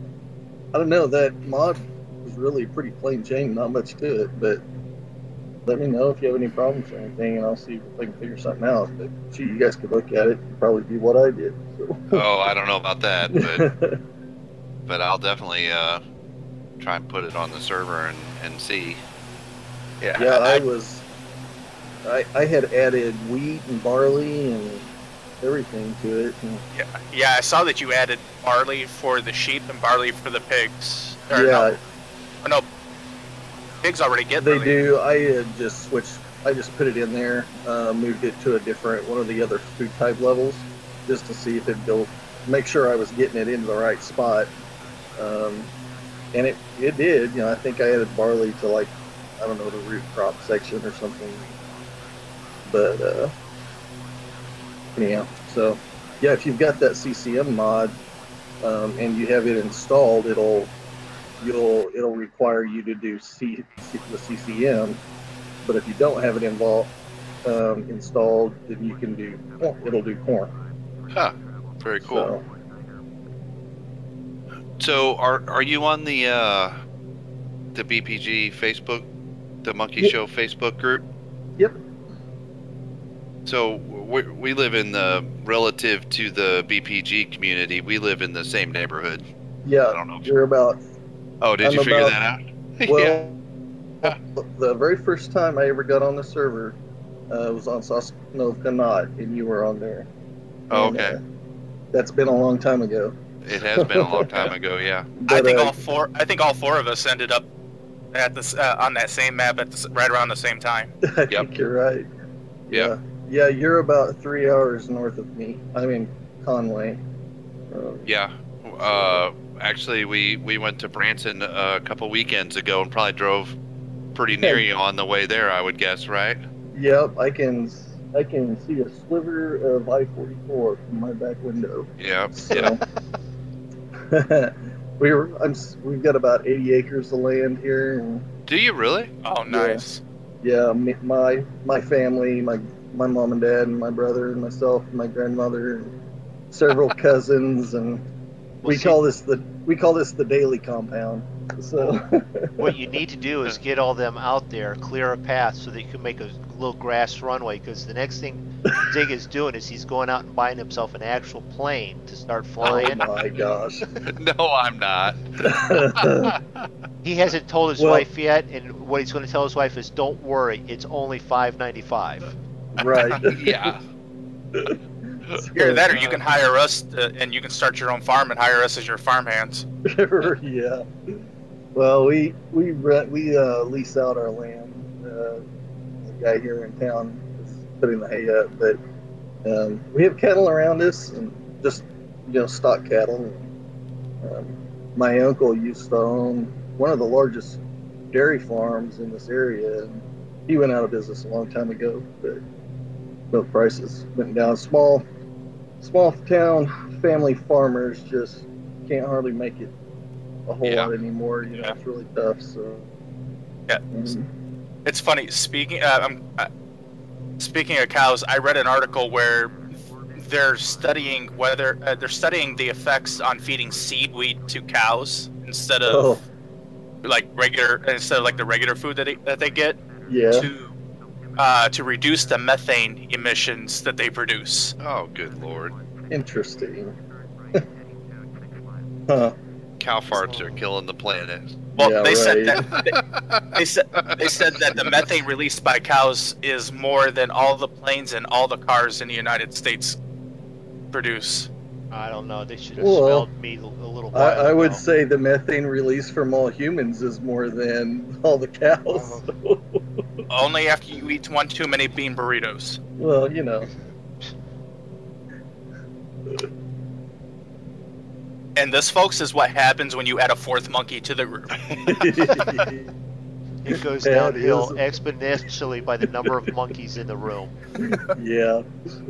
I don't know, that mod was really pretty plain Jane, not much to it, but let me know if you have any problems or anything, and I'll see if I can figure something out. But gee, you guys could look at it and probably do what I did. So. Oh, I don't know about that, but I'll definitely try and put it on the server and see. Yeah, I had added wheat and barley and everything to it. And, Yeah, I saw that you added barley for the sheep and barley for the pigs. Or yeah, no, pigs already get they barley. do. I had just switched. I just put it in there, moved it to a different one of the other food type levels, just to see if it'd go. Make sure I was getting it into the right spot, and it did. You know, I think I added barley to like, I don't know, the root crop section or something. But anyhow, so yeah, if you've got that CCM mod and you have it installed, it'll require you to do the CCM. But if you don't have it installed, then you can do it'll do corn. Huh. Very cool. So, So are you on the BPG Facebook, the Monkey Show Facebook group? Yep. So we live in the, relative to the BPG community, we live in the same neighborhood. Yeah. I don't know if You're about. Oh, did I'm you figure about- that out? Well, the very first time I ever got on the server was on Sosnovka Knot, and you were on there. Oh, And, okay. that's been a long time ago. It has been a long time ago, yeah. I But, think all four of us ended up at this on that same map at right around the same time. I think you're right. Yep. Yeah, you're about 3 hours north of me. I mean, Conway. Yeah. Actually, we went to Branson a couple weekends ago and probably drove pretty near you on the way there, I would guess, right? Yep, I can see a sliver of I-44 from my back window. Yep. So, we've got about 80 acres of land here, and Do you really? Oh, nice. yeah, my family, my mom and dad, and my brother and myself, and my grandmother, and several cousins, and we call this the daily compound. So What you need to do is get all them out there, clear a path so that you can make a little grass runway, because the next thing Zig is doing is he's going out and buying himself an actual plane to start flying. oh my gosh. No, I'm not. He hasn't told his Well- wife yet, and what he's going to tell his wife is, "Don't worry, it's only $5.95." Right. Yeah. Either that, or you can hire us, and you can start your own farm and hire us as your farm hands. Yeah. Well, we lease out our land. The guy here in town is putting the hay up, but we have cattle around us, and just stock cattle. My uncle used to own one of the largest dairy farms in this area, and he went out of business a long time ago. But milk prices went down. Small town family farmers just can't hardly make it a whole lot anymore. It's really tough. So Yeah. It's funny. Speaking of cows, I read an article where they're studying the effects on feeding seaweed to cows instead of the regular food that they get to reduce the methane emissions that they produce. Oh, good Lord. Interesting. Huh. Cow farts are killing the planet. Well, they said that they said that the methane released by cows is more than all the planes and all the cars in the United States produce. I don't know. They should have smelled me a little while I would ago. say the methane release from all humans is more than all the cows. Only after you eat one too many bean burritos. Well, And this, folks, is what happens when you add a fourth monkey to the group. It goes Yeah, downhill it exponentially by the number of monkeys in the room. Yeah.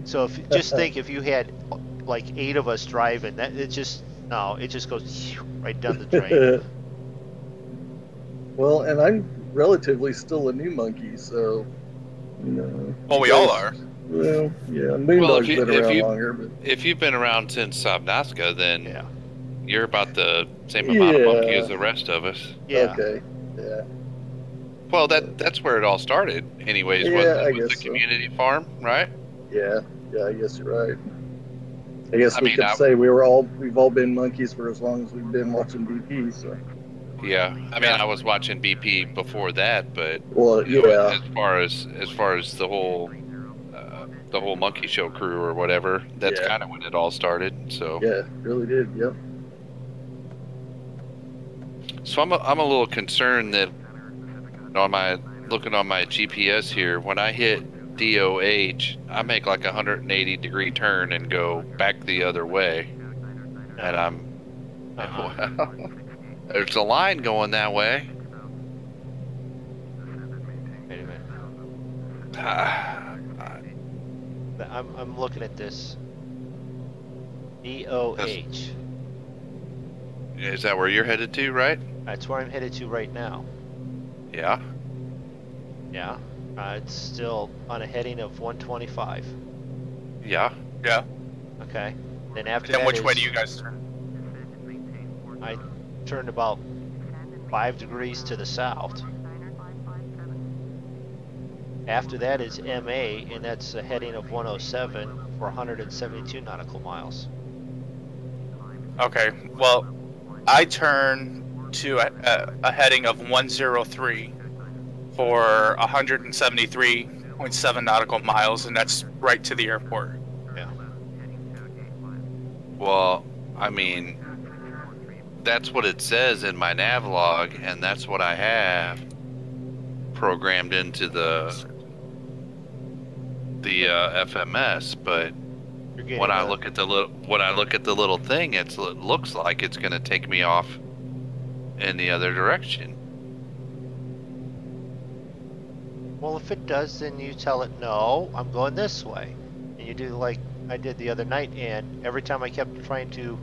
So just think if you had like 8 of us driving, it just goes right down the drain. Well, and I'm relatively still a new monkey, so Well, we all are. Well, yeah, MoonDog's been around longer, but If you've been around since Sabnaska, then Yeah. you're about the same amount of monkey as the rest of us. Yeah. okay, yeah. Well, that's where it all started, anyways. Yeah, Wasn't I it? With guess the so. community farm, right? Yeah, I guess you're right. I guess we mean, could say we've all been monkeys for as long as we've been watching BP. So. Yeah, I mean, I was watching BP before that, but Well, yeah. as far as the whole monkey show crew or whatever, that's Yeah. kind of when it all started. So Yeah, really did. Yep. So I'm a little concerned that looking on my GPS here, when I hit DOH, I make like a 180-degree turn and go back the other way, and I'm there's a line going that way. Wait a minute. I'm looking at this. DOH. Is that where you're headed to, right? That's where I'm headed to right now. Yeah. Yeah. It's still on a heading of 125. Yeah. Yeah. Okay. Then after Then that which way is- do you guys turn? I turned about 5 degrees to the south. After that is MA, and that's a heading of 107 for 172 nautical miles. Okay, well, I turn to a heading of 103 for 173.7 nautical miles, and that's right to the airport. Yeah. Well, I mean, that's what it says in my nav log, and that's what I have programmed into the FMS. But when I look at the little thing, it looks like it's going to take me off in the other direction. Well, if it does, then you tell it, no, I'm going this way. And you do like I did the other night, and every time I kept trying to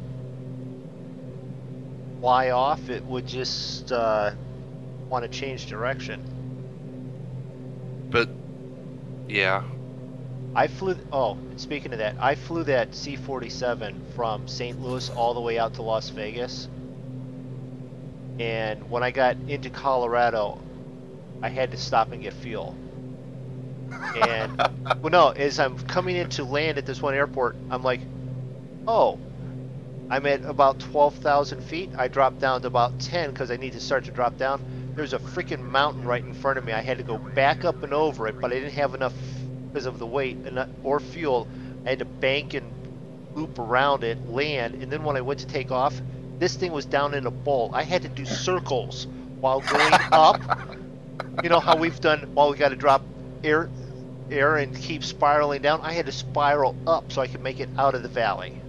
fly off, it would just want to change direction. But, yeah. I flew, oh, and speaking of that, I flew that C-47 from St. Louis all the way out to Las Vegas. And when I got into Colorado, I had to stop and get fuel. And, well, no, as I'm coming in to land at this one airport, I'm like, oh, I'm at about 12,000 feet. I dropped down to about 10 because I need to start to drop down. There's a freaking mountain right in front of me. I had to go back up and over it, but I didn't have enough because of the weight or fuel. I had to bank and loop around it, land, and then when I went to take off, this thing was down in a bowl. I had to do circles while going up. You know how we've done while we got to drop air and keep spiraling down? I had to spiral up so I could make it out of the valley.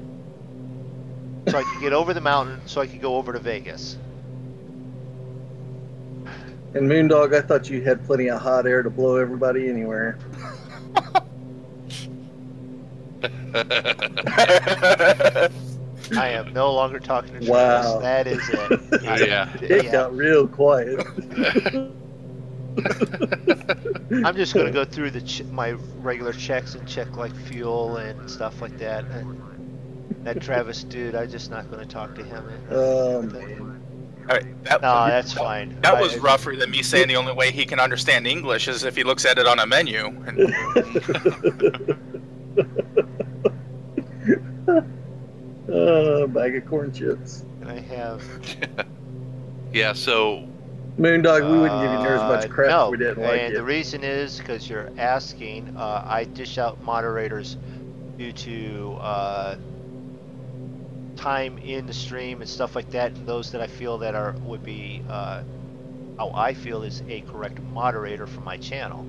So I could get over the mountain so I could go over to Vegas. And MoonDog, I thought you had plenty of hot air to blow everybody anywhere. I am no longer talking to Travis. Wow. That is it. Yeah. It got real quiet. I'm just going to go through my regular checks and check like fuel and stuff like that. And that Travis dude, I'm just not going to talk to him. Oh, man. All right, that's fine. That was rougher than me saying the only way he can understand English is if he looks at it on a menu. Bag of corn chips. And I have... Yeah, so... MoonDog, we wouldn't give you near as much crap no, if we didn't like and it. the reason is because you're asking. I dish out moderators due to time in the stream and stuff like that, and those that I feel that would be how I feel is a correct moderator for my channel.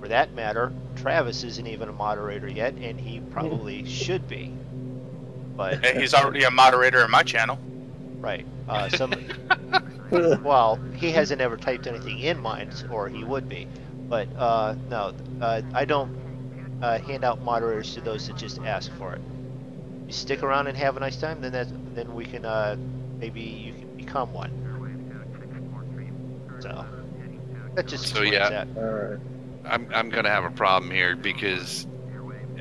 For that matter, Travis isn't even a moderator yet, and he probably should be. But he's already a moderator in my channel. right, well, he hasn't ever typed anything in mine, or he would be. But no, I don't hand out moderators to those that just ask for it. You stick around and have a nice time, then we can maybe you can become one. So that just explains that. All right. I'm gonna have a problem here because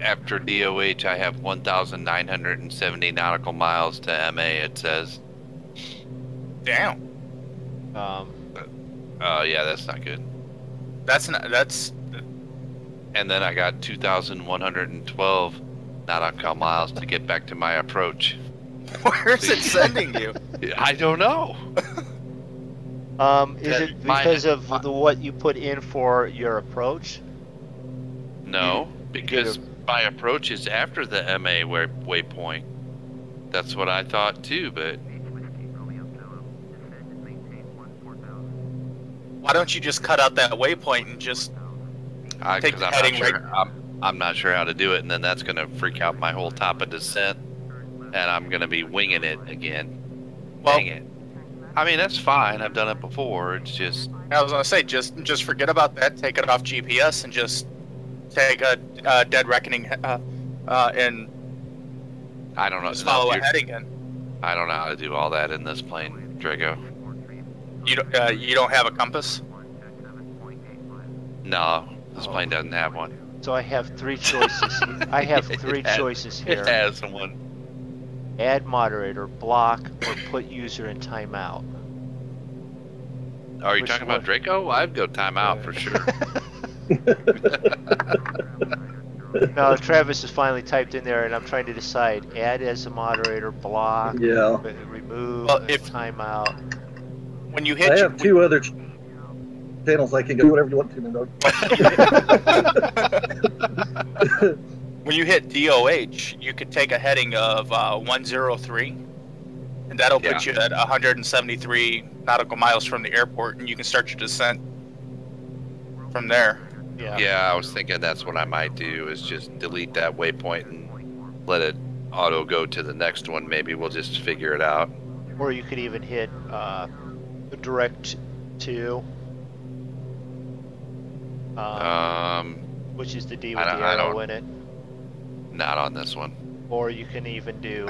after DOH I have 1,970 nautical miles to MA. It says. Damn. Yeah, that's not good. That's. And then I got 2,112 nautical miles to get back to my approach. Where's it sending you? I don't know. Is it because of what you put in for your approach? No, because my approach is after the MA waypoint. That's what I thought too, but. Why don't you just cut out that waypoint and just take the heading right? I'm not sure how to do it, and then that's going to freak out my whole top of descent, and I'm going to be winging it again. Well, dang it. I mean, that's fine. I've done it before. It's just... I was going to say, just forget about that. Take it off GPS and just take a dead reckoning and I don't know. just follow a heading in. I don't know how to do all that in this plane, Drago. You don't have a compass? No, this plane doesn't have one. So I have three choices. I have three choices here. It has one. add moderator, block, or put user in timeout. Are you Which talking one? about Draco? I'd go timeout for sure. No, Travis has finally typed in there, and I'm trying to decide: add as a moderator, block, Yeah. remove, Well, if- timeout. When you I hit, have two other channels. I can go whatever you want to, MoonDog. when you hit DOH, you could take a heading of 103, and that'll put you at 173 nautical miles from the airport, and you can start your descent from there. Yeah. Yeah, I was thinking that's what I might do, is just delete that waypoint and let it auto go to the next one. Maybe we'll just figure it out. Or you could even hit direct to, which is the D with the arrow in it. Not on this one. Or you can even do,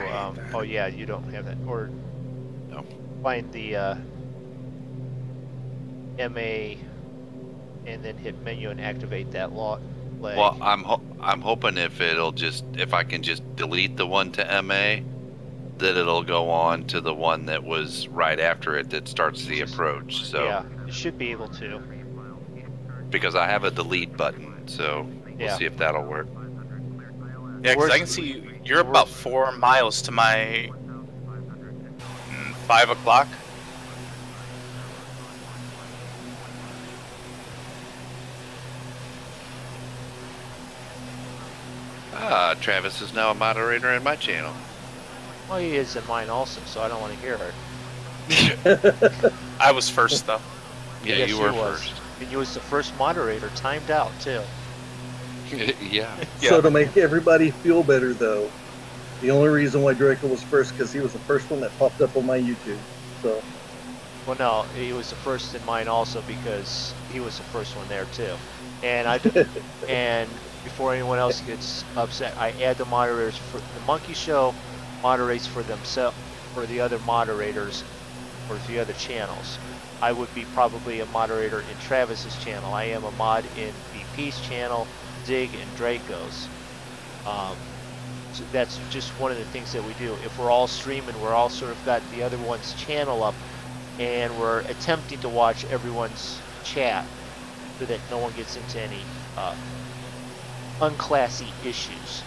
oh yeah, you don't have that. Or No. find the MA and then hit menu and activate that leg. Well, I'm hoping if I can just delete the one to MA, that it'll go on to the one that was right after it that starts the approach. So yeah, you should be able to. because I have a delete button, so we'll Yeah. see if that'll work. Yeah, because I can see you're about 4 miles to my 5 o'clock. Travis is now a moderator in my channel. Well, he is in mine also, so I don't want to hear her. I was first though. Yeah, Yes, you were was. first. And you was the first moderator, timed out too. Yeah. So to make everybody feel better, though, the only reason why Draco was first because he was the first one that popped up on my YouTube. So Well, no, he was the first in mine also because he was the first one there too. And and before anyone else gets upset, I add the moderators for the Monkey Show moderates for themselves, for the other moderators, or the other channels. I would be probably a moderator in Travis's channel. I am a mod in BP's channel, Zig, and Draco's. So that's just one of the things that we do. If we're all streaming, we're all sort of got the other one's channel up, and we're attempting to watch everyone's chat so that no one gets into any unclassy issues.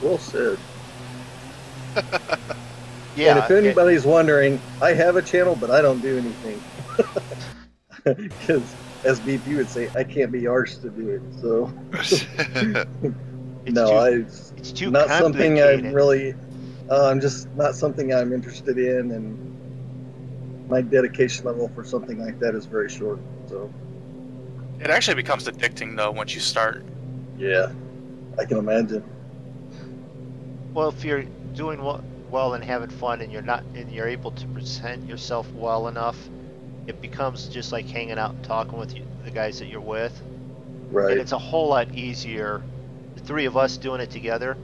well said. Yeah. And if anybody's wondering, I have a channel, but I don't do anything. Because, as BP would say, I can't be arsed to do it. So, it's too not something complicated. I'm really. I'm just not something I'm interested in, and my dedication level for something like that is very short. So, It actually becomes addicting though once you start. yeah, I can imagine. Well, if you're doing well and having fun, and you're able to present yourself well enough, it becomes just like hanging out and talking with the guys that you're with. Right. And it's a whole lot easier. The three of us doing it together,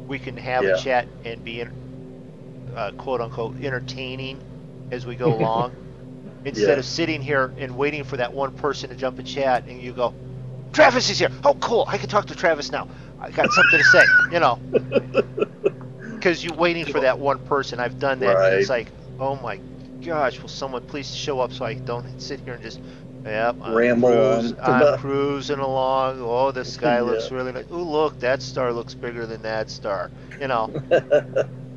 we can have a chat and be quote unquote entertaining as we go along. Instead of sitting here and waiting for that one person to jump in chat and you go, Travis is here. Oh, cool. I can talk to Travis now. I got something to say, you know. Because you're waiting for that one person. I've done that. Right. And it's like, oh my gosh, will someone please show up so I don't sit here and just, ramble on. I'm cruising along. Oh, the sky looks really nice. Oh, look, that star looks bigger than that star. You know.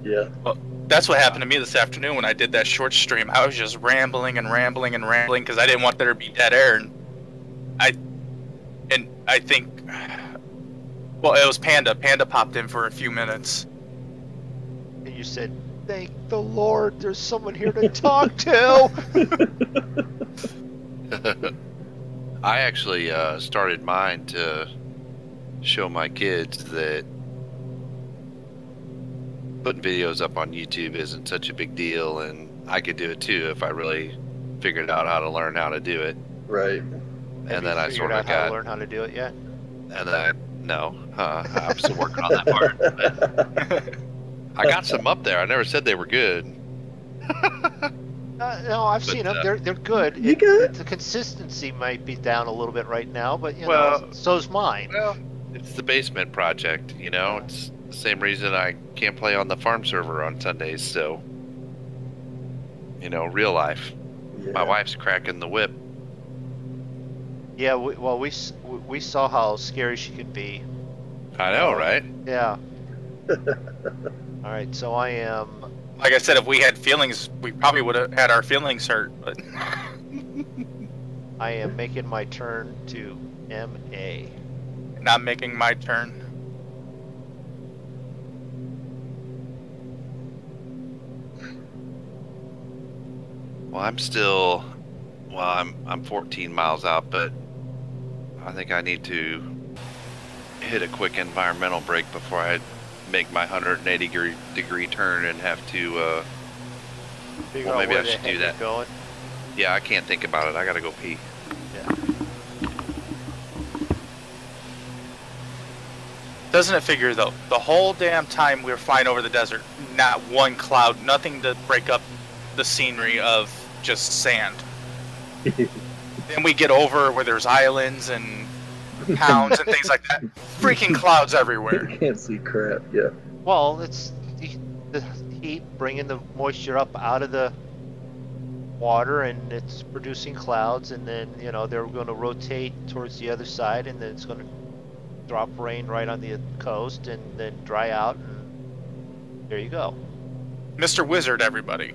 Yeah. Well, that's what happened to me this afternoon when I did that short stream. I was just rambling and rambling and rambling because I didn't want there to be dead air. And I think, well, it was Panda. Panda popped in for a few minutes. And you said, thank the Lord, there's someone here to talk to. I actually started mine to show my kids that putting videos up on YouTube isn't such a big deal, and I could do it too if I really figured out how to learn how to do it. Right. And then I sort of how to got. learn how to do it yet? And then I'm still working on that part. But I got some up there. I never said they were good. No, I've seen them. They're good. The consistency might be down a little bit right now, but you know, so's mine. Well, It's the basement project, you know. It's the same reason I can't play on the farm server on Sundays. So, you know, real life. Yeah. My wife's cracking the whip. Yeah, we saw how scary she could be. I know, right? Yeah. All right, so I am. Like I said, if we had feelings, we probably would have had our feelings hurt. But I am making my turn to MA. not making my turn. Well, I'm still. Well, I'm 14 miles out, but I think I need to hit a quick environmental break before I make my 180-degree turn and have to. Figure Well, out maybe where I the should heck do you're that. Going. Yeah, I can't think about it. I gotta go pee. Yeah. Doesn't it figure though? The whole damn time we were flying over the desert, not one cloud, nothing to break up the scenery of just sand. Then we get over where there's islands and towns and things like that. Freaking clouds everywhere. You can't see crap. Yeah. Well, it's the heat bringing the moisture up out of the water, and it's producing clouds, and then they're going to rotate towards the other side, and then it's going to drop rain right on the coast, and then dry out, and there you go. Mr. Wizard, everybody.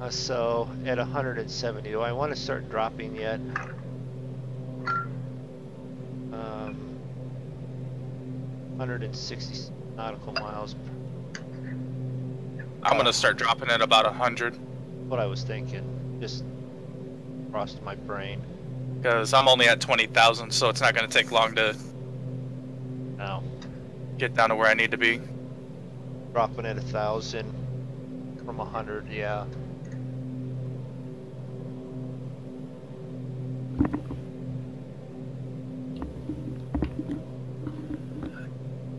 So at 170, do I want to start dropping yet? 160 nautical miles. I'm gonna start dropping at about 100 What I was thinking, just crossed my brain. because I'm only at 20,000, so it's not gonna take long to Now get down to where I need to be. dropping at 1,000 from 100, yeah.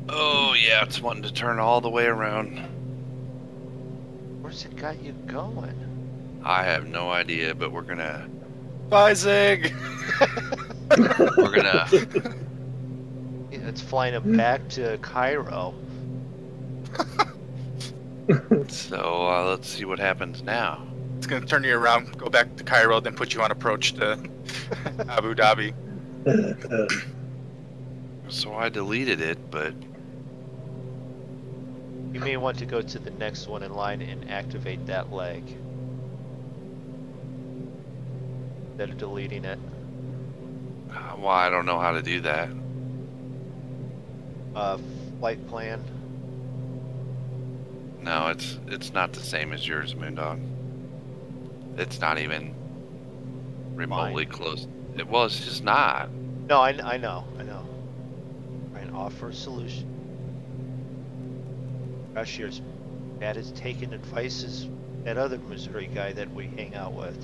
Oh yeah, it's wanting to turn all the way around. Where's it got you going? I have no idea, but we're gonna Bye, Zig. Yeah, it's flying it back to Cairo. So let's see what happens now. It's gonna turn you around, go back to Cairo, then put you on approach to Abu Dhabi. So I deleted it, but You may want to go to the next one in line and activate that leg instead of deleting it. well, I don't know how to do that. Flight plan. No, it's not the same as yours, MoonDog. It's not even remotely close. Well, it's just not. No, I know. Try and offer a solution. Gosh, you're as bad as taking advice as that other Missouri guy that we hang out with.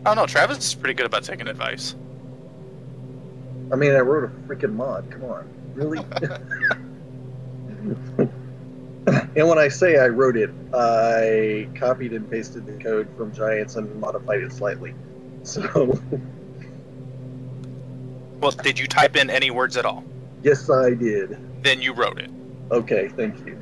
I don't know, Travis is pretty good about taking advice. I mean, I wrote a freaking mod. Come on, really? And when I say I wrote it, I copied and pasted the code from Giants and modified it slightly. So, Well, did you type in any words at all? yes, I did. Then you wrote it. Okay, thank you.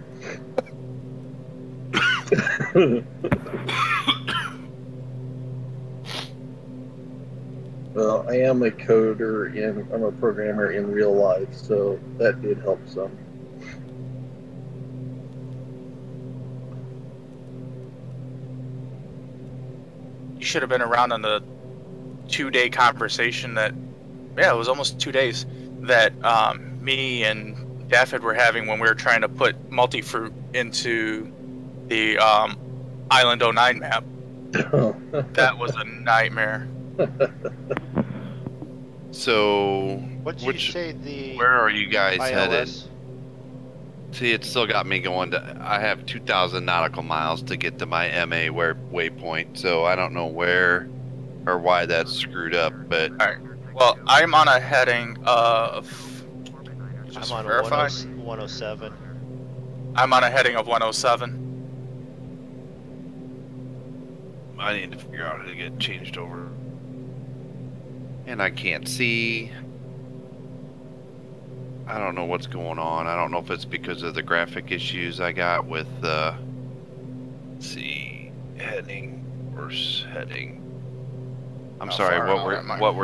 Well, I am a coder I'm a programmer in real life, so that did help some. You should have been around on the 2-day conversation that, yeah, it was almost 2 days, that me and Daffod were having when we were trying to put multi-fruit into the Island 09 map. That was a nightmare. So, What did you say the where are you guys headed? ILS? See, it's still got me going to. I have 2,000 nautical miles to get to my MA waypoint, so I don't know where or why that's screwed up. But Alright. Well, I'm on a heading of. I'm Just on verify. 107. I'm on a heading of 107. I need to figure out how to get changed over. And I can't see. I don't know what's going on. I don't know if it's because of the graphic issues I got with let's see, heading, worse heading. I'm How sorry. far out am I? What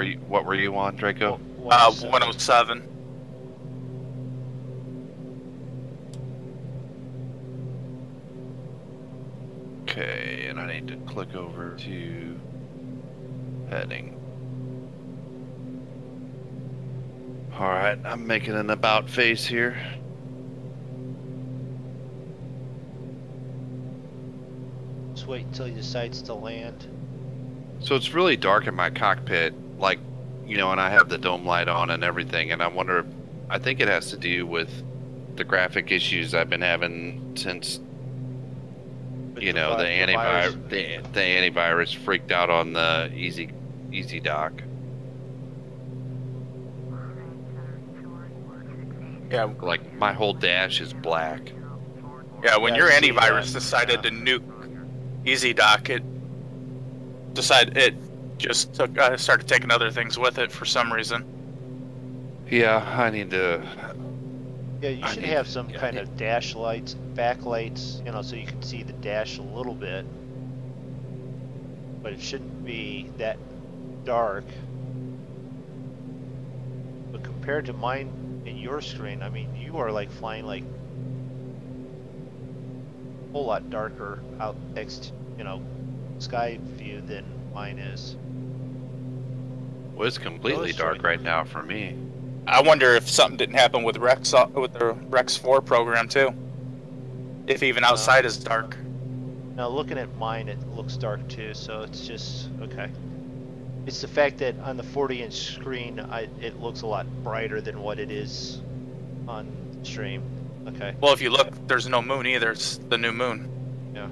were you on, Draco? 107. Okay, and I need to click over to heading. All right, I'm making an about face here. Just wait until he decides to land. So it's really dark in my cockpit, like, you know, and I have the dome light on and everything, and I wonder, I think it has to do with the graphic issues I've been having since, you know, the antivirus freaked out on the Easy Dock. Yeah, Like my whole dash is black. yeah. When Yeah, your I see antivirus that. decided to nuke EasyDock, it just started taking other things with it for some reason. Yeah, I need to. Yeah, you I should need have to- some yeah, I kind need- of dash lights, backlights, you know, so you can see the dash a little bit. But it shouldn't be that dark. But compared to mine and your screen, I mean, you are like flying like a whole lot darker out next, you know, sky view than mine is. Well, it's completely Those dark right- right now for me. I wonder if something didn't happen with Rex with the Rex 4 program too. If even outside is dark. Now looking at mine, it looks dark too, so it's just, okay. It's the fact that on the 40-inch screen, it looks a lot brighter than what it is on stream. Okay, Well, if you look, there's no moon either. It's the new moon. yeah.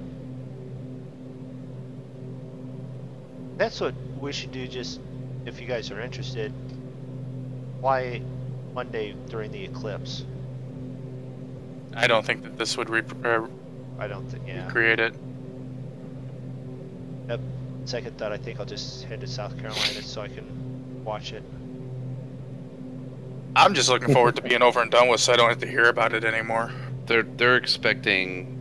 That's what we should do, just, if you guys are interested, fly Monday during the eclipse. I don't think that this would I don't think, yeah. recreate it. Yep. Second thought, I think I'll just head to South Carolina so I can watch it. I'm just looking forward to being over and done with, so I don't have to hear about it anymore. They're expecting.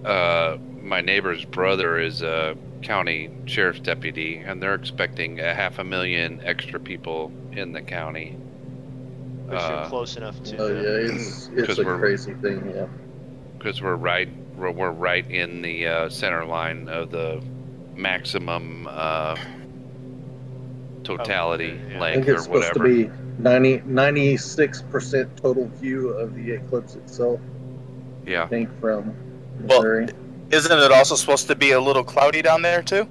My neighbor's brother is a county sheriff's deputy, and they're expecting 500,000 extra people in the county. But you're close enough to. Oh yeah, it's 'Cause a we're- crazy thing. Yeah. Because we're right in the center line of the maximum totality okay, yeah. I length think or it's supposed whatever. to be 96% total view of the eclipse itself. Yeah. I think from Well, Missouri. Isn't it also supposed to be a little cloudy down there too?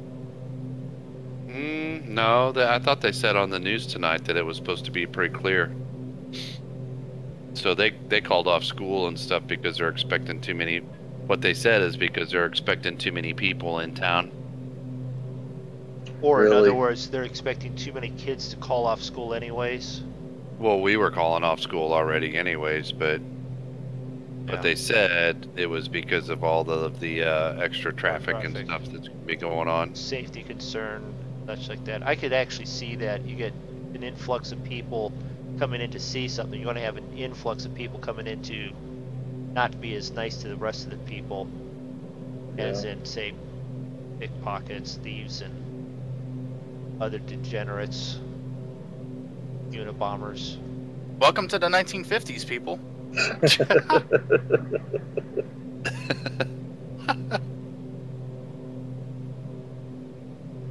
No, I thought they said on the news tonight that it was supposed to be pretty clear. So they called off school and stuff because they're expecting too many. What they said is because they're expecting too many people in town. Or in Really? other words, they're expecting too many kids to call off school anyways. Well, we were calling off school already anyways, but Yeah. they said it was because of all the extra traffic and traffic. stuff that's gonna be going on. Safety concern, such like that. I could actually see that. You get an influx of people coming in to see something. You're going to have an influx of people coming in to not be as nice to the rest of the people as in, say, pickpockets, thieves, and other degenerates, Unabombers. Welcome to the 1950s, people.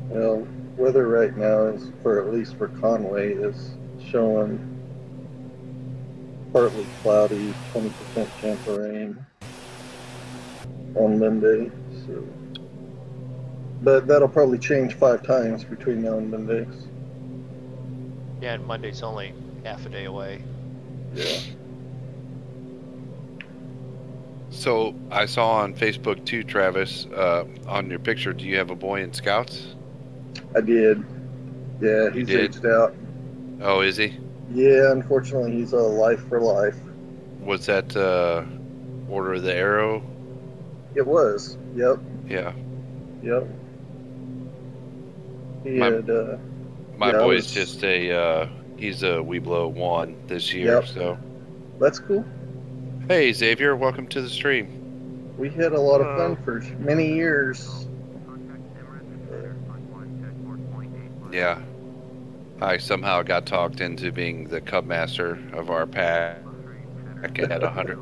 Well, weather right now is, for at least for Conway, is showing partly cloudy, 20% chance of rain on Monday. So, but that'll probably change 5 times between now and Monday. Yeah, and Monday's only half a day away. Yeah. So I saw on Facebook too, Travis, on your picture, do you have a boy in Scouts? I did. Yeah, he's did? aged out. Oh, is he? Yeah, unfortunately, he's a life for life. Was that Order of the Arrow? It was. Yep. Yeah. Yep. He My- had, My yeah, I boy's was- just he's a Weeblo 1 this year, Yep. so. that's cool. Hey, Xavier, welcome to the stream. We had a lot of fun for many years. Yeah. I somehow got talked into being the Cub Master of our pack at 100.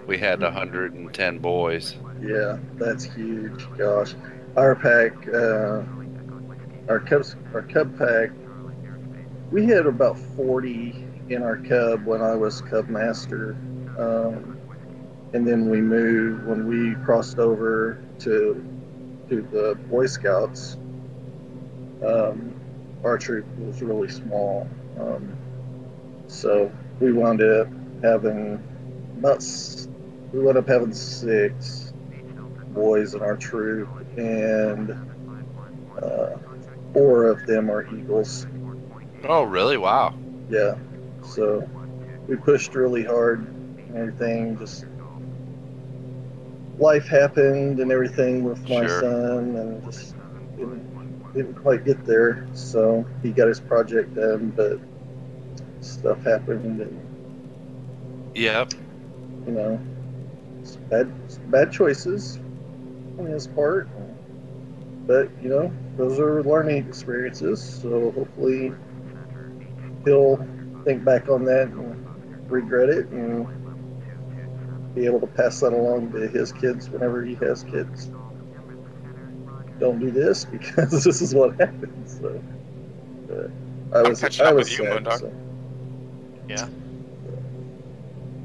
We had 110 boys. Yeah, that's huge. Gosh, our pack, our Cub pack, we had about 40 in our Cub when I was Cub Master, and then we moved when we crossed over to the Boy Scouts. Our troop was really small, so we wound up having we wound up having 6 boys in our troop, and 4 of them are Eagles. Oh, really? Wow. Yeah, so we pushed really hard and everything. Just life happened and everything with my Sure. son, and just didn't quite get there. So he got his project done, but stuff happened, and Yep. you know, it's bad choices on his part. But you know, those are learning experiences. So hopefully he'll think back on that and regret it, and be able to pass that along to his kids whenever he has kids. Don't do this because this is what happens. So, I was catching up with you, sad. MoonDog. So. Yeah.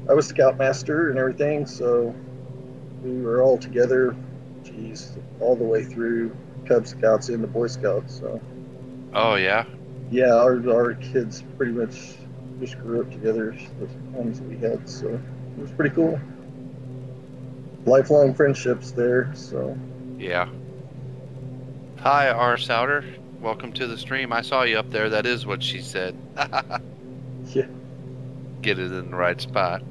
I was Scoutmaster and everything, so we were all together. Geez, all the way through Cub Scouts into Boy Scouts. So Oh, yeah. yeah, our kids pretty much just grew up together. The ones that we had, so it was pretty cool. Lifelong friendships there. So Yeah. Hi, R. Souter. Welcome to the stream. I saw you up there. That is what she said. yeah. Get it in the right spot.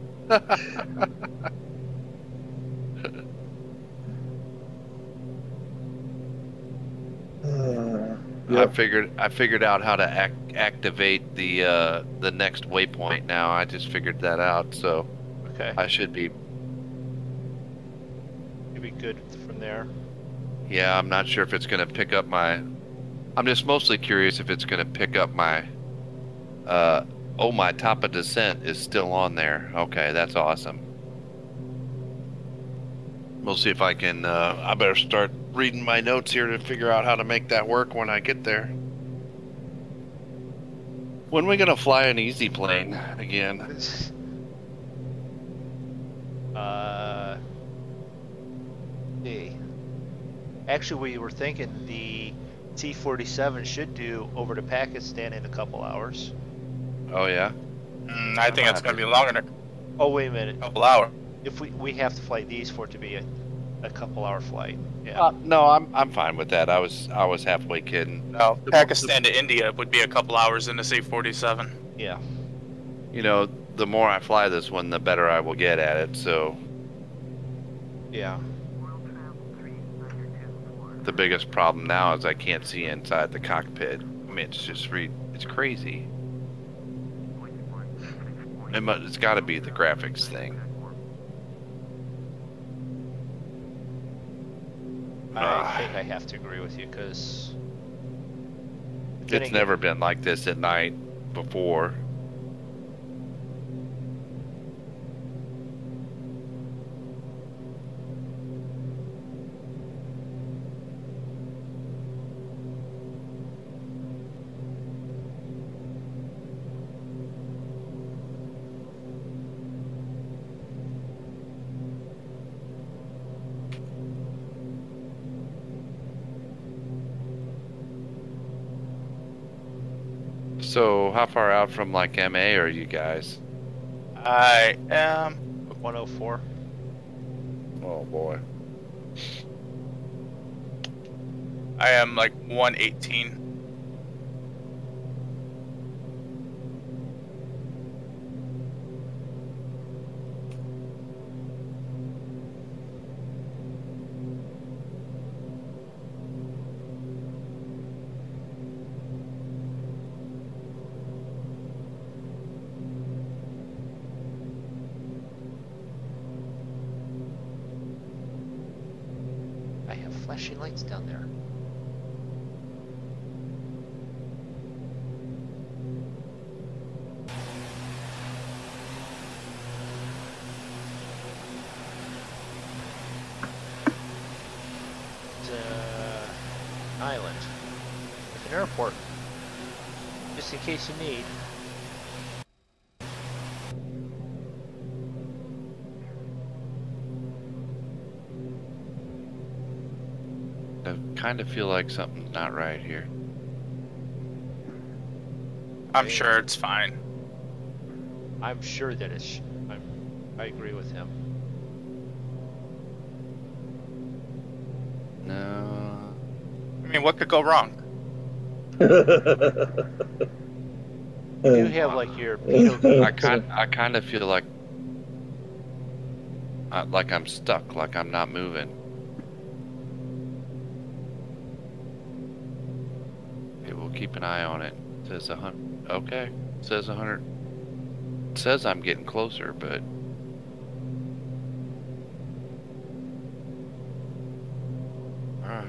Yep. I figured out how to activate the next waypoint now. I just figured that out, so Okay. I should be. You'll be good from there. Yeah, I'm not sure if it's going to pick up my. I'm just mostly curious if it's going to pick up my. Oh, my top of descent is still on there. Okay, that's awesome. We'll see if I can. I better start reading my notes here to figure out how to make that work when I get there. When are we gonna fly an easy plane again? Actually, we were thinking the T-47 should do over to Pakistan in a couple hours. Oh yeah. I think it's going to be longer than Oh, wait a minute. a couple hours. If we have to fly these for it to be a couple hour flight. Yeah. No, I'm fine with that. I was halfway kidding. No, Pakistan to India would be a couple hours in the C-47. Yeah. You know, the more I fly this one, the better I will get at it. So Yeah. the biggest problem now is I can't see inside the cockpit. I mean, it's just it's crazy. It's got to be the graphics thing. I think I have to agree with you because It's never been like this at night before. So, how far out from like MA are you guys? I am 104. Oh boy. like 118. flashing lights down there? It's an island with an airport, just in case you need. I kind of feel like something's not right here. I'm sure it's fine. I'm sure that it's. I agree with him. No. I mean, what could go wrong? You have like your Beetle I kind of feel like I'm stuck, like I'm not moving. Okay, we'll keep an eye on it. It says 100. Okay, it says 100. It says I'm getting closer, but all right.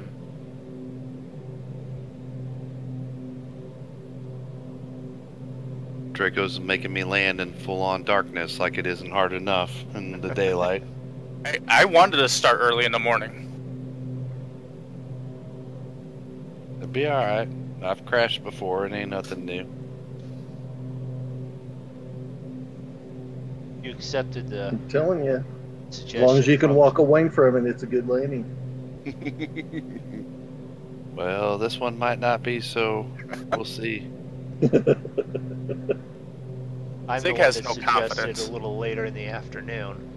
Draco's making me land in full-on darkness like it isn't hard enough in the daylight. I wanted to start early in the morning. It'll be alright. I've crashed before, it ain't nothing new. You accepted the I'm telling you, suggestion. as long as you can from- walk away from it, it's a good landing. Well, this one might not be, so we'll see. I'm Zig the one has that no suggested confidence. a little later in the afternoon.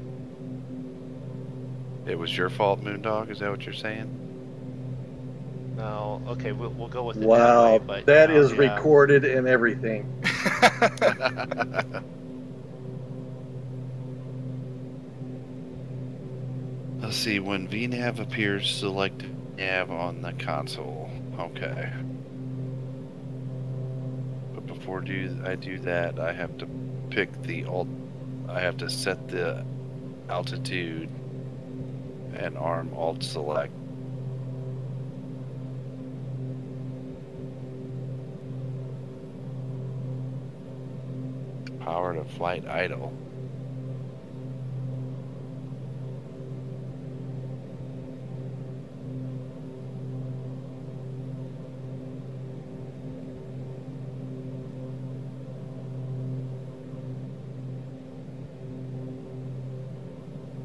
It was your fault, MoonDog? Is that what you're saying? No, okay, we'll go with it that Wow, way, but that you know, is yeah. recorded and everything. Let's see, when VNAV appears, select nav on the console. Okay. But before I do that, I have to pick the I have to set the altitude and arm alt select. Power to flight idle.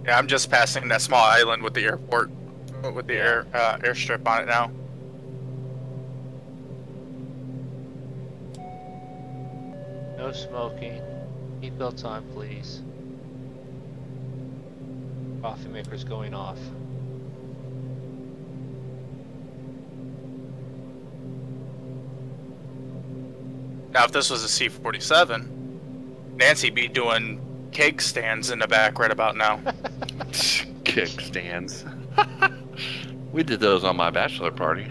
Yeah, I'm just passing that small island with the airport, with the airstrip on it now. No smoking. Seatbelts on, please. Coffee maker's going off. Now, if this was a C-47, Nancy'd be doing keg stands in the back right about now. Kickstands. We did those on my bachelor party.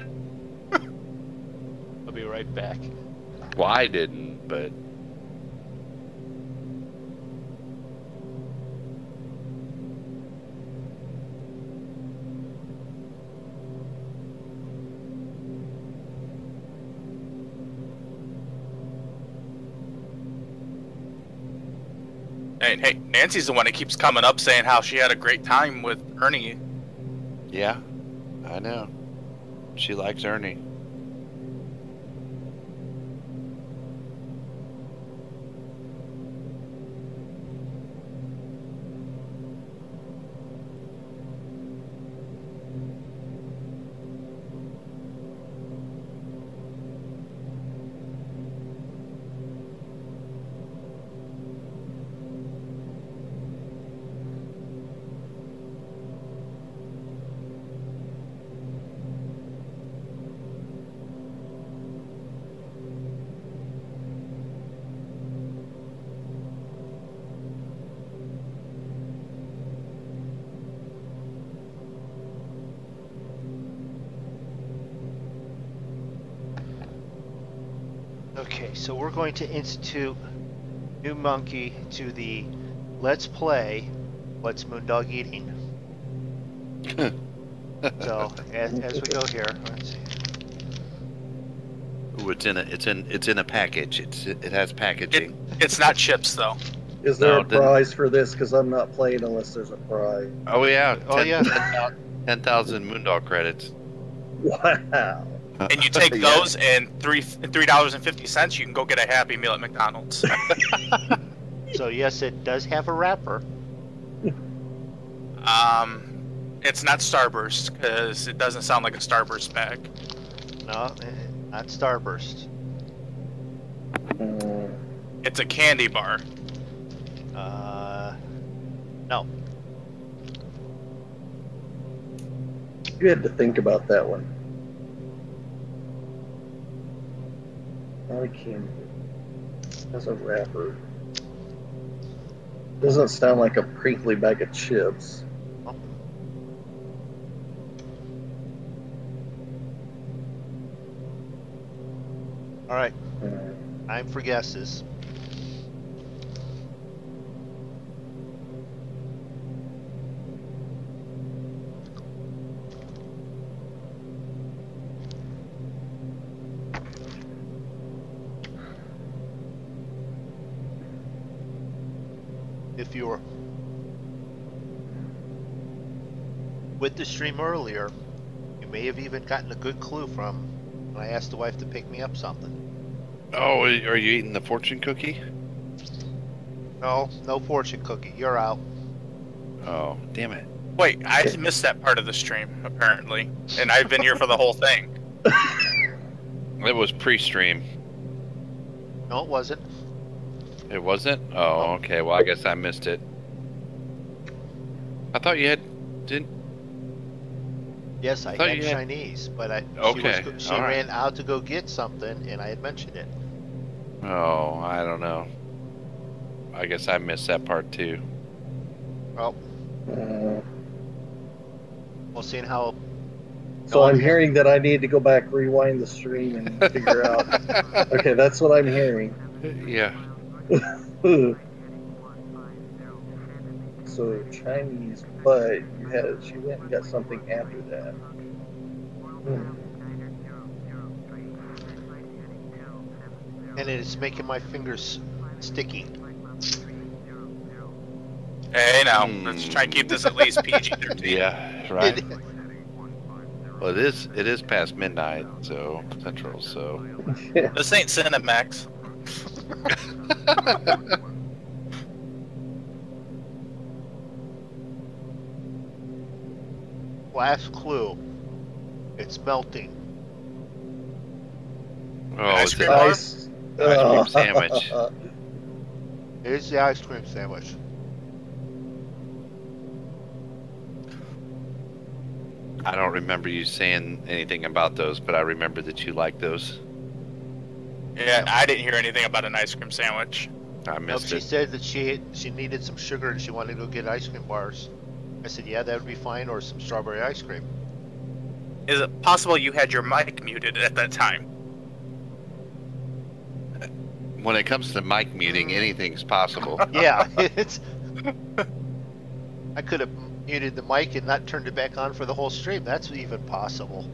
I'll be right back. Well, I didn't, but And hey, Nancy's the one that keeps coming up saying how she had a great time with Ernie. yeah, I know. She likes Ernie. Okay, so we're going to institute new monkey to the Let's Play What's MoonDog Eating? So as we go here, let's see. Ooh, it's in a package. It has packaging. It's not chips though. Is there No, a then- prize for this? Because I'm not playing unless there's a prize. Oh yeah. Oh, yeah. 10,000 MoonDog credits. Wow. And you take Yeah. those and $3.50, you can go get a Happy Meal at McDonald's. So yes, it does have a wrapper. It's not Starburst because it doesn't sound like a Starburst bag. No, not Starburst. Mm, It's a candy bar. No. you had to think about that one. I can't. That's a wrapper. Doesn't sound like a crinkly bag of chips. All right, Mm, time for guesses. If you were with the stream earlier, you may have even gotten a good clue from when I asked the wife to pick me up something. Oh, are you eating the fortune cookie? No, no fortune cookie. You're out. Oh, damn it. Wait, I missed that part of the stream, apparently. And I've been here for the whole thing. It was pre-stream. No, it wasn't. It wasn't? Oh, okay. Well, I guess I missed it. I thought you didn't. Yes, I thought had you had- Chinese, but Okay, she all right. ran out to go get something, and I had mentioned it. Oh, I don't know. I guess I missed that part too. Well, mm. we'll see how. So I'm hearing that I need to go back, rewind the stream, and figure out. Okay, that's what I'm hearing. Yeah. So Chinese, but she went and got something after that. Hmm. And it is making my fingers sticky. Hey, now, let's try and keep this at least PG-13. Yeah. Right. Well, it is past midnight, so Central. So. This ain't Cinemax. Last clue. It's melting. Oh, Ice it's cream an bar? Ice cream sandwich. Here's the ice cream sandwich. I don't remember you saying anything about those, but I remember that you like those. Yeah, I didn't hear anything about an ice cream sandwich. I Nope, missed she it. said that she needed some sugar and she wanted to go get ice cream bars. I said, yeah, that would be fine, or some strawberry ice cream. Is it possible you had your mic muted at that time? When it comes to mic muting, anything's possible. Yeah, it's. I could have muted the mic and not turned it back on for the whole stream. That's even possible.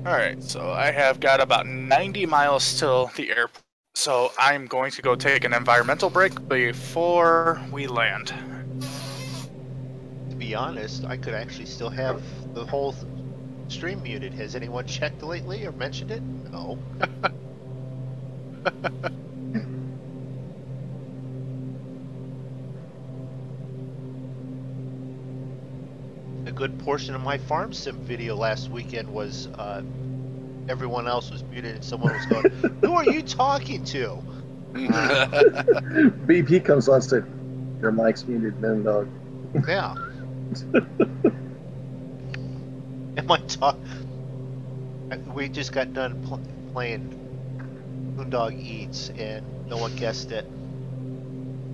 Alright, so I have got about 90 miles till the airport. So I'm going to go take an environmental break before we land. To be honest, I could actually still have the whole stream muted. Has anyone checked lately or mentioned it? No. A good portion of my farm sim video last weekend was everyone else was muted and someone was going, "Who are you talking to?" BP comes on and said, "Your mic's muted, MoonDog." Yeah. Am I talk? We just got done playing MoonDog Eats, and no one guessed it.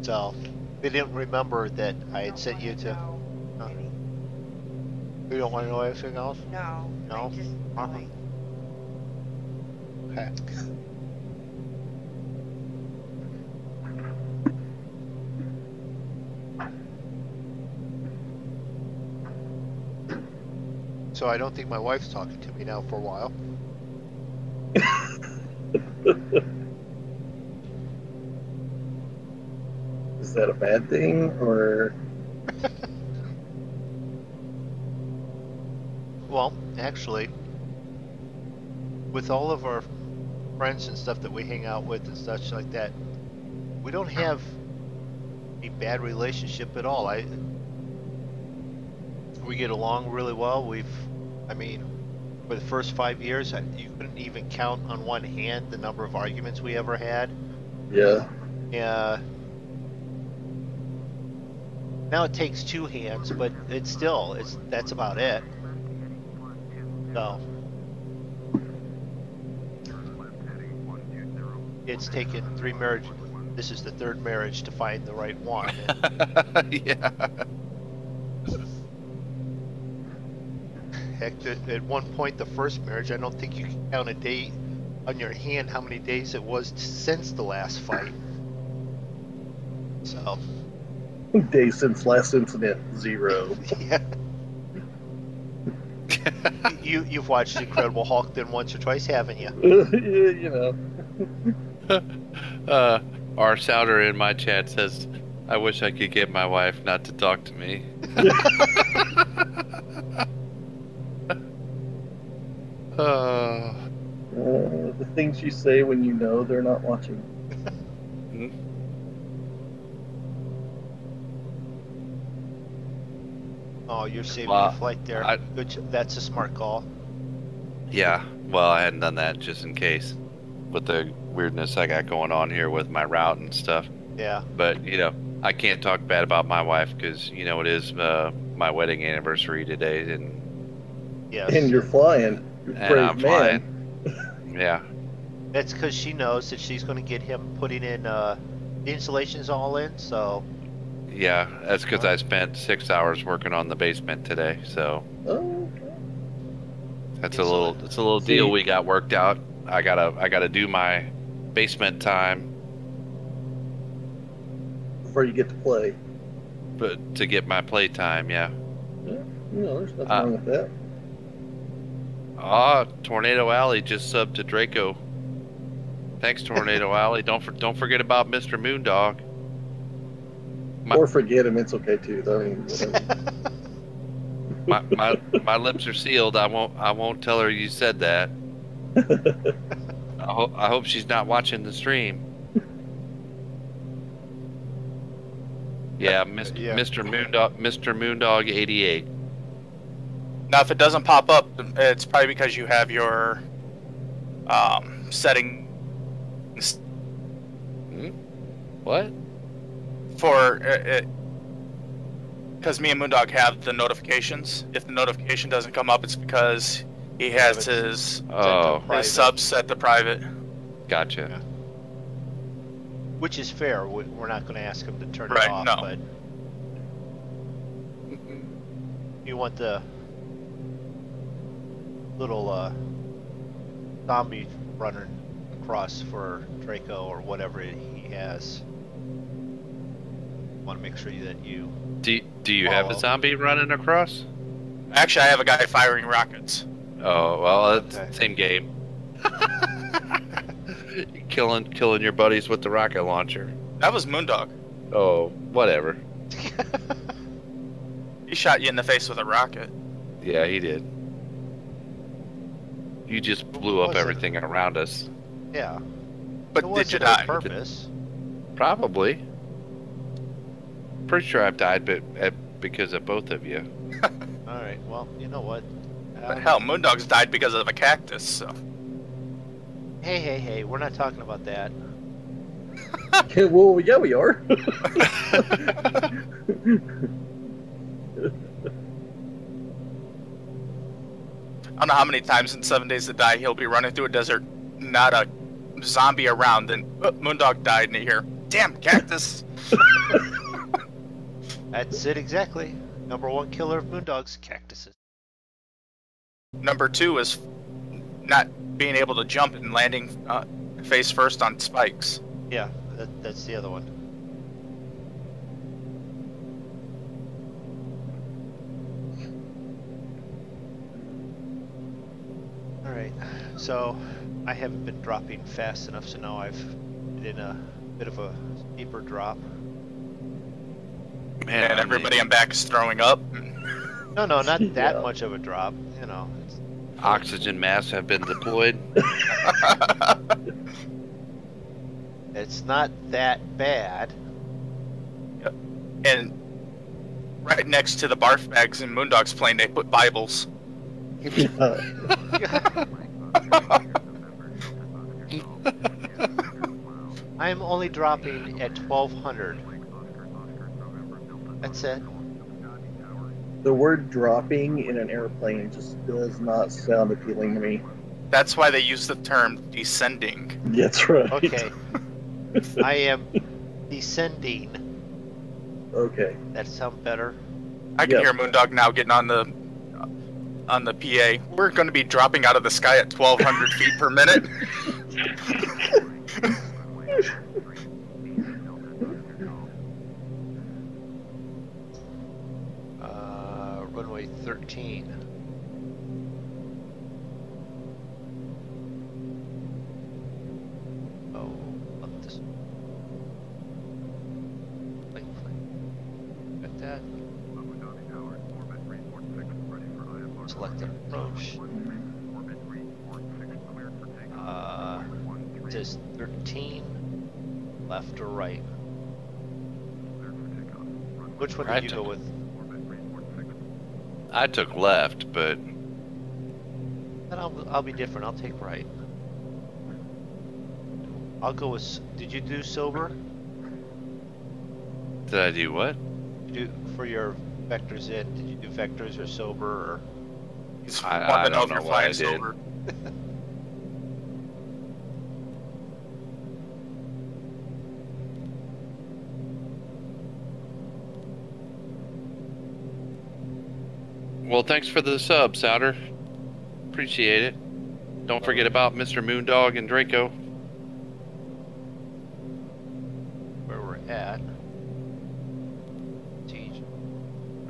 So they didn't remember that I had sent you to. You don't want to know anything else? No. No? I just Uh-huh. Okay. So I don't think my wife's talking to me now for a while. Is that a bad thing, or? Well, actually, with all of our friends and stuff that we hang out with and such like that, we don't have a bad relationship at all. We get along really well. I mean, for the first 5 years, you couldn't even count on one hand the number of arguments we ever had. Yeah. Yeah. Now it takes two hands, but that's about it. So it's taken 3 marriages. This is the 3rd marriage to find the right one. Yeah. Heck, at one point, the first marriage, I don't think you can count a day on your hand how many days it was since the last fight. So. Days since last incident, 0. Yeah. You've watched Incredible Hulk then once or twice, haven't you? Yeah, you know. Our Souter in my chat says, I wish I could get my wife not to talk to me. The things you say when you know they're not watching. Oh, you're saving a flight there. That's a smart call. Yeah, well, I hadn't done that just in case with the weirdness I got going on here with my route and stuff. Yeah. But, you know, I can't talk bad about my wife because, you know, it is my wedding anniversary today. And yes. And you're flying. You're and I'm flying. Yeah. That's because she knows that she's going to get him putting in the insulations all in, so. Yeah, that's because I spent 6 hours working on the basement today, so. Oh, okay. That's a little deal we got worked out. I gotta do my basement time Before you get to play. but to get my play time, yeah. Yeah, you know, there's nothing wrong with that. Tornado Alley just subbed to Draco. Thanks, Tornado Alley. Don't forget about Mr. MoonDog. Or forget him, it's okay too. I mean, my lips are sealed. I won't tell her you said that. I hope she's not watching the stream. Yeah, Mr. MoonDog 88. Now, if it doesn't pop up, it's probably because you have your settings. What? For it, because me and MoonDog have the notifications. If the notification doesn't come up, it's because he has his sub set to private. Gotcha. Yeah. Which is fair. We're not going to ask him to turn it Right, off, no. but you want the little zombie running across for Draco or whatever he has. Want to make sure that you Do you have a zombie running across? Actually, I have a guy firing rockets. Oh well, it's Okay. same game. killing your buddies with the rocket launcher. That was MoonDog. Oh, whatever. He shot you in the face with a rocket. Yeah, he did. You just blew up Was it? everything around us. Yeah. But It did wasn't you on die? purpose. Probably. Pretty sure I've died, but because of both of you. All right. Well, you know what? But hell, MoonDog's died because of a cactus. So. Hey! We're not talking about that. okay, well, yeah, we are. I don't know how many times in 7 Days to Die he'll be running through a desert, not a zombie around, and MoonDog died, and you hear, "Damn cactus!" That's it exactly. Number one killer of MoonDogs, cactuses. Number 2 is not being able to jump and landing face first on spikes. Yeah, that's the other one. All right, so I haven't been dropping fast enough, so now I've been in a bit of a steeper drop. Man, And everybody in back is throwing up. No, not that Yeah. much of a drop, you know. oxygen masks have been deployed. It's not that bad. And right next to the barf bags in MoonDog's plane, they put Bibles. I'm only dropping at 1200. That's it. The word dropping in an airplane just does not sound appealing to me. That's why they use the term descending. That's right. Okay. I am descending. Okay. That sound better? I can Yep. hear MoonDog now getting on the PA. We're going to be dropping out of the sky at 1,200 feet per minute. Runway 13. Oh, up this. Got that. Select approach. It says 13, left or right. Which one did you go with? I took left, but Then I'll be different. I'll take right. I'll go with. Did you do sober? did I do what? Do for your vectors in? Did you do vectors or sober or? He's I wanting to know don't if you're know what I flying did. sober. Well, thanks for the sub, Souter. Appreciate it. Don't forget about Mr. Moondog and Draco. Where we're at. Geez.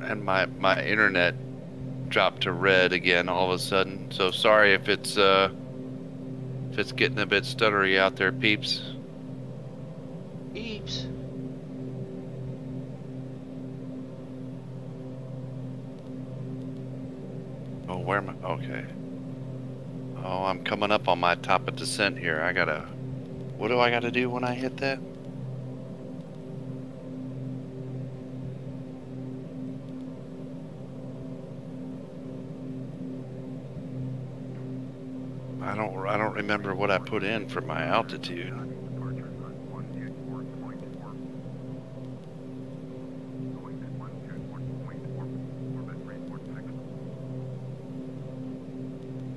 And my internet dropped to red again all of a sudden. So sorry if it's getting a bit stuttery out there, peeps. Peeps. Oh, where am I? Okay. Oh, I'm coming up on my top of descent here. What do I gotta do when I hit that? I don't remember what I put in for my altitude.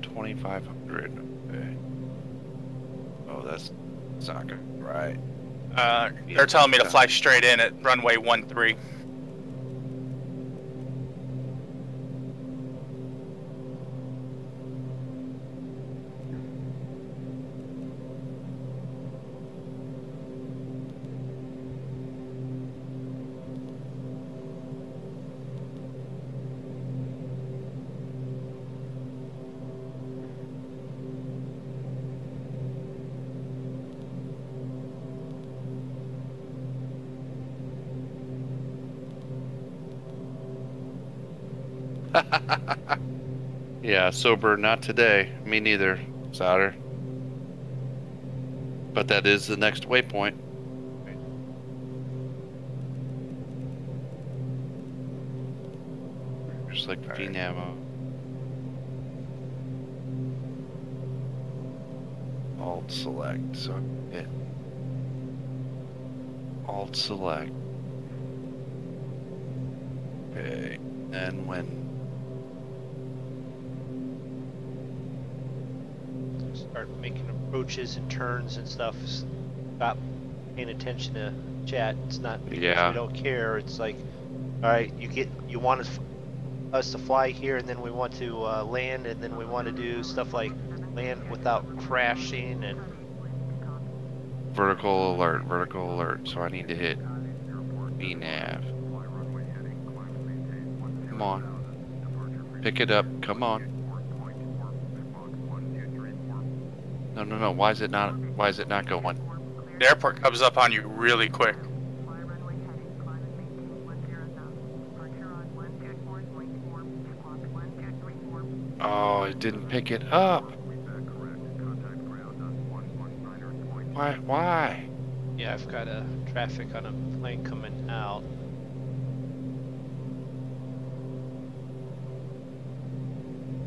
$2,500. Okay. Oh, that's not good. Right. They're telling me to fly straight in at runway 13. Yeah, sober, not today. Me neither, Souter. But that is the next waypoint. Just like VNAMO. Alt select, so hit. Alt select. Okay, and when Start making approaches and turns and stuff. Stop paying attention to chat. It's not because Yeah. we don't care. It's like, all right, you want us to fly here, and then we want to land, and then we want to do stuff like land without crashing and. vertical alert. So I need to hit VNav. Come on. Pick it up. Come on. No. Why is it not going? The airport comes up on you really quick. Oh, it didn't pick it up. Why? Yeah, I've got a traffic on a plane coming out.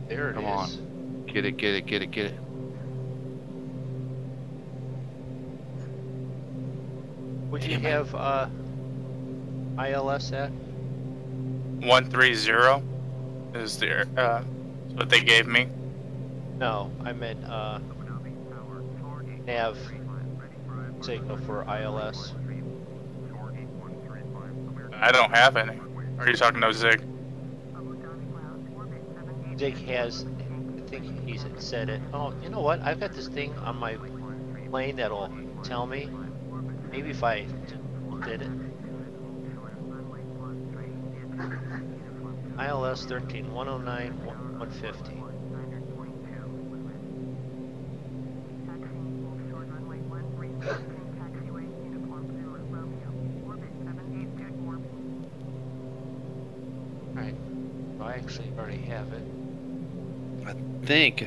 There it Come is. on. Get it. Would you Damn it. have ILS at? 130 is the what they gave me. No, I meant nav signal for ILS. I don't have any. Are you talking no Zig? Jake has, I think he's said it. Oh, you know what? I've got this thing on my plane that'll tell me. Maybe if I did it. ILS 13 109 150. Alright. Well, I actually already have it. I think.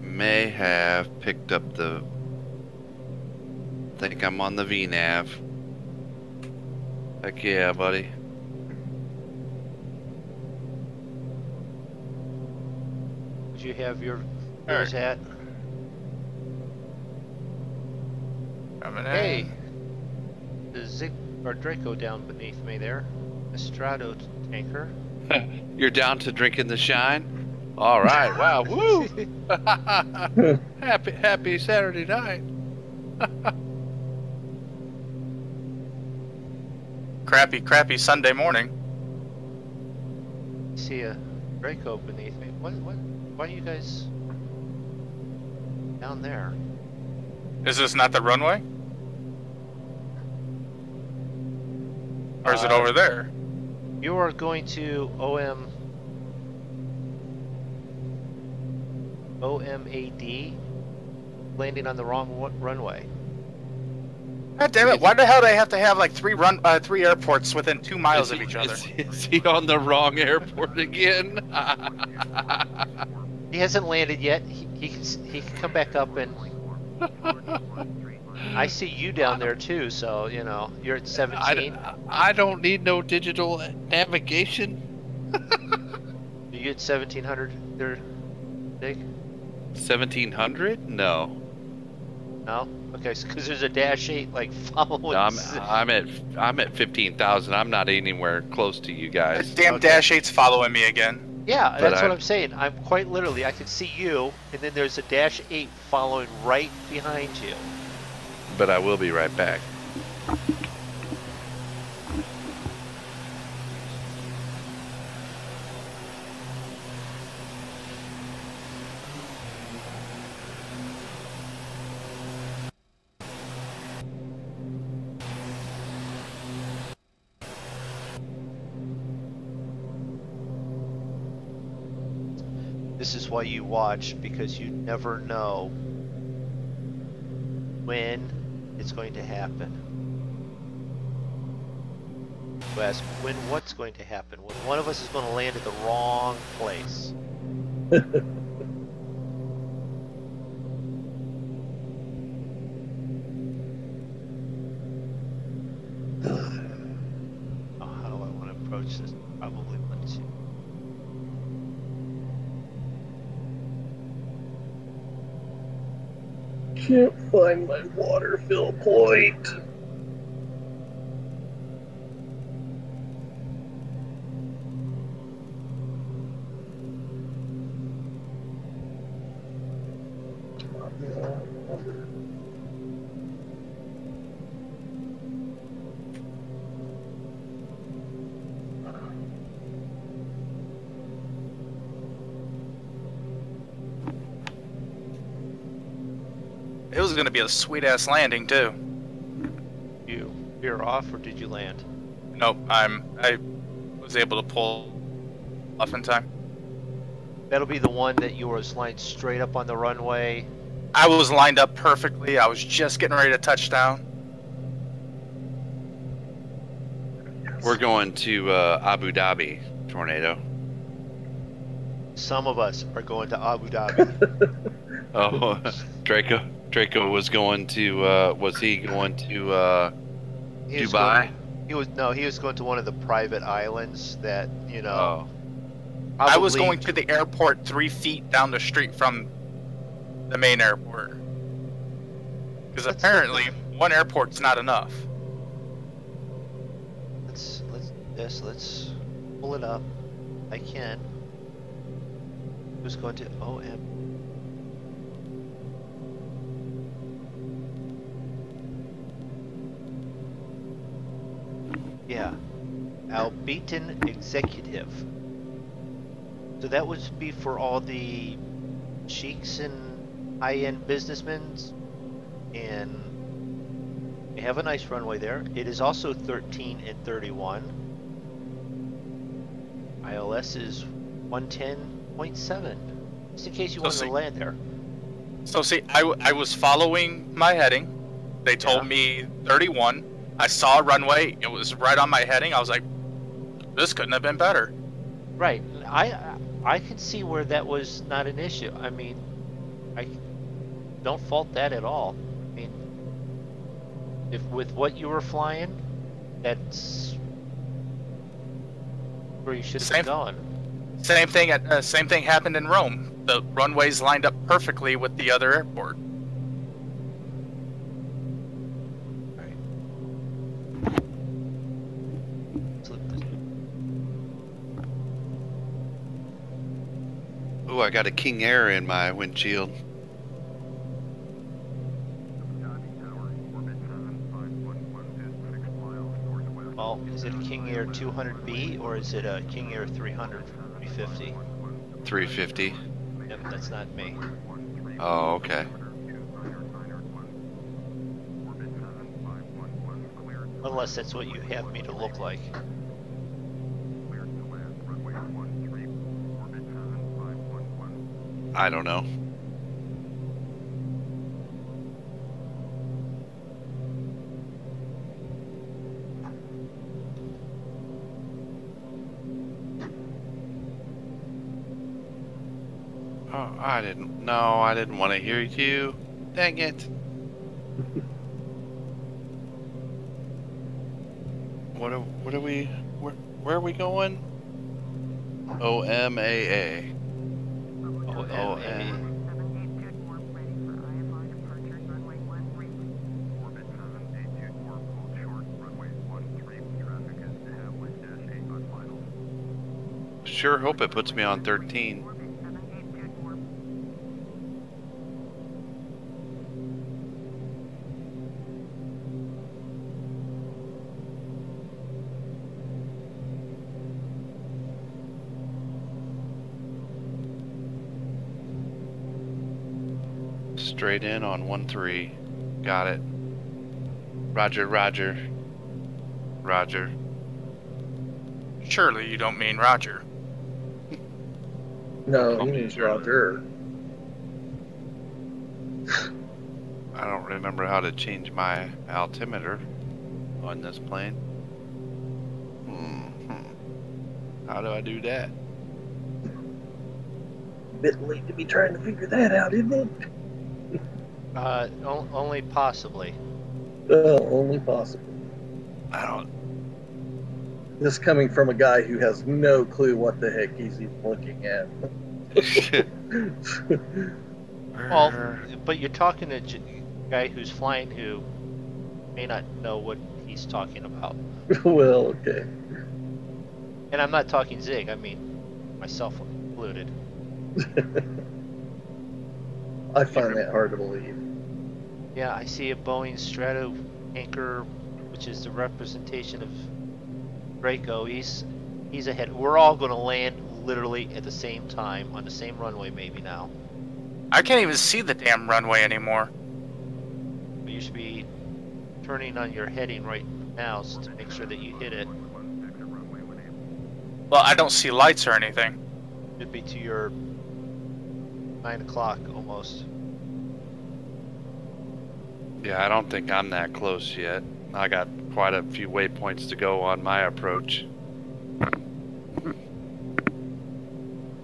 May have picked up the. I think I'm on the VNav. Heck yeah, buddy. Did you have yours at? Coming Hey, in. the Zig or Draco down beneath me there. A Strato tanker. You're down to drinking the shine? All right. Wow. Woo. happy Saturday night. Crappy Sunday morning. See a Draco beneath me. Why are you guys down there? Is this not the runway? Or is it over there? You are going to OMAD, landing on the wrong runway. God damn it! Why the hell do they have to have like three airports within 2 miles of each other? Is he on the wrong airport again? He hasn't landed yet. He can come back up, and I see you down there too. So you know you're at 17. I don't need no digital navigation. Are you at 1700 there, Dick? 1700? No. No. Okay, because there's a dash 8 like following. No, I'm at 15,000. I'm not anywhere close to you guys. Damn Okay. Dash 8's following me again. Yeah, But that's what I'm saying. I'm quite literally, I can see you, and then there's a dash 8 following right behind you. But I will be right back. This is why you watch, because you never know when it's going to happen. You ask when what's going to happen, when one of us is going to land at the wrong place. Oh, how do I want to approach this? Probably want to. Can't find my water fill point. It was gonna be a sweet ass landing too. You veer off, or did you land? Nope, I was able to pull off in time. That'll be the one that you were lined straight up on the runway. I was lined up perfectly. I was just getting ready to touch down. We're going to Abu Dhabi, Tornado. Some of us are going to Abu Dhabi. Oh, Draco was going to. Was he going to He was Dubai? he was going to one of the private islands that, you know. Oh, I was probably- going to the airport 3 feet down the street from the main airport. Because apparently, one airport's not enough. Let's pull it up. I can. Who's going to OM? Yeah, Albeaton Executive. So that would be for all the sheiks and high-end businessmen, and they have a nice runway there. It is also 13 and 31. ILS is 110.7, just in case you wanted to land there. So see, I was following my heading. They told Yeah. me 31. I saw a runway. It was right on my heading. I was like, this couldn't have been better. Right. I could see where that was not an issue. I mean, I don't fault that at all. I mean, if with what you were flying, that's where you should have been going. Same thing happened in Rome. The runways lined up perfectly with the other airport. ooh, I got a King Air in my windshield. Well, is it a King Air 200B or is it a King Air 300, 350? 350. Yep, that's not me. Oh, okay. Unless that's what you have me to look like. I don't know. Oh, I didn't. No, I didn't want to hear you. Dang it. What are we? Where are we going? OMAA. OMA. Sure hope it puts me on 13. Straight in on 13. Got it. Roger, roger. Roger. Surely you don't mean Roger. No, he means Roger. I don't remember how to change my altimeter on this plane. How do I do that? Bit late to be trying to figure that out, isn't it? Only possibly. Only possible. I don't. This coming from a guy who has no clue what the heck he's even looking at. Well, but you're talking to a guy who's flying who may not know what he's talking about. Well, okay. And I'm not talking Zig, I mean myself included. I find that hard to believe. Yeah, I see a Boeing Strato anchor, which is the representation of Draco. He's ahead. We're all going to land literally at the same time on the same runway maybe now. I can't even see the damn runway anymore. But you should be turning on your heading right now to make sure that you hit it. Well, I don't see lights or anything. Should be to your 9 o'clock almost. Yeah, I don't think I'm that close yet. I got quite a few waypoints to go on my approach.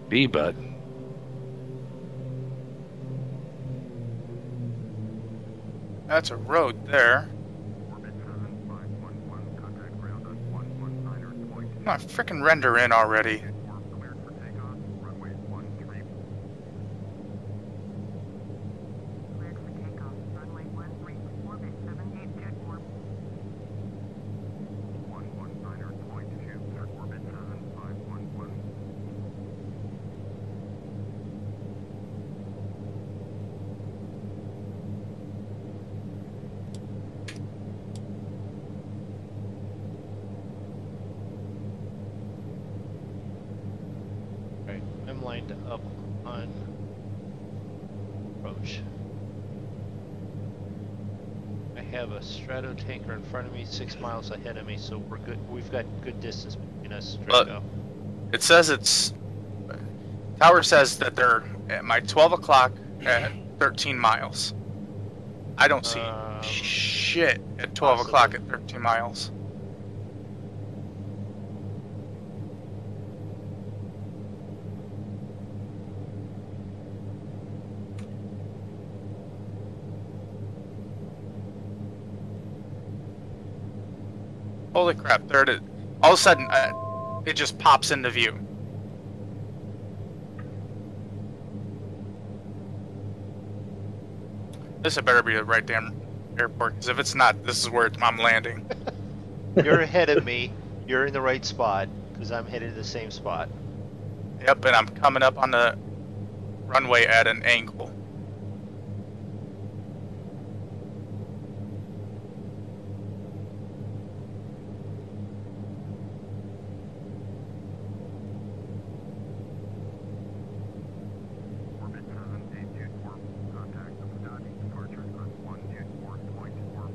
B button. That's a road there. Come on, frickin' render in already. Right, I'm lined up on approach. I have a strato tanker in front of me, 6 miles ahead of me, so we're good. We've got good distance between us. Draco. It says it's... Tower says that they're at my 12 o'clock at 13 miles. I don't see shit at 12 o'clock at 13 miles. Holy crap, there it is. All of a sudden, it just pops into view. This had better be the right damn airport, because if it's not, this is where I'm landing. You're ahead of me. You're in the right spot, because I'm headed to the same spot. Yep, and I'm coming up on the runway at an angle.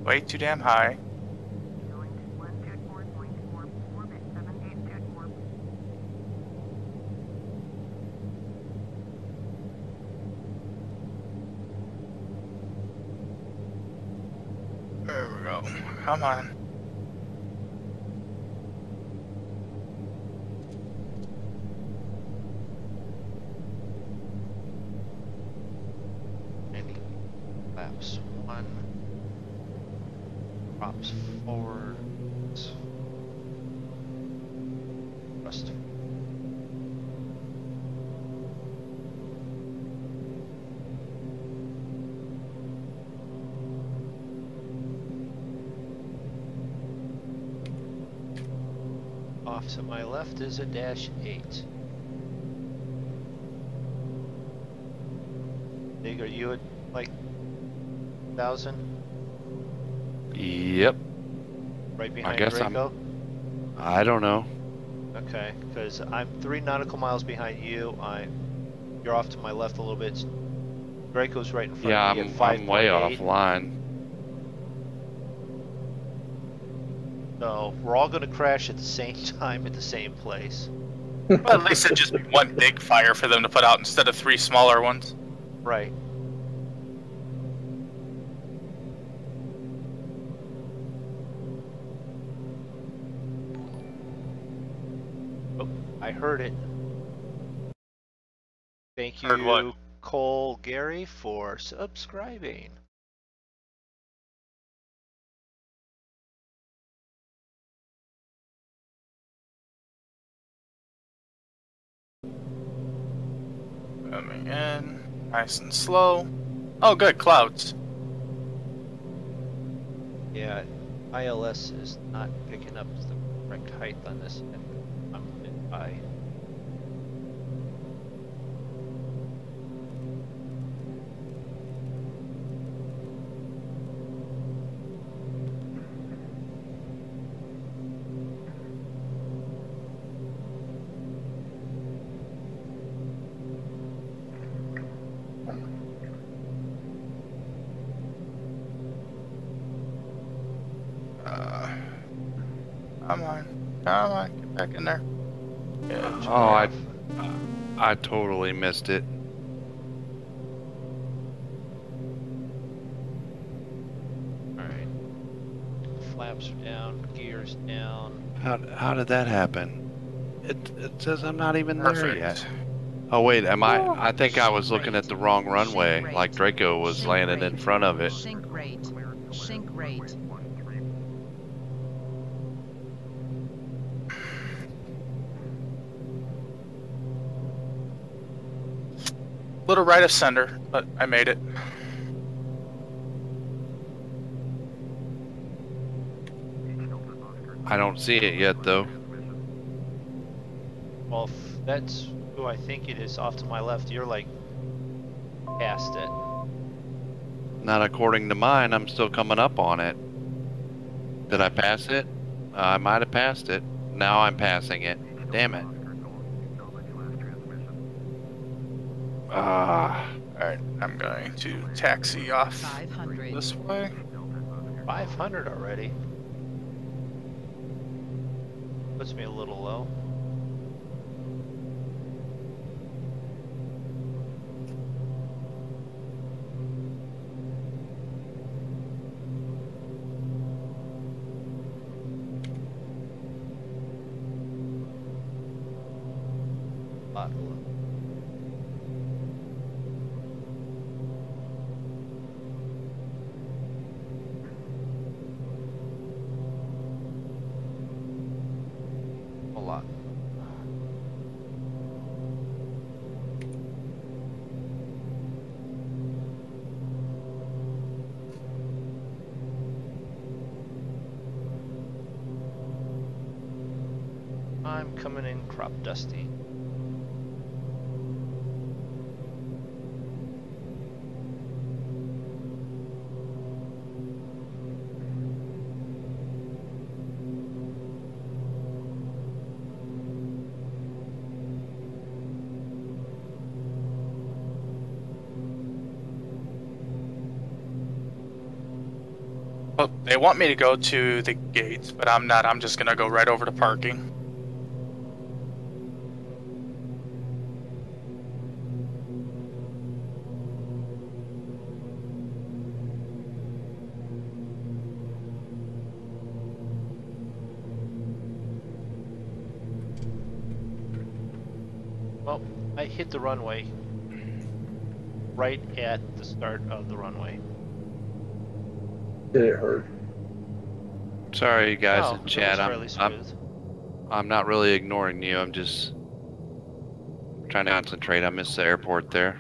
Way too damn high. There we go. Come on. Any laps 1. Props forward. Thrust. Off to my left is a -8. Dig, are you at like 1,000? Yep. Right behind guess Draco? I don't know. Okay, because I'm 3 nautical miles behind you. You're off to my left a little bit. Draco's right in front Yeah, of me at 5.8. I'm way offline. So we're all going to crash at the same time at the same place. Well, at least it'd just be one big fire for them to put out instead of 3 smaller ones. Right. Oh, I heard it. Thank Heard what? you, Cole Gary, for subscribing. Coming in, nice and slow. Oh, good, clouds. Yeah, ILS is not picking up the correct height on this. I'm a bit high. Come on, get back in there. Yeah. Oh, I totally missed it. Alright. Flaps are down, gears down. How did that happen? It says I'm not even there Perfect. yet. Oh wait, am I? I think I was looking at the wrong runway. Like Draco was landing in front of it. Sink rate. Sink rate. Little right of center, but I made it. I don't see it yet though. Well, if that's who I think it is off to my left, you're like past it. Not according to mine. I'm still coming up on it. Did I pass it? I might have passed it. Now I'm passing it. Damn it. Alright, I'm going to taxi off 500. this way. 500 already. Puts me a little low. Lot low. A lot. I'm coming in crop dusty. Well, they want me to go to the gates, but I'm not. I'm just gonna go right over to parking. Well, I hit the runway right at the start of the runway. Did it hurt? Sorry, you guys Oh, in it chat. was fairly smooth. I'm not really ignoring you. I'm just trying to concentrate. I missed the airport there.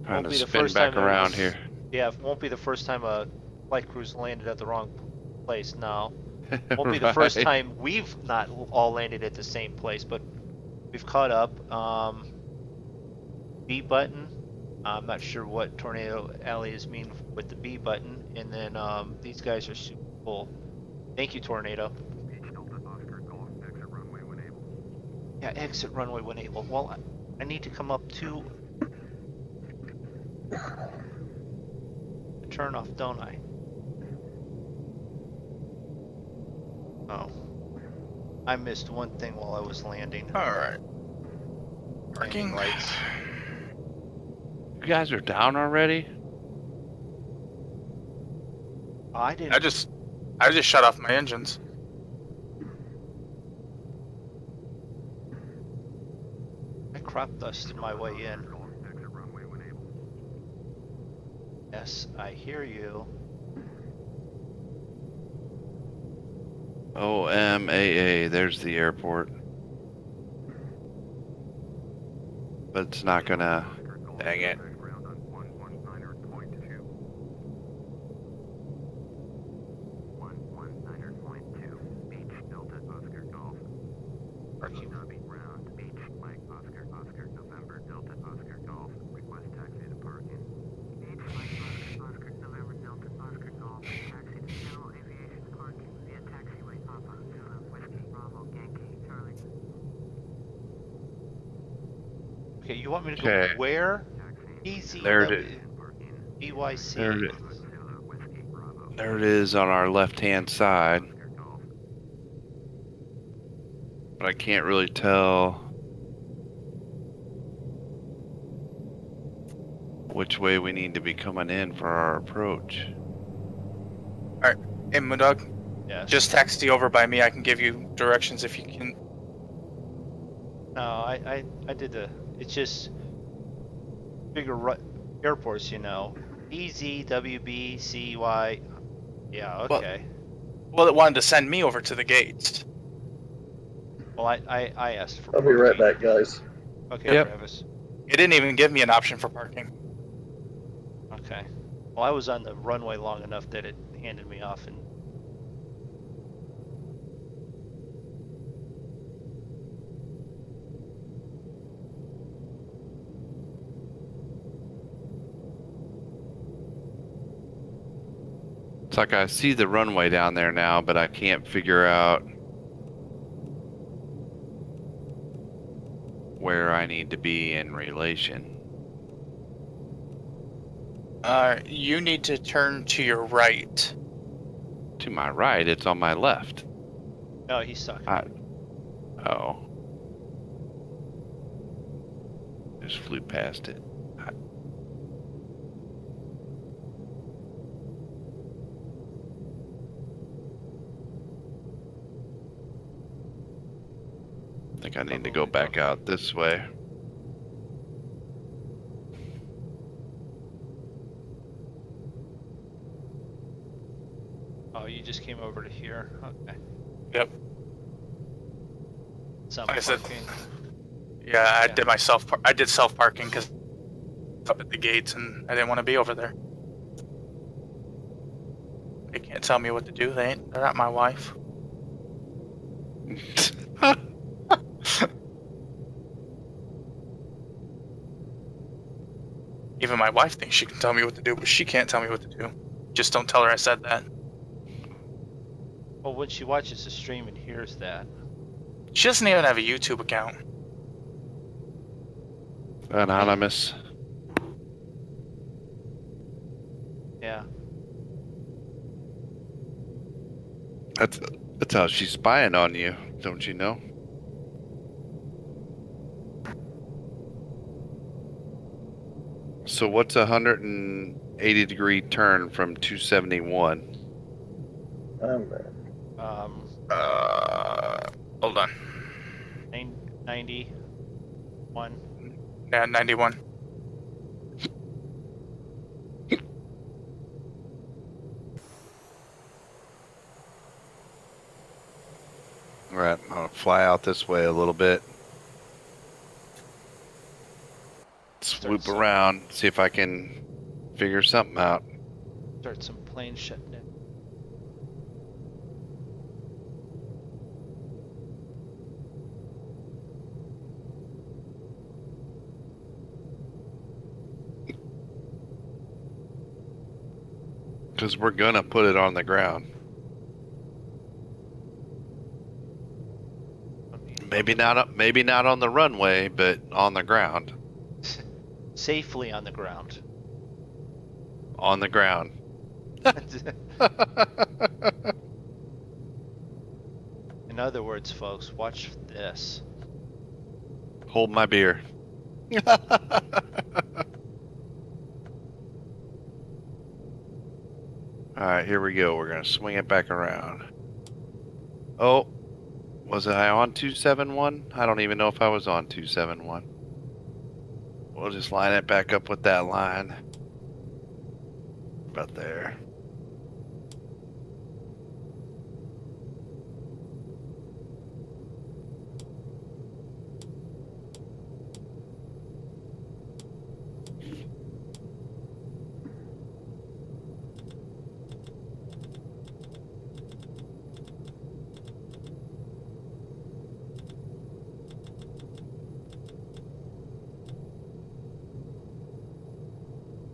Trying Won't to be the spin first back time it around was- here. Yeah, it won't be the first time a flight crew's landed at the wrong place now. Won't be the first Right. time we've not all landed at the same place, but we've caught up. B button. I'm not sure what Tornado Alley is mean with the B button, and then these guys are super full. Thank you, Tornado. Yeah, exit runway when able. Well, I need to come up to the turnoff, don't I? Oh. I missed one thing while I was landing. Alright. Landing Parking. lights. You guys are down already? I didn't. I just shut off my engines. I crop dusted my way in. Yes, I hear you. OMAA, there's the airport. But it's not gonna. Dang it. Parking. Okay, you want me to Okay. go where? EZW. There it is. BYC. There it is. There it is on our left-hand side. But I can't really tell which way we need to be coming in for our approach. Hey, MoonDog, Yes. just text you over by me. I can give you directions if you can. No, I did the. It's just bigger airports, you know. EZ, WB, CY. Yeah, okay. Well, it wanted to send me over to the gates. Well, I asked for. I'll be right parking. back, guys. Okay, Yep. Travis. It didn't even give me an option for parking. Okay. Well, I was on the runway long enough that it handed me off, and It's like I see the runway down there now, but I can't figure out where I need to be in relation. You need to turn to your right. To my right, it's on my left. no, he's stuck. Oh. Just flew past it. I think I need to go back out this way. Oh, you just came over to here. Okay. Yep. Some Like I said, parking. yeah, I Yeah. did I did self parking because up at the gates, and I didn't want to be over there. They can't tell me what to do. They're not my wife. Even my wife thinks she can tell me what to do, but she can't tell me what to do. Just don't tell her I said that. Well, when she watches the stream and hears that, She doesn't even have a YouTube account. Anonymous. yeah. That's how she's spying on you, don't you know? So what's a 180-degree turn from 271? I'm back. Hold on. 91. Yeah, 91. All right, I'm gonna fly out this way a little bit. Swoop around, see if I can figure something out. Start some planes shutting down. Because we're gonna put it on the ground. Maybe not on the runway, but on the ground. Safely on the ground. On the ground. In other words, folks, watch this. Hold my beer. Alright, here we go. We're gonna swing it back around. Oh, was I on 271? I don't even know if I was on 271. We'll just line it back up with that line. About there.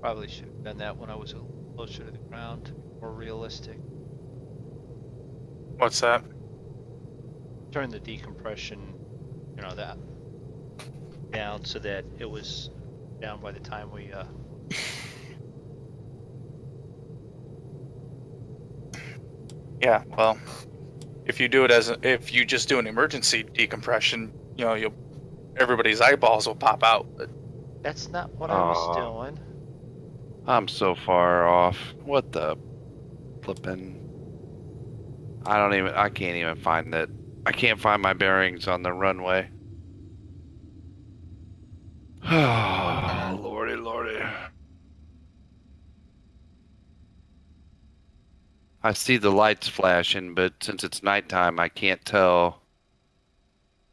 Probably should have done that when I was a little closer to the ground, more realistic. What's that? Turn the decompression, you know, that down so that it was down by the time we Yeah, well, if you do it if you just do an emergency decompression, you know, everybody's eyeballs will pop out. But that's not what I was Aw. doing. I'm so far off. What the flippin'? I can't even find it. I can't find my bearings on the runway. Oh, lordy, lordy. I see the lights flashing, but since it's nighttime, I can't tell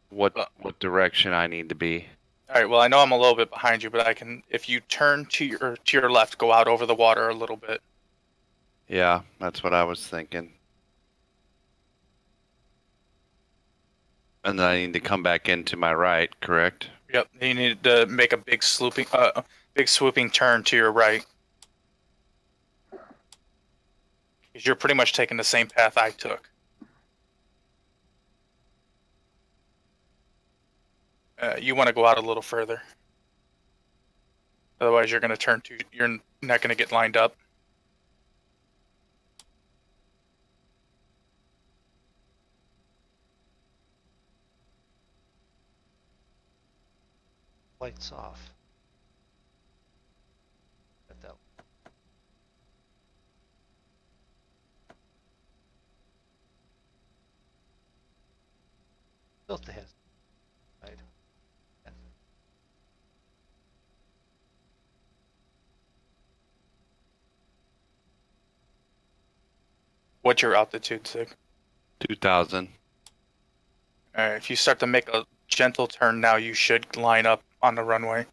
what direction I need to be. all right, well, I know I'm a little bit behind you, but I can, if you turn to your left, go out over the water a little bit. Yeah, that's what I was thinking. And then I need to come back into my right, correct? Yep, you need to make a big swooping turn to your right. Because you're pretty much taking the same path I took. You want to go out a little further. Otherwise, you're going to you're not going to get lined up. Lights off. Got that. Built the head. Right. What's your altitude, Sig? 2000. All right, if you start to make a gentle turn now, you should line up on the runway.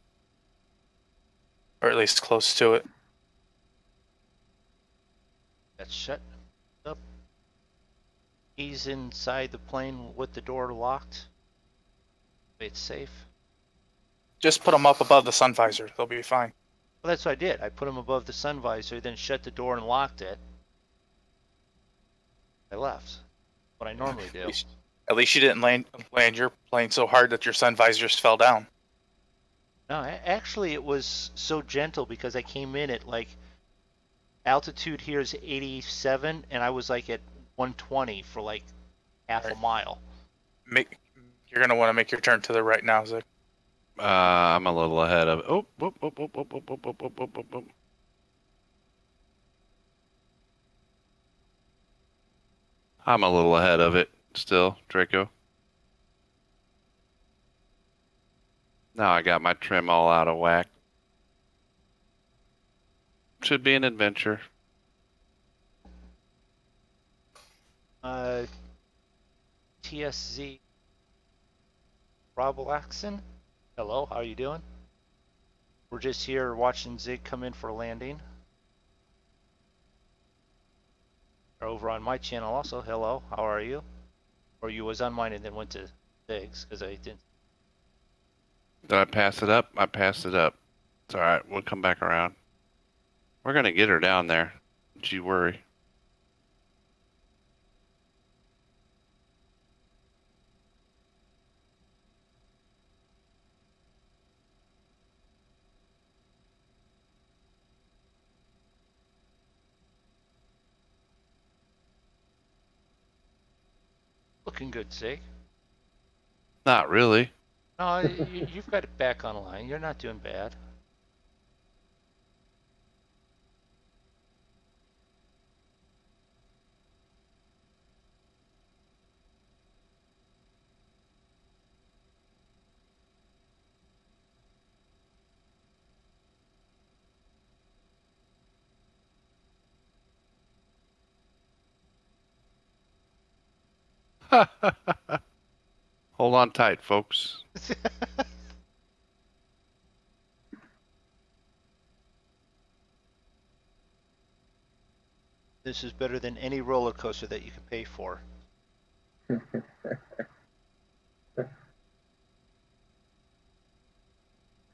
Or at least close to it. That's shut up. He's inside the plane with the door locked. It's safe. Just put them up above the sun visor. They'll be fine. Well, that's what I did. I put him above the sun visor, then shut the door and locked it. I left. What I normally do. At least you didn't land your plane so hard that your sun visors fell down. No, actually it was so gentle because I came in at like altitude here is 87 and I was like at 120 for like half a mile. You're gonna want to make your turn to the right now, Zach. I'm a little ahead of. Oh, whoop, whoop, whoop, whoop, whoop, whoop, whoop, whoop, whoop, whoop. I'm a little ahead of it still, Draco. Now I got my trim all out of whack. Should be an adventure. TSZ Robelaxon. Hello, how are you doing? We're just here watching Zig come in for a landing. Or over on my channel also. Hello, how are you? Or you was on mine and then went to Zig's because I didn't. Did I pass it up? I passed it up. It's alright, we'll come back around. We're gonna get her down there. Don't you worry. Looking good, Zig. Not really. No, you've got it back on line. You're not doing bad. Hold on tight, folks. This is better than any roller coaster that you can pay for.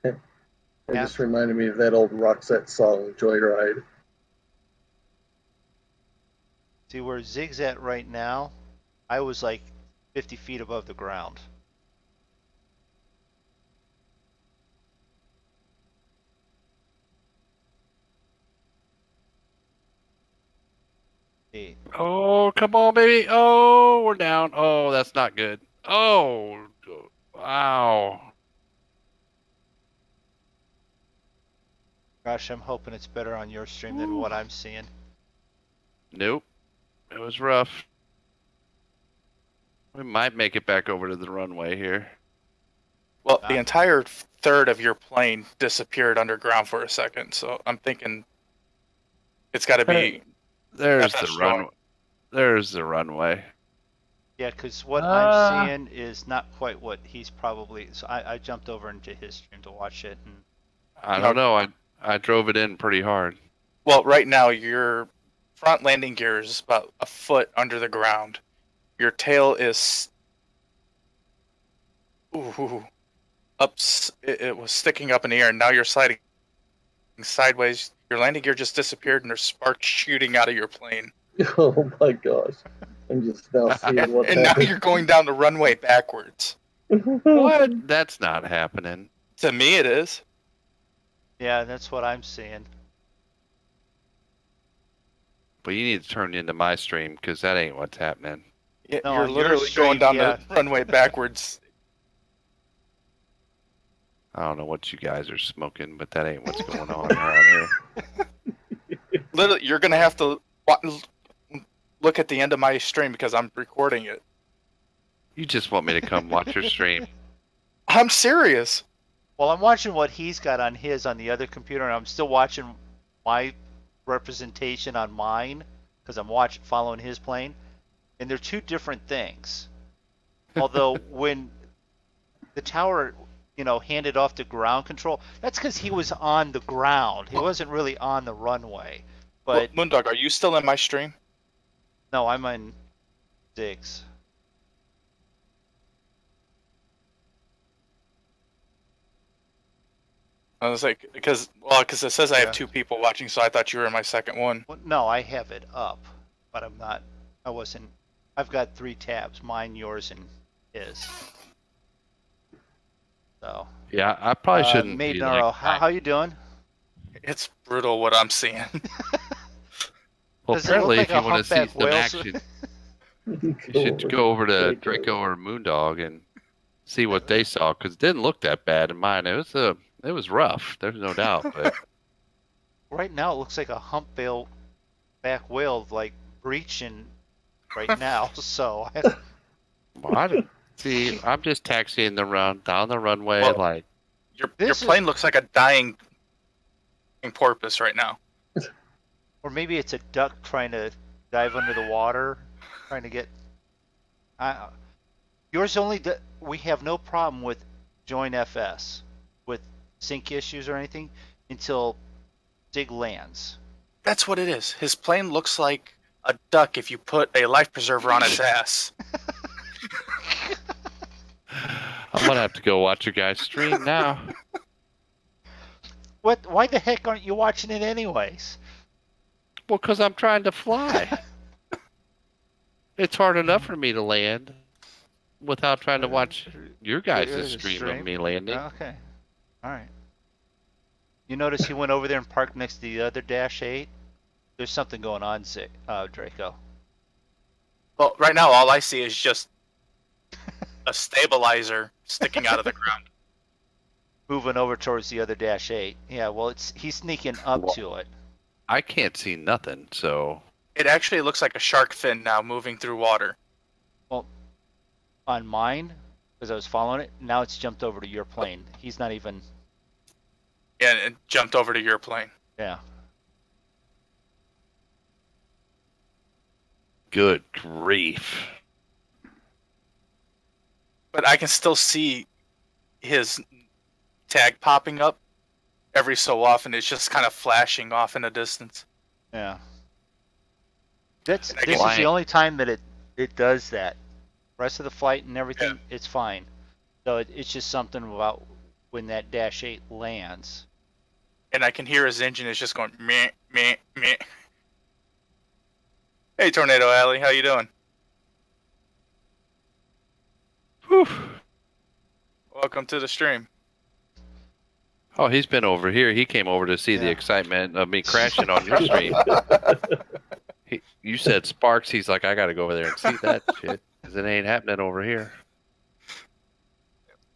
It just reminded me of that old Roxette song, Joyride. See where Zig's at right now, I was like 50 feet above the ground. See. Oh, come on, baby. Oh, we're down. Oh, that's not good. Oh, wow. Gosh, I'm hoping it's better on your stream than what I'm seeing. Nope. It was rough. We might make it back over to the runway here. Well, the entire third of your plane disappeared underground for a second, so I'm thinking it's got to be. There's that's the runway. There's the runway. Yeah, because what I'm seeing is not quite what he's probably. So I jumped over into his stream to watch it, and I don't know. I drove it in pretty hard. Well, right now your front landing gear is about a foot under the ground. Your tail is up. It was sticking up in the air, and now you're sliding sideways. Your landing gear just disappeared, and there's sparks shooting out of your plane. Oh my gosh! I'm just now seeing what's And now happening. you're going down the runway backwards. What? That's not happening. To me, it is. yeah, that's what I'm seeing. But you need to turn into my stream because that ain't what's happening. Yeah, No, you're on your literally stream, going down yeah. the runway backwards. I don't know what you guys are smoking, but that ain't what's going on around here. Literally, you're gonna have to look at the end of my stream because I'm recording it. You just want me to come watch your stream. I'm serious. Well, I'm watching what he's got on his on the other computer, and I'm still watching my representation on mine because I'm following his plane, and they're two different things. Although when the tower, handed off to ground control, that's because he was on the ground. He wasn't really on the runway. But Well, MoonDog, are you still in my stream? no, I'm on 6. I was like, because it says I Yeah. have 2 people watching, so I thought you were in my second one. Well, no, I have it up, but I'm not. I wasn't. I've got 3 tabs: mine, yours, and his. So. Yeah, I probably shouldn't. Maiden be Arrow, like, how you doing? It's brutal what I'm seeing. well, Does it look apparently, like if a you want to see humpback some whale? action, you should go over to Draco or Moondog and see what they saw because it didn't look that bad in mine. It was rough. There's no doubt. But Right now, it looks like a humpback whale, like breaching right now. So. well, see, I'm just taxiing down the runway Well, like. Your This is- plane looks like a dying porpoise right now. Or maybe it's a duck trying to dive under the water, trying to get. Yours only. We have no problem with join FS, with sync issues or anything, until Sig lands. That's what it is. His plane looks like a duck if you put a life preserver on its ass. I'm gonna have to go watch your guys stream now. What? Why the heck aren't you watching it anyways? Well, because I'm trying to fly. It's hard enough for me to land without trying to watch your guys' stream of me landing. Okay. All right. You notice he went over there and parked next to the other Dash 8? There's something going on, Draco. Well, right now all I see is just a stabilizer sticking out of the ground. Moving over towards the other Dash 8. Yeah, well, he's sneaking up Well- to it. I can't see nothing, so It actually looks like a shark fin now moving through water. On mine, because I was following it, now it's jumped over to your plane. He's not even. And it jumped over to your plane. Yeah. good grief. But I can still see his tag popping up every so often. It's just kind of flashing off in the distance. Yeah. This I is guess- the only time that it does that. Rest of the flight and everything, it's fine. So it's just something about when that Dash 8 lands. And I can hear his engine is just going meh, meh, meh. Hey, Tornado Alley, how you doing? Whew. Welcome to the stream. Oh, he's been over here. He came over to see the Yeah. excitement of me crashing on your stream. You said sparks. He's like, I got to go over there and see that shit because it ain't happening over here.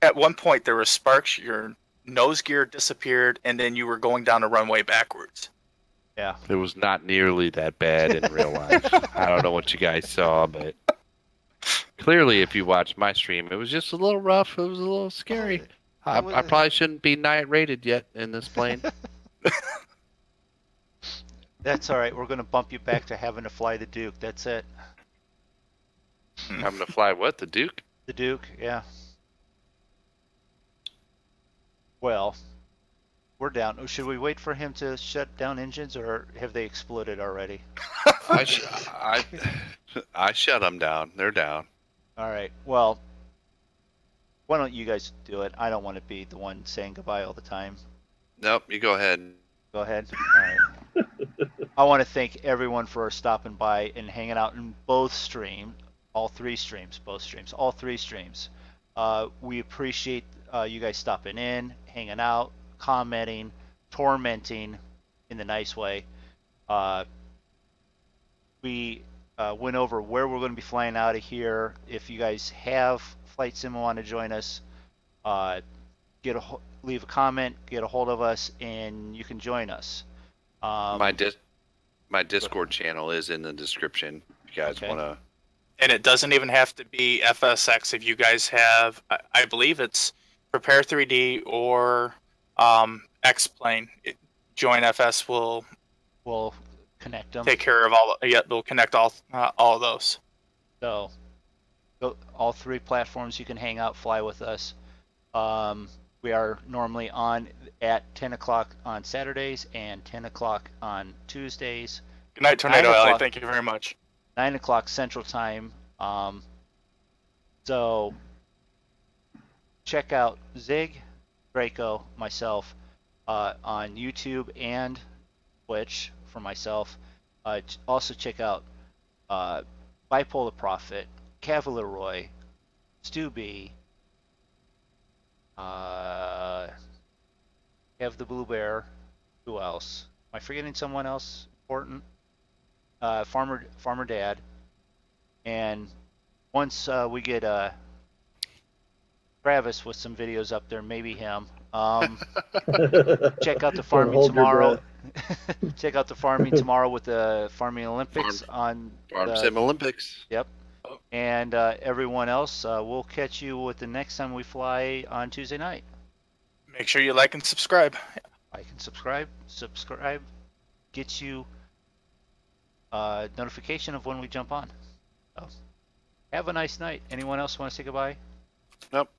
At one point, there were sparks. Your nose gear disappeared, and then you were going down a runway backwards. Yeah. It was not nearly that bad in real life. I don't know what you guys saw, but clearly, if you watched my stream, it was just a little rough. It was a little scary. I probably shouldn't be night rated yet in this plane. That's all right. We're going to bump you back to having to fly the Duke. That's it. Having to fly what? The Duke? The Duke, yeah. Well, we're down. Should we wait for him to shut down engines, or have they exploded already? I shut them down. They're down. All right. Well, why don't you guys do it? I don't want to be the one saying goodbye all the time. Nope, you go ahead. Go ahead. All right. I want to thank everyone for stopping by and hanging out in both streams, all three streams. We appreciate you guys stopping in, hanging out, commenting, tormenting in the nice way. We went over where we're going to be flying out of here. If you guys have flight sim and want to join us, leave a comment, get a hold of us, and you can join us. My Discord channel is in the description. If you guys want to. And it doesn't even have to be FSX. If you guys have, I believe it's Prepare 3D or X-Plane. Join FS will connect them. Take care of all. Yeah, they'll connect all of those. So, all three platforms you can hang out, fly with us. We are normally on at 10 o'clock on Saturdays and 10 o'clock on Tuesdays. Good night, Tornado Alley. Thank you very much. 9 o'clock Central Time. So check out Zig, Draco, myself on YouTube and Twitch for myself. Also check out Bipolar Prophet, Cavalier Roy, Stu B, have the Blue Bear. Who else? Am I forgetting someone else important? Farmer Dad. And once we get Travis with some videos up there, maybe him. Check out the farming tomorrow. Check out the farming tomorrow with the Farming Olympics Farm Sim Olympics. Yep. And everyone else, we'll catch you with the next time we fly on Tuesday night. Make sure you like and subscribe. Like and subscribe. Subscribe gets you notification of when we jump on. So, have a nice night. Anyone else want to say goodbye? Nope.